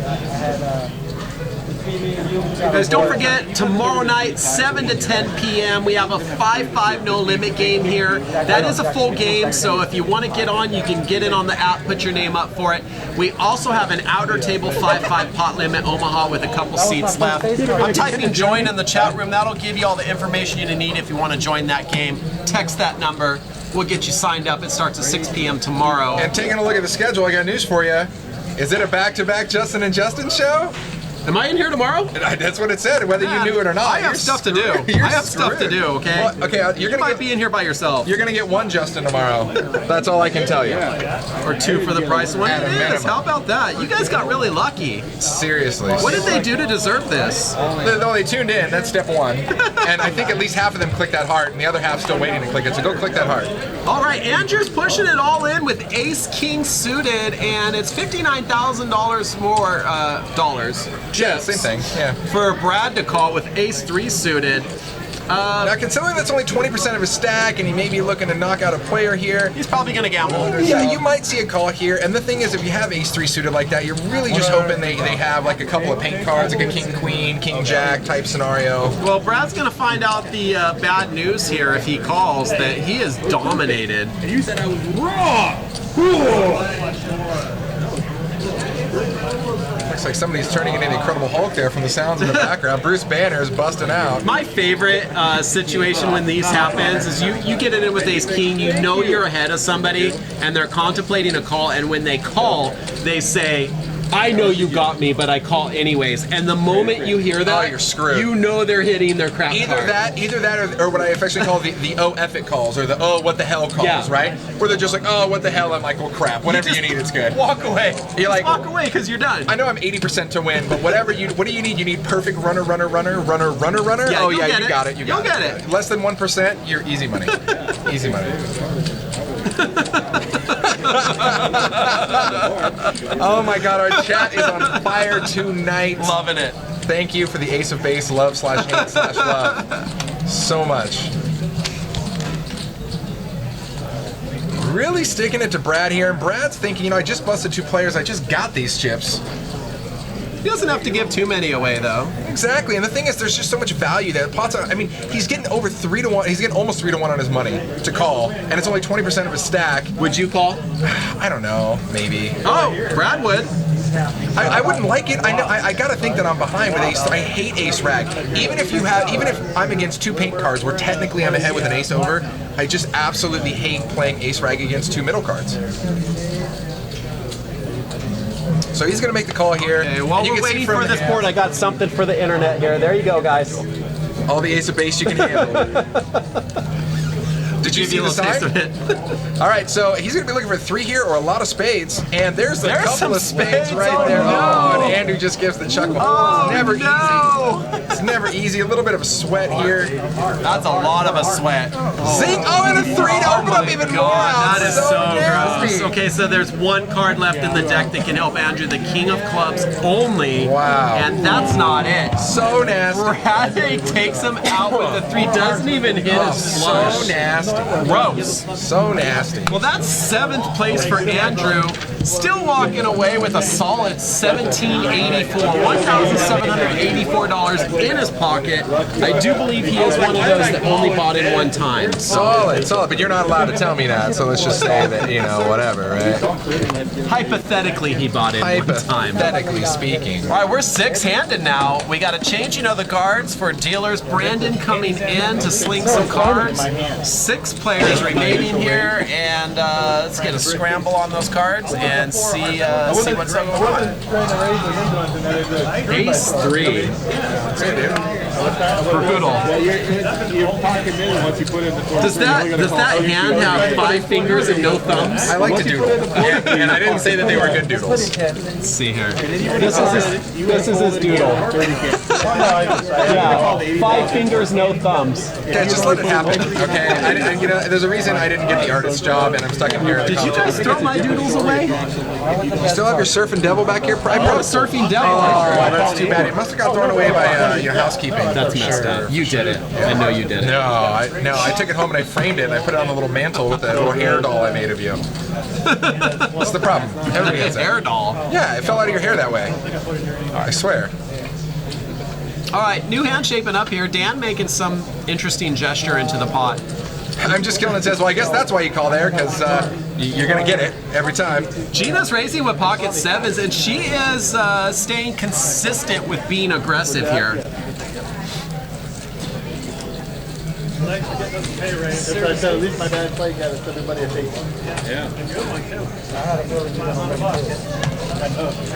Guys, don't forget, tomorrow night, 7 to 10 p.m., we have a 5-5 no limit game here. That is a full game, so if you want to get on, you can get in on the app, put your name up for it. We also have an outer table 5-5 pot limit Omaha with a couple seats left. I'm typing join in the chat room. That'll give you all the information you need if you want to join that game. Text that number. We'll get you signed up. It starts at 6 p.m. tomorrow. And taking a look at the schedule, I got news for you. Is it a back-to-back Justin and Justin show? Am I in here tomorrow? That's what it said, whether you knew it or not. I have stuff to do. I have stuff to do, okay? Well, okay, you might be in here by yourself. You're going to get 1 Justin tomorrow. That's all I can tell you. Or 2 for the price of 1. At a minimum. How about that? You guys got really lucky. Seriously. What did they do to deserve this? No, they tuned in. That's step 1. And I think at least half of them clicked that heart, and the other half still waiting to click it. So go click that heart. All right, Andrew's pushing it all in with Ace-King suited, and it's $59,000 more dollars. Yeah, same thing. Yeah. For Brad to call with Ace-3 suited. Now, considering that's only 20% of his stack, and he may be looking to knock out a player here, he's probably going to gamble. Yeah, you might see a call here. And the thing is, if you have Ace-3 suited like that, you're really just hoping they have like a couple of paint cards, like a King-Queen, King-Jack type scenario. Well, Brad's going to find out the bad news here if he calls that he is dominated. And you said I was wrong! Looks like somebody's turning into the Incredible Hulk there from the sounds in the background. Bruce Banner is busting out. My favorite situation when these happens is you get it in with Ace-King, you know you're ahead of somebody, and they're contemplating a call, and when they call, they say, I know you got me, but I call anyways. And the moment you hear that, you're screwed. You know they're hitting their crap Either card. that, or what I affectionately call the oh F it calls, or the oh what the hell calls, Yeah. right? Where they're just like, oh what the hell, I'm like, well crap, whatever you need, it's good. Walk away. You're like, Walk away because you're done. I know I'm 80% to win, but what do you need? You need perfect runner. Yeah, Oh you'll yeah, get you it. got it. You'll get it. Less than 1%, you're easy money. Easy money. Oh my God, our chat is on fire tonight. Loving it. Thank you for the Ace of Base love / hate / love so much. Really sticking it to Brad here, and Brad's thinking, I just busted 2 players, I just got these chips. He doesn't have to give too many away, though. Exactly, and the thing is, there's just so much value there. Pots, he's getting over 3 to 1. He's getting almost 3 to 1 on his money to call, and it's only 20% of his stack. Would you call? I don't know, maybe. Oh, Brad would. I wouldn't like it. I know. I gotta think that I'm behind with ace. I hate ace rag. Even if I'm against 2 paint cards, where technically I'm ahead with an ace over, I just absolutely hate playing ace rag against 2 middle cards. So he's gonna make the call here. Okay, while we're waiting for this board, I got something for the internet here. There you go, guys. All the ace of base you can handle. Did you see the sign? All right, so he's going to be looking for 3 here or a lot of spades, and there's a couple of spades right there. Oh, and Andrew just gives the chuckle. Oh, it's never easy. It's never easy. A little bit of a sweat here. That's a lot of a sweat. Zing! Oh, and a 3 to open up even more. That is so nasty. gross. Okay, so there's 1 card left in the deck that can help Andrew, the King of Clubs only. Wow. And that's not it. So nasty. Brad takes him out with the 3. Doesn't even hit his flush. So nasty. Gross. So nasty. Well, that's 7th place for Andrew. Still walking away with a solid $1,784, $1,784 in his pocket. I do believe he is one of those that only bought in 1 time. Solid. But you're not allowed to tell me that, so let's just say that, whatever, right? Hypothetically, he bought in 1 time. Hypothetically speaking. All right, we're 6-handed now. We got to change, the cards for dealers. Brandon coming in to sling some cards. 6 players remaining here, and let's get a scramble on those cards and see what's going on. Ace 3. Brutal. Does that hand have 5 fingers and no thumbs? I like to doodle. And I didn't say that they were good doodles. Let's see here. This is his doodle. Yeah, 5 fingers, no thumbs. Okay, just let it happen. Okay, there's a reason I didn't get the artist's job, and I'm stuck in here. Did you guys throw my doodles away? You still have your surfing devil back here? I brought a surfing devil. Oh, that's too bad. It must have got thrown away by housekeeping. That's messed up. You did it. I know you did it. No, I took it home and I framed it and I put it on the little mantle with that little hair doll I made of you. What's the problem? Everybody has hair doll. Yeah, it fell out of your hair that way. I swear. All right, new hand shaping up here. Dan making some interesting gesture into the pot. I'm just killing it. Says, well, I guess that's why you call there, because you're gonna get it every time. Gina's raising with pocket 7s, and she is staying consistent with being aggressive here. That's what I said, at least my dad played got everybody a big one. Yeah.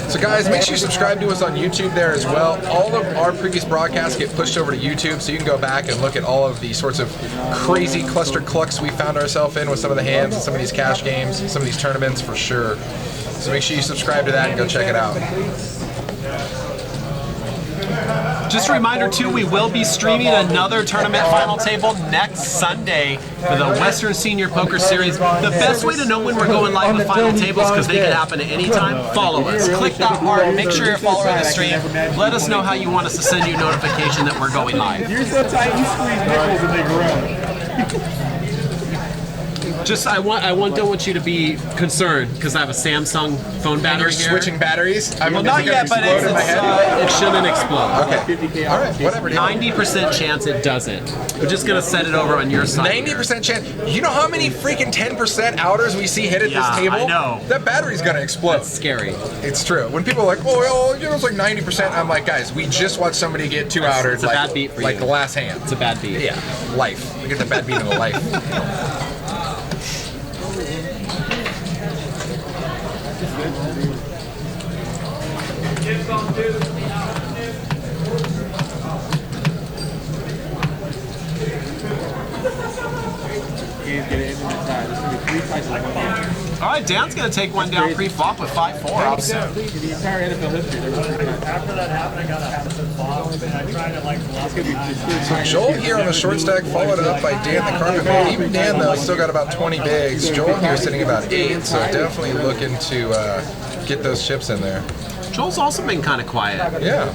So guys, make sure you subscribe to us on YouTube there as well. All of our previous broadcasts get pushed over to YouTube, so you can go back and look at all of the sorts of crazy cluster clucks we found ourselves in with some of the hands and some of these cash games, some of these tournaments for sure. So make sure you subscribe to that and go check it out. Just a reminder too, we will be streaming another tournament final table next Sunday for the Western Senior Poker Series. The best way to know when we're going live with final tables, because they can happen at any time, follow us. Click that heart, make sure you're following the stream. Let us know how you want us to send you a notification that we're going live. You're so tight, you squeeze nickels and they grow. Just, I don't want you to be concerned, because I have a Samsung phone battery here. Switching batteries? Well, not yet, but it shouldn't explode. Okay. All right, whatever. 90% chance it doesn't. We're just going to set it over on your side. 90% chance. You know how many freaking 10% outers we see hit at this table? I know. That battery's going to explode. It's scary. It's true. When people are like, oh, it's like 90%, I'm like, guys, we just watched somebody get 2 outers. It's a bad beat for you. Like the last hand. It's a bad beat. Yeah, life. We get the bad beat of the life. Game's gonna end in the tie. There's gonna be 3 prices on one. All right, Dan's going to take one down pre-flop with 5-4. In the entire NFL history, there was 3 times. After that happened, I got a habit of flop, and I tried to like flop. It's gonna be just Joel here on the short stack, followed up by Dan the Carpet Man. Even Dan, though, still got about 20 bigs. Joel here sitting about 8, so definitely looking to get those chips in there. Joel's also been kind of quiet. Yeah.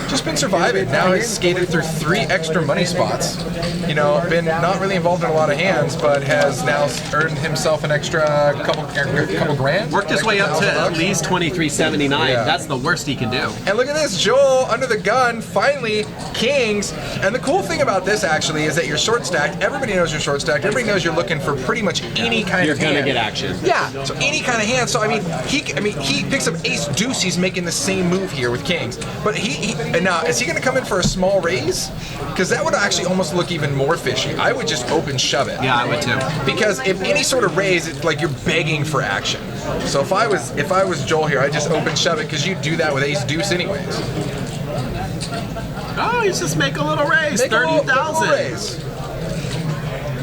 Just been surviving. Now he's skated through 3 extra money spots. You know, been not really involved in a lot of hands, but has now earned himself an extra couple grand. Worked his way up to at least 23.79. Yeah. That's the worst he can do. And look at this, Joel under the gun, finally, kings. And the cool thing about this actually is that you're short stacked. Everybody knows you're short stacked. Everybody knows you're looking for pretty much any kind You're of going hand. to get action. Yeah, so any kind of hand. So I mean, he picks up ace deuce. He's making the same move here with kings. But and now is he going to come in for a small raise? Because that would actually almost look even more fishy. I would just open shove it. Yeah, I would too. Because if any sort of raise, it's like you're begging for action. So if I was Joel here, I'd just open shove it because you do that with ace deuce anyways. Oh, he's just make a little raise. Make a little 30,000. raise.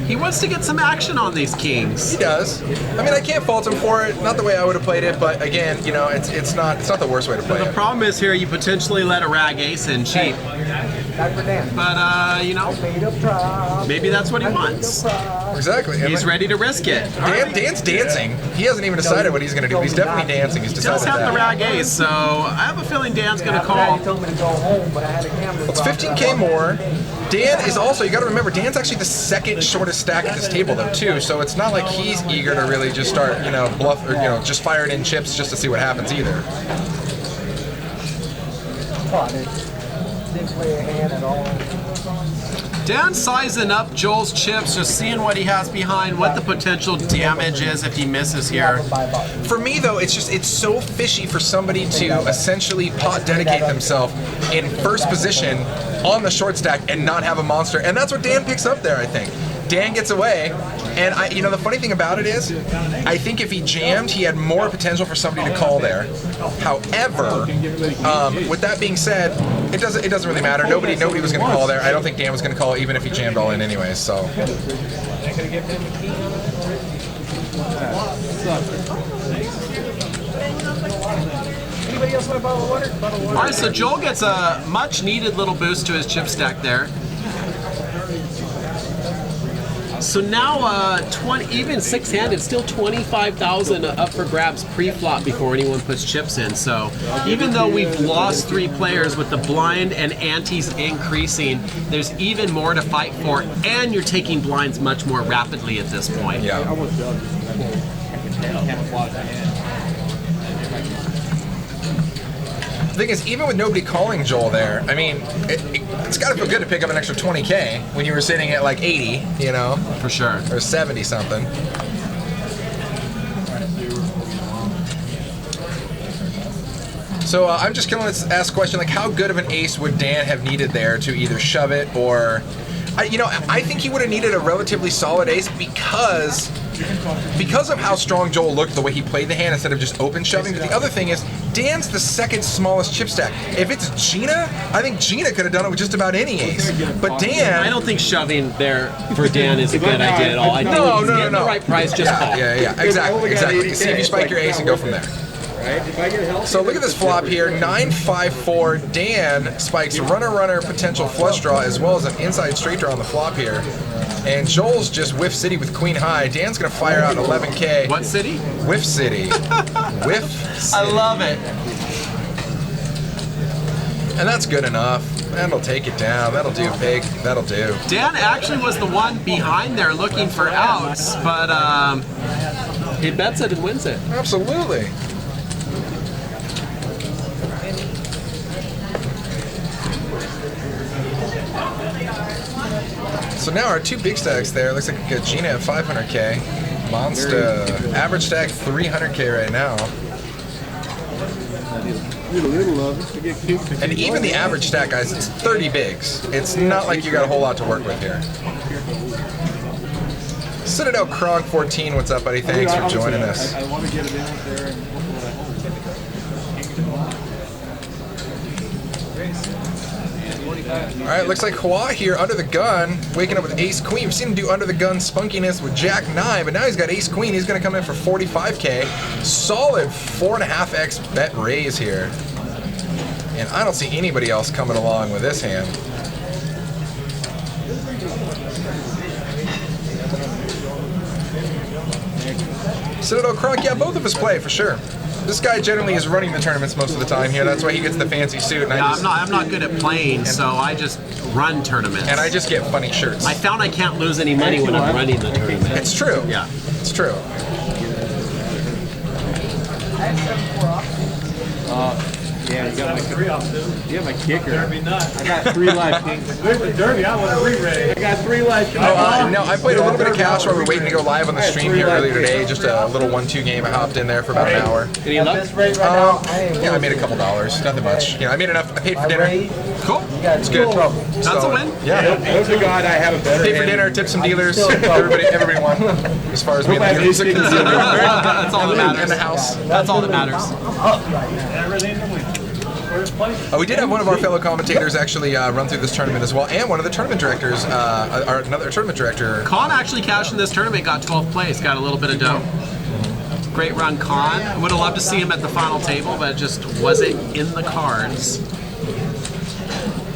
He wants to get some action on these kings. He does. I mean, I can't fault him for it. Not the way I would have played it, but again, you know, it's not the worst way to play The it. problem is here you potentially let a rag ace in cheap. But, you know, maybe that's what he wants. Exactly. And He's like, ready to risk it. Dan's dancing. He hasn't even decided what he's going to do. He's definitely dancing. He's He decided does have that. the rag ace, so I have a feeling Dan's going to call. It's 15K more. Dan is also, you got to remember, Dan's actually the second shortest stack at this table, though, too. So it's not like he's eager to really just start, you know, bluff or, you know, just firing in chips just to see what happens either. Didn't play a hand at all. Dan sizing up Joel's chips, just seeing what he has behind, what the potential damage is if he misses here. For me, though, it's so fishy for somebody to essentially pot dedicate themselves in first position on the short stack and not have a monster. And that's what Dan picks up there, I think. Dan gets away, and you know, the funny thing about it is, I think if he jammed, he had more potential for somebody to call there. However, with that being said, it doesn't really matter. Nobody was going to call there. I don't think Dan was going to call even if he jammed all in anyway. So. All right, so Joel gets a much-needed little boost to his chip stack there. So now, even six-handed, still 25,000 up for grabs pre-flop before anyone puts chips in. So even though we've lost 3 players with the blind and antes increasing, there's even more to fight for, and you're taking blinds much more rapidly at this point. Yeah. The thing is, even with nobody calling Joel there, I mean, it's got to feel good to pick up an extra 20K when you were sitting at like 80, you know? For sure. Or 70 something. So I'm just going to ask a question, like how good of an ace would Dan have needed there to either shove it or... I think he would have needed a relatively solid ace because of how strong Joel looked, the way he played the hand instead of just open shoving. But the other thing is, Dan's the second smallest chip stack. If it's Gina, I think Gina could have done it with just about any ace. But Dan... I don't think shoving there for Dan is a good idea at all. I think if he's getting the right price, just call. Yeah, exactly. See if you spike your ace and go from there. So look at this flop here, 9-5-4. Dan spikes runner, potential flush draw, as well as an inside straight draw on the flop here. And Joel's just whiff city with queen high. Dan's gonna fire out 11K. What city? Whiff city. Whiff city. I love it. And that's good enough. That'll take it down. That'll do, big. That'll do. Dan actually was the one behind there looking for outs, but he bets it and wins it. Absolutely. So now our 2 big stacks there. Looks like we got Gina at 500K. Monster. Average stack 300K right now. And even the average stack, guys, it's 30 bigs. It's not like you got a whole lot to work with here. Citadel Kronk 14, what's up, buddy? Thanks for joining us. I want to get it in there and hopefully I hold. All right, looks like Hua here under the gun, waking up with Ace Queen. We've seen him do under the gun spunkiness with Jack 9, but now he's got Ace Queen. He's going to come in for 45K. Solid 4.5x bet raise here. And I don't see anybody else coming along with this hand. Citadel Crunk, yeah, both of us play for sure. This guy generally is running the tournaments most of the time here. That's why he gets the fancy suit. And yeah, I'm not good at playing, so I just run tournaments. And I just get funny shirts. I found I can't lose any money when I'm running the tournament. It's true. Yeah. It's true. Yeah, you got my kicker. I got 3 life kings. Derby, I want to re-raise. I got 3 life kings. No, I played a little bit of cash while we were waiting to go live on the stream here earlier today. Just a little 1-2 game. I hopped in there for about an hour. Any luck? Yeah, I made a couple dollars. Nothing much. You know, I made enough. I paid for dinner. Cool. It's good. That's a win. Yeah. Those are God, I have a better Paid for dinner, tipped some dealers. Everybody won. As far as me and the dealers are concerned. That's all that matters. In the house. That's all that matters. We did have one of our fellow commentators actually run through this tournament as well, and one of the tournament directors, another tournament director. Con actually cashed in this tournament, got 12th place, got a little bit of dough. Great run, Con. Would have loved to see him at the final table, but it just wasn't in the cards.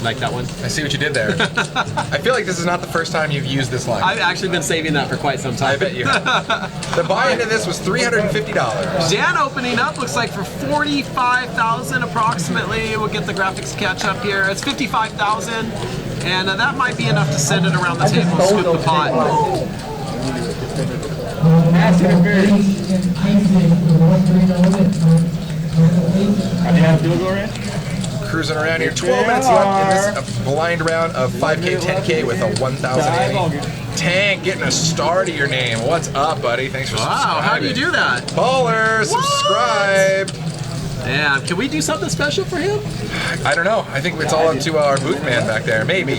Like that one? I see what you did there. I feel like this is not the first time you've used this line. I've actually been saving that for quite some time. I bet you have. The buy into this was $350. Dan opening up, looks like for 45,000 approximately. We'll get the graphics catch up here. It's 55,000, and that might be enough to send it around the table and scoop the pot. Cruising around here, 12 minutes left in this blind round of 5K, 10K with a 1,080. Tank getting a star to your name. What's up, buddy? Thanks for subscribing. Wow, how do you do that? Baller, subscribe. Yeah, can we do something special for him? I don't know. I think it's all up to our booth man back there. Maybe.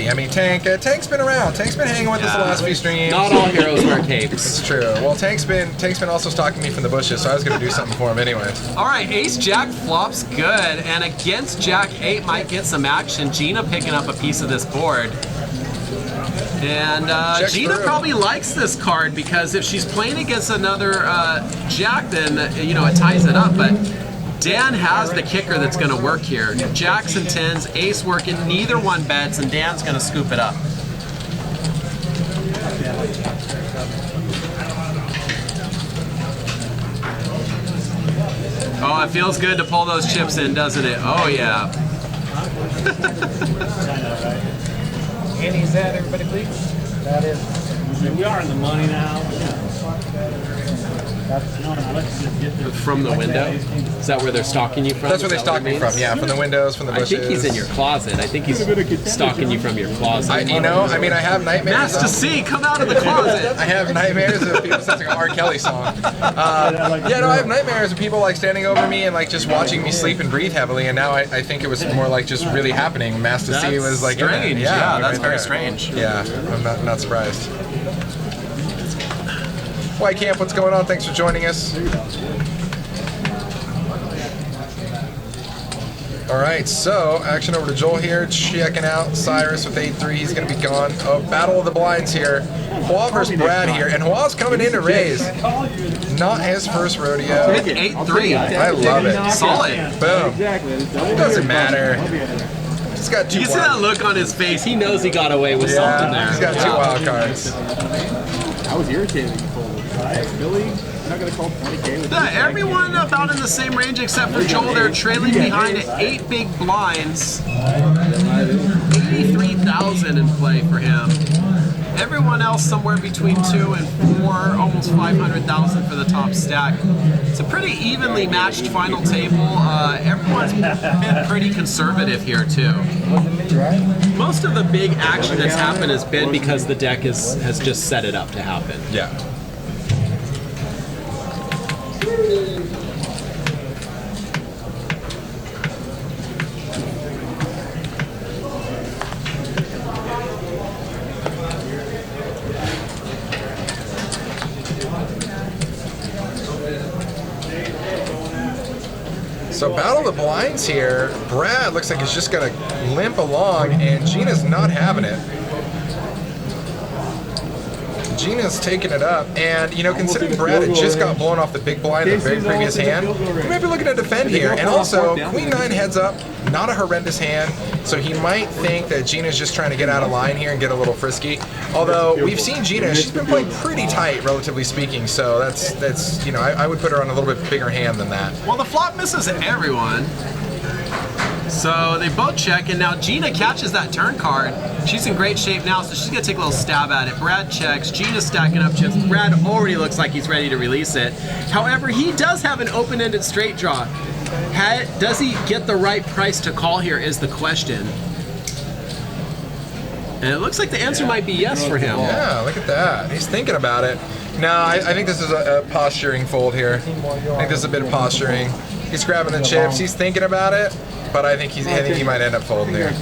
I mean, Tank's been around. Tank's been hanging with us the last few streams. Not all heroes wear capes. It's true. Well, Tank's been also stalking me from the bushes, so I was going to do something for him anyway. All right, Ace Jack flops good, and against Jack 8 might get some action. Gina picking up a piece of this board. And Gina probably likes this card because if she's playing against another Jack, then it ties it up. But Dan has the kicker that's going to work here. Jacks and 10s, Ace working, neither one bets, and Dan's going to scoop it up. Oh, it feels good to pull those chips in, doesn't it? Oh, yeah. Annie's that, everybody, please? That is. We are in the money now. From the window? Is that where they're stalking you from? That's where they stalk me from, yeah, from the windows, from the bushes. I think he's in your closet. I think he's stalking you from your closet. I have nightmares. Mass to see, come out of the closet. I have nightmares of people, sounds like an R. Kelly song. I have nightmares of people like standing over me and like just watching me sleep and breathe heavily, and now I think it was more like just really happening. Mass to see was like strange. Yeah, that's very strange. Yeah, I'm not surprised. White Camp, what's going on? Thanks for joining us. All right, so action over to Joel here, checking out Cyrus with 8-3. He's going to be gone. Oh, Battle of the Blinds here. Hua versus Brad here, and Hua's coming in to raise. Not his first rodeo. 8-3. I love it. Solid. Boom. It doesn't matter. He's got two. You see that look on his face? He knows he got away with something there. He's got 2 wild cards. I was irritated when you pulled it. Really? You're not going to call 20K with everyone about in the same range except for Joel. They're trailing behind at 8 big blinds. 83,000 in play for him. Everyone else somewhere between 2 and 4, almost 500,000 for the top stack. It's a pretty evenly matched final table. Everyone's been pretty conservative here too. Most of the big action that's happened has been because the deck has just set it up to happen. Yeah. So Battle of the Blinds here. Brad looks like he's just going to limp along, and Gina's not having it. Gina's taking it up, and you know, considering Brad had just got blown off the big blind in the very previous hand, he might be looking to defend here. And also, Queen 9 heads up, not a horrendous hand, so he might think that Gina's just trying to get out of line here and get a little frisky. Although we've seen Gina, she's been playing pretty tight, relatively speaking. So that's you know, I would put her on a little bit bigger hand than that. Well, the flop misses everyone. So they both check, and now Gina catches that turn card. She's in great shape now, so she's gonna take a little stab at it. Brad checks, Gina's stacking up chips. Brad already looks like he's ready to release it. However, he does have an open-ended straight draw. Does he get the right price to call here is the question. And it looks like the answer might be yes for him. Yeah, look at that. He's thinking about it. No, I think this is a posturing fold here. I think this is a bit of posturing. He's grabbing the chips. He's thinking about it, but I think he might end up folding here.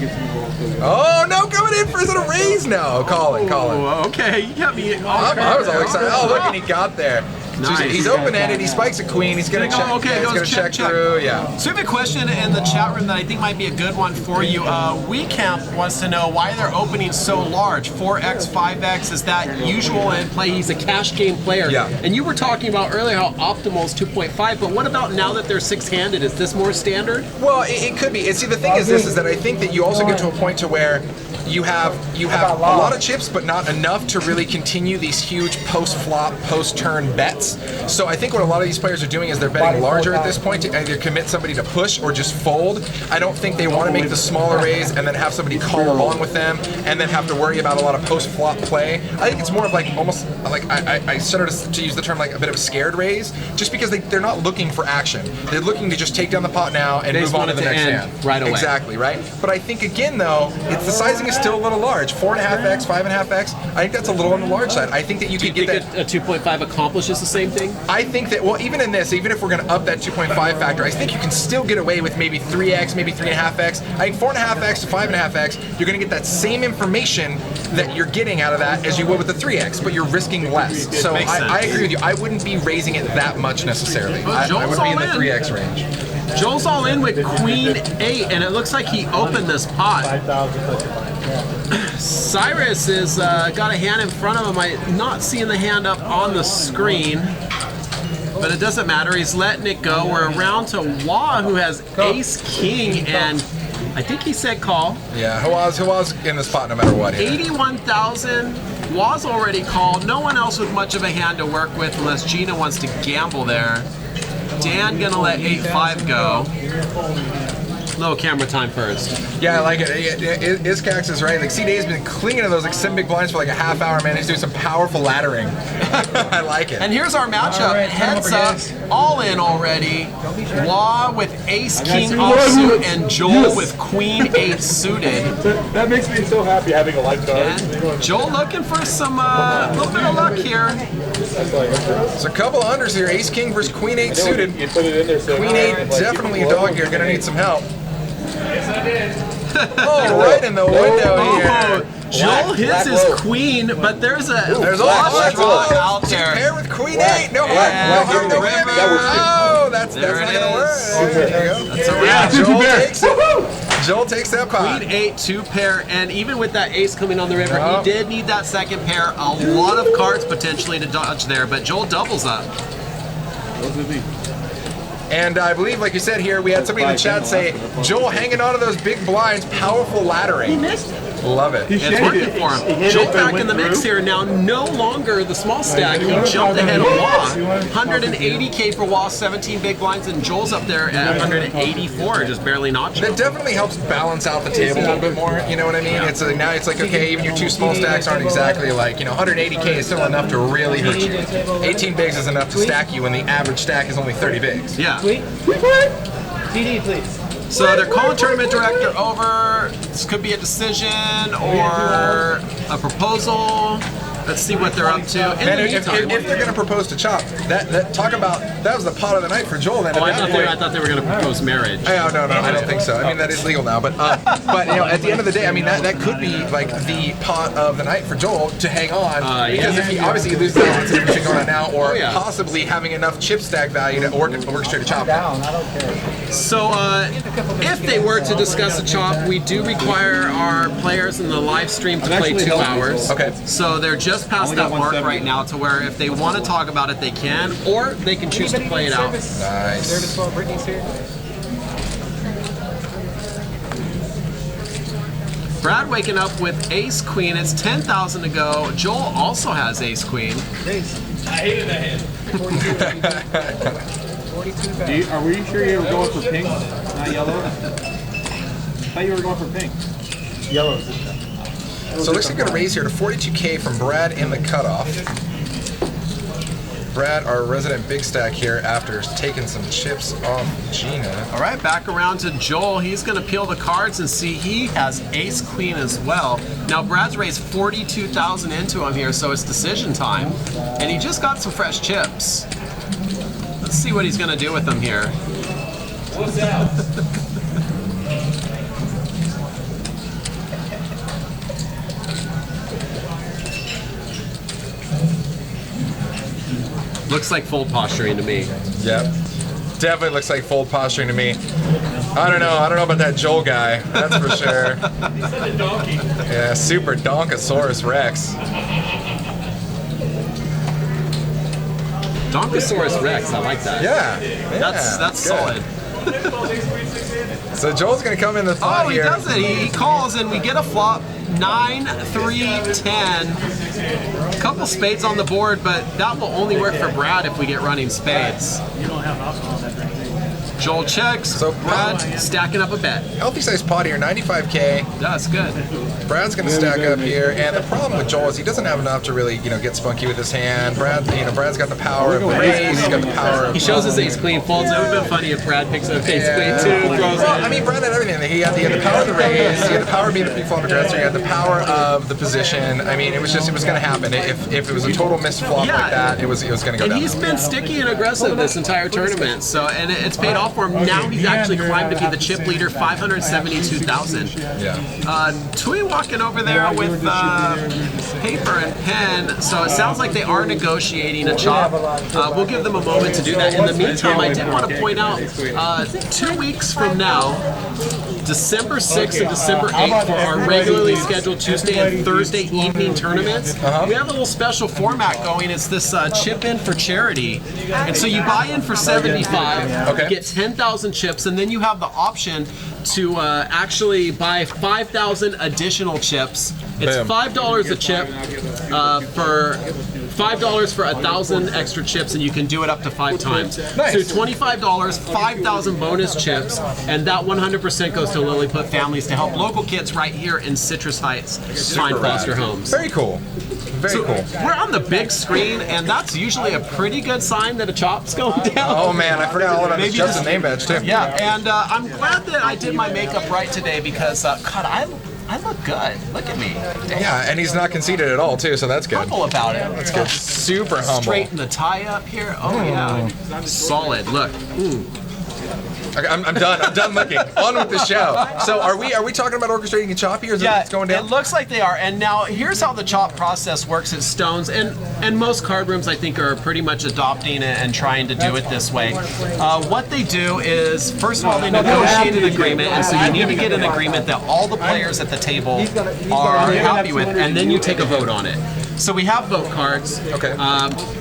Oh no, coming in for is it a raise? No, calling. Oh, okay, you got me. I was all excited. Oh look, and he got there. Nice. So he's open-ended. He spikes a queen. He's gonna check. Okay, he's gonna check through. Yeah. So we have a question in the chat room that I think might be a good one for you. WeCamp wants to know why they're opening so large. 4x, 5x, is that usual in play? He's a cash game player. Yeah. And you were talking about earlier how optimal is 2.5, but what about now that they're six-handed? Is this more standard? Well, it could be. See, the thing is this, is that I think that you also get to a point to where you have a lot of chips, but not enough to really continue these huge post-flop, post-turn bets. So I think what a lot of these players are doing is they're betting larger at this point to either commit somebody to push or just fold. I don't think they want to make the smaller raise and then have somebody call along with them and then have to worry about a lot of post-flop play. I think it's more of like almost like I started to use the term like a bit of a scared raise, just because they're not looking for action. They're looking to just take down the pot now and move on to the next hand. Right away. Exactly, right? But I think again though, it's the sizing is still a little large. 4.5x, 5.5x. I think that's a little on the large side. I think that you could get that. A 2.5 accomplishes the same thing? I think that, well, even in this, even if we're going to up that 2.5 factor, I think you can still get away with maybe 3x, maybe 3.5x. I think 4.5x to 5.5x, you're going to get that same information that you're getting out of that as you would with the 3x, but you're risking less. So I agree with you. I wouldn't be raising it that much necessarily. I would be in the 3x range. Joel's all in with Queen 8, and it looks like he opened this pot. Cyrus has got a hand in front of him. I'm not seeing the hand up on the screen, but it doesn't matter. He's letting it go. We're around to Wah, who has Ace King, and I think he said call. Yeah, Hawaz in this pot no matter what. 81,000. Wah's already called. No one else with much of a hand to work with unless Gina wants to gamble there. Dan gonna let 8-5 go. Little camera time first. Yeah, I like it. Iskax is right. Like C-Day's been clinging to those like 7 big blinds for like a half hour, man. He's doing some powerful laddering. I like it. And here's our matchup. Right, heads up, all in already. Wah with Ace King offsuit and Joel with Queen 8 suited. That makes me so happy having a lifeguard. And Joel looking for some little bit of luck here. So a couple of unders here. Ace King versus Queen 8 suited. Queen 8 definitely a dog here. Gonna need some help. Oh, right in the window here. Joel hits his queen, but there's a flush draw out there. Pair with Queen 8. No heart, no river. Oh, that's not gonna work. There you go. That's a wrap. Joel takes it. Joel takes that pot. Queen 8, 2-pair, and even with that ace coming on the river, he did need that second pair. A lot of cards potentially to dodge there, but Joel doubles up. And I believe, like you said here, we had somebody in the chat say, Joel hanging on to those big blinds, powerful laddering. He missed it. Love it. It's working for him. Joel back in the mix here now, no longer the small stack. He jumped ahead of Wah. 180K for Wah, 17 big blinds, and Joel's up there at 184, just barely notching. That definitely helps balance out the table a little bit more, you know what I mean? Yeah. It's now it's like, okay, even your 2 small stacks aren't exactly like, 180K is still enough to really hurt you. 18 bigs is enough to stack you when the average stack is only 30 bigs. Yeah. DD, please. So they're calling tournament director over. This could be a decision or a proposal. Let's see what they're up to. In Man, the if meantime, they're gonna propose to Chop, that was the pot of the night for Joel. Then I at that point, thought they were going to propose marriage. Oh, no, I don't think so. I mean, that is legal now, but you know, at the end of the day, I mean, that could be like the pot of the night for Joel to hang on, because if he obviously loses balance and everything going on now, or possibly having enough chip stack value to orchestrate a chop. So, if they were to discuss a chop, we do require our players in the live stream to play 2 hours. Okay. So they're just past that mark right now, to where if they want to talk about it, they can, or they can choose to play it out. Nice. Brad waking up with Ace Queen. It's 10,000 to go. Joel also has Ace Queen. I hated that hand. Are we sure you were going for pink, not yellow? I thought you were going for pink. Yellow. So it looks like a raise here to 42K from Brad in the cutoff. Brad, our resident big stack here, after taking some chips off Gina. All right, back around to Joel. He's going to peel the cards and see he has Ace Queen as well. Now, Brad's raised 42,000 into him here, so it's decision time. And he just got some fresh chips. Let's see what he's going to do with them here. What's that? Looks like fold posturing to me. Yep. Definitely looks like fold posturing to me. I don't know about that Joel guy, that's for sure. He said a donkey. Yeah, Super Donkosaurus Rex. Donkosaurus Rex, I like that. Yeah. That's good. solid. So Joel's gonna come in the pot Oh, he here. does it. He calls and we get a flop. 9, 3, 10. Couple spades on the board, but that will only work for Brad if we get running spades. Joel checks. So Brad stacking up a bet. Healthy size pot here, 95K. That's good. Brad's gonna stack up here, and the problem with Joel is he doesn't have enough to really, get spunky with his hand. Brad's got the power of the raise. He's got the power of. He shows his ace queen folds. It would have been funny if Brad picks up ace queen too. Throws Well, it. I mean, Brad had everything. He had the power of the raise. He had the power of being the pre-flop aggressor. He had the power of the position. I mean, it was gonna happen. If it was a total missed flop like that, it was gonna go And down. he's been sticky and aggressive this entire tournament. So, and it's paid off for him. Now he's actually climbed to be the chip leader, 572,000. Yeah. Tui walking over there with paper and pen. So it sounds like they are negotiating a chop. We'll give them a moment to do that. In the meantime, I did want to point out 2 weeks from now, December 6th and December 8th, for our regularly scheduled Tuesday and Thursday evening tournaments, we have a little special format going. It's this chip in for charity. And so you buy in for 75, you get 10,000 chips, and then you have the option to actually buy 5,000 additional chips. It's $5 a chip for $5 for 1,000 extra chips, and you can do it up to 5 times. Nice. So $25, 5,000 bonus chips, and that 100% goes to Lilliput Families to help local kids right here in Citrus Heights find foster homes. Very cool. Very cool. We're on the big screen, and that's usually a pretty good sign that a chop's going down. Oh man, I forgot all about this Justin name badge too. Yeah, and I'm glad that I did my makeup right today because, God, I look good. Look at me. Damn. Yeah, and he's not conceited at all too, so that's good. Humble about it. That's good. Super humble. Straighten the tie up here. Oh yeah, solid. Look. Okay, I'm done. I'm done looking. On with the show. So are we talking about orchestrating a chop here? Is it going down? It looks like they are. And now here's how the chop process works at Stones, and most card rooms I think are pretty much adopting it and trying to do it this way. What they do is, first of all, they negotiate an agreement, and so you need to get an agreement that all the players at the table are happy with, and then you take a vote on it. So we have vote cards. Okay.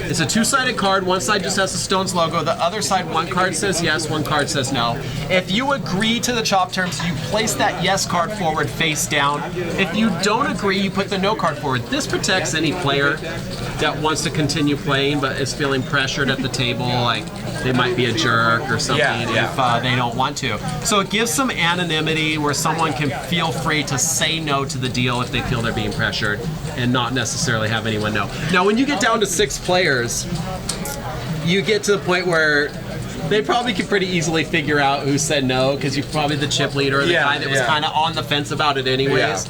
It's a two-sided card. One side just has the Stones logo. The other side, one card says yes, one card says no. If you agree to the chop terms, you place that yes card forward face down. If you don't agree, you put the no card forward. This protects any player that wants to continue playing but is feeling pressured at the table, like they might be a jerk or something if they don't want to. So it gives some anonymity where someone can feel free to say no to the deal if they feel they're being pressured and not necessarily have anyone know. Now, when you get down to 6 players, you get to the point where they probably could pretty easily figure out who said no, because you're probably the chip leader or the guy that was kind of on the fence about it anyways.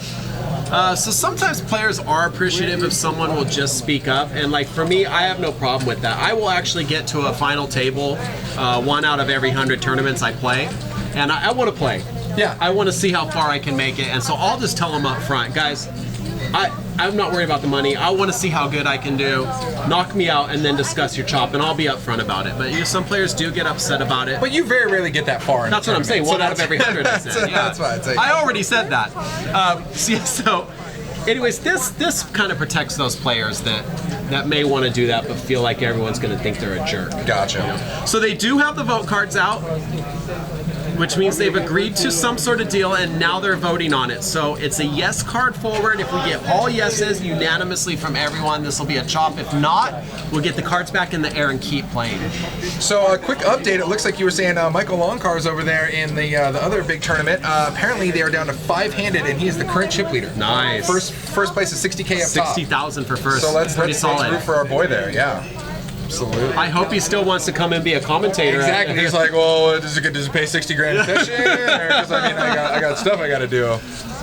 So sometimes players are appreciative if someone will just speak up, and like for me, I have no problem with that. I will actually get to a final table 1 out of every 100 tournaments I play, and I want to play. Yeah. I want to see how far I can make it, and so I'll just tell them up front, guys, I'm not worried about the money. I want to see how good I can do. Knock me out and then discuss your chop, and I'll be upfront about it. But some players do get upset about it. But you very rarely get that far. That's what I'm saying. 1 out of every 100. That's why I'd say. I already said that. So, anyways, this kind of protects those players that may want to do that, but feel like everyone's going to think they're a jerk. Gotcha. So they do have the vote cards out, which means they've agreed to some sort of deal, and now they're voting on it. So it's a yes card forward. If we get all yeses unanimously from everyone, this will be a chop. If not, we'll get the cards back in the air and keep playing. So a quick update. It looks like you were saying Michael Longcar's over there in the other big tournament. Apparently they are down to 5-handed, and he's the current chip leader. Nice. First place is 60K up top. 60,000 for first. So let's pretty solid. root for our boy there. Yeah. Absolutely. I hope he still wants to come and be a commentator. Exactly. He's like, well, does it pay 60 grand a session? Because I mean, I got stuff I got to do.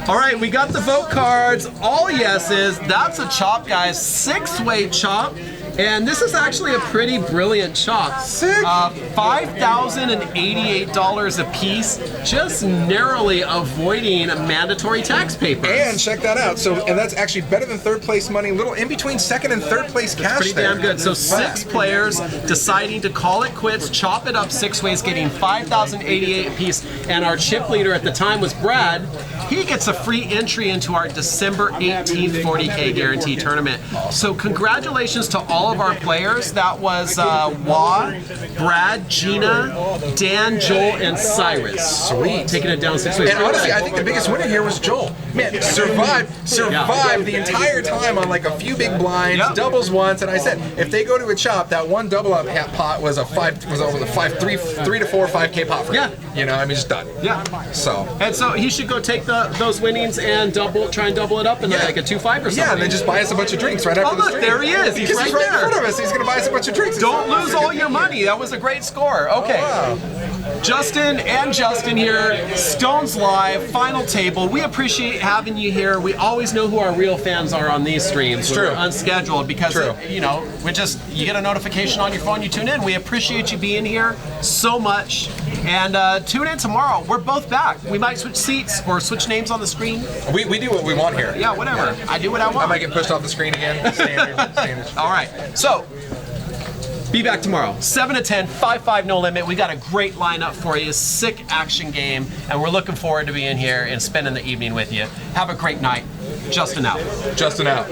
All right, we got the vote cards. All yeses. That's a chop, guys. 6-way chop. And this is actually a pretty brilliant chop. Sick. $5,088 a piece, just narrowly avoiding mandatory tax papers. And check that out. And that's actually better than third place money. A little in between second and third place cash. Pretty there. damn good. So 6 players deciding to call it quits, chop it up 6 ways, getting $5,088 a piece. And our chip leader at the time was Brad. He gets a free entry into our December 18th 40K guarantee tournament. So congratulations to all of our players. That was Wah, Brad, Gina, Dan, Joel, and Cyrus. Sweet. Taking it down 6 ways. And honestly, I think the biggest winner here was Joel. Man, survived the entire time on like a few big blinds, doubles once, and I said if they go to a chop, that one double up pot was over the 3 to 4 5K pot for him. You know, I mean, just done. Yeah. So he should go take those winnings and try and double it up in like a 2-5 or something. Yeah, and then just buy us a bunch of drinks right after the stream. There he is. He's right there. In front of us. He's gonna buy us a bunch of drinks. Don't lose all your money. That was a great score. Okay. Oh, wow. Justin here, Stones Live, final table. We appreciate having you here. We always know who our real fans are on these streams. It's true. We're unscheduled because, you get a notification on your phone, you tune in. We appreciate you being here so much. And tune in tomorrow. We're both back. We might switch seats or switch names on the screen. We do what we want here. Yeah, whatever. I do what I want. I might get pushed off the screen again. Standard. All right. So, be back tomorrow, 7 to 10, 5-5 no limit. We got a great lineup for you, sick action game, and we're looking forward to being here and spending the evening with you. Have a great night. Justin out. Justin out.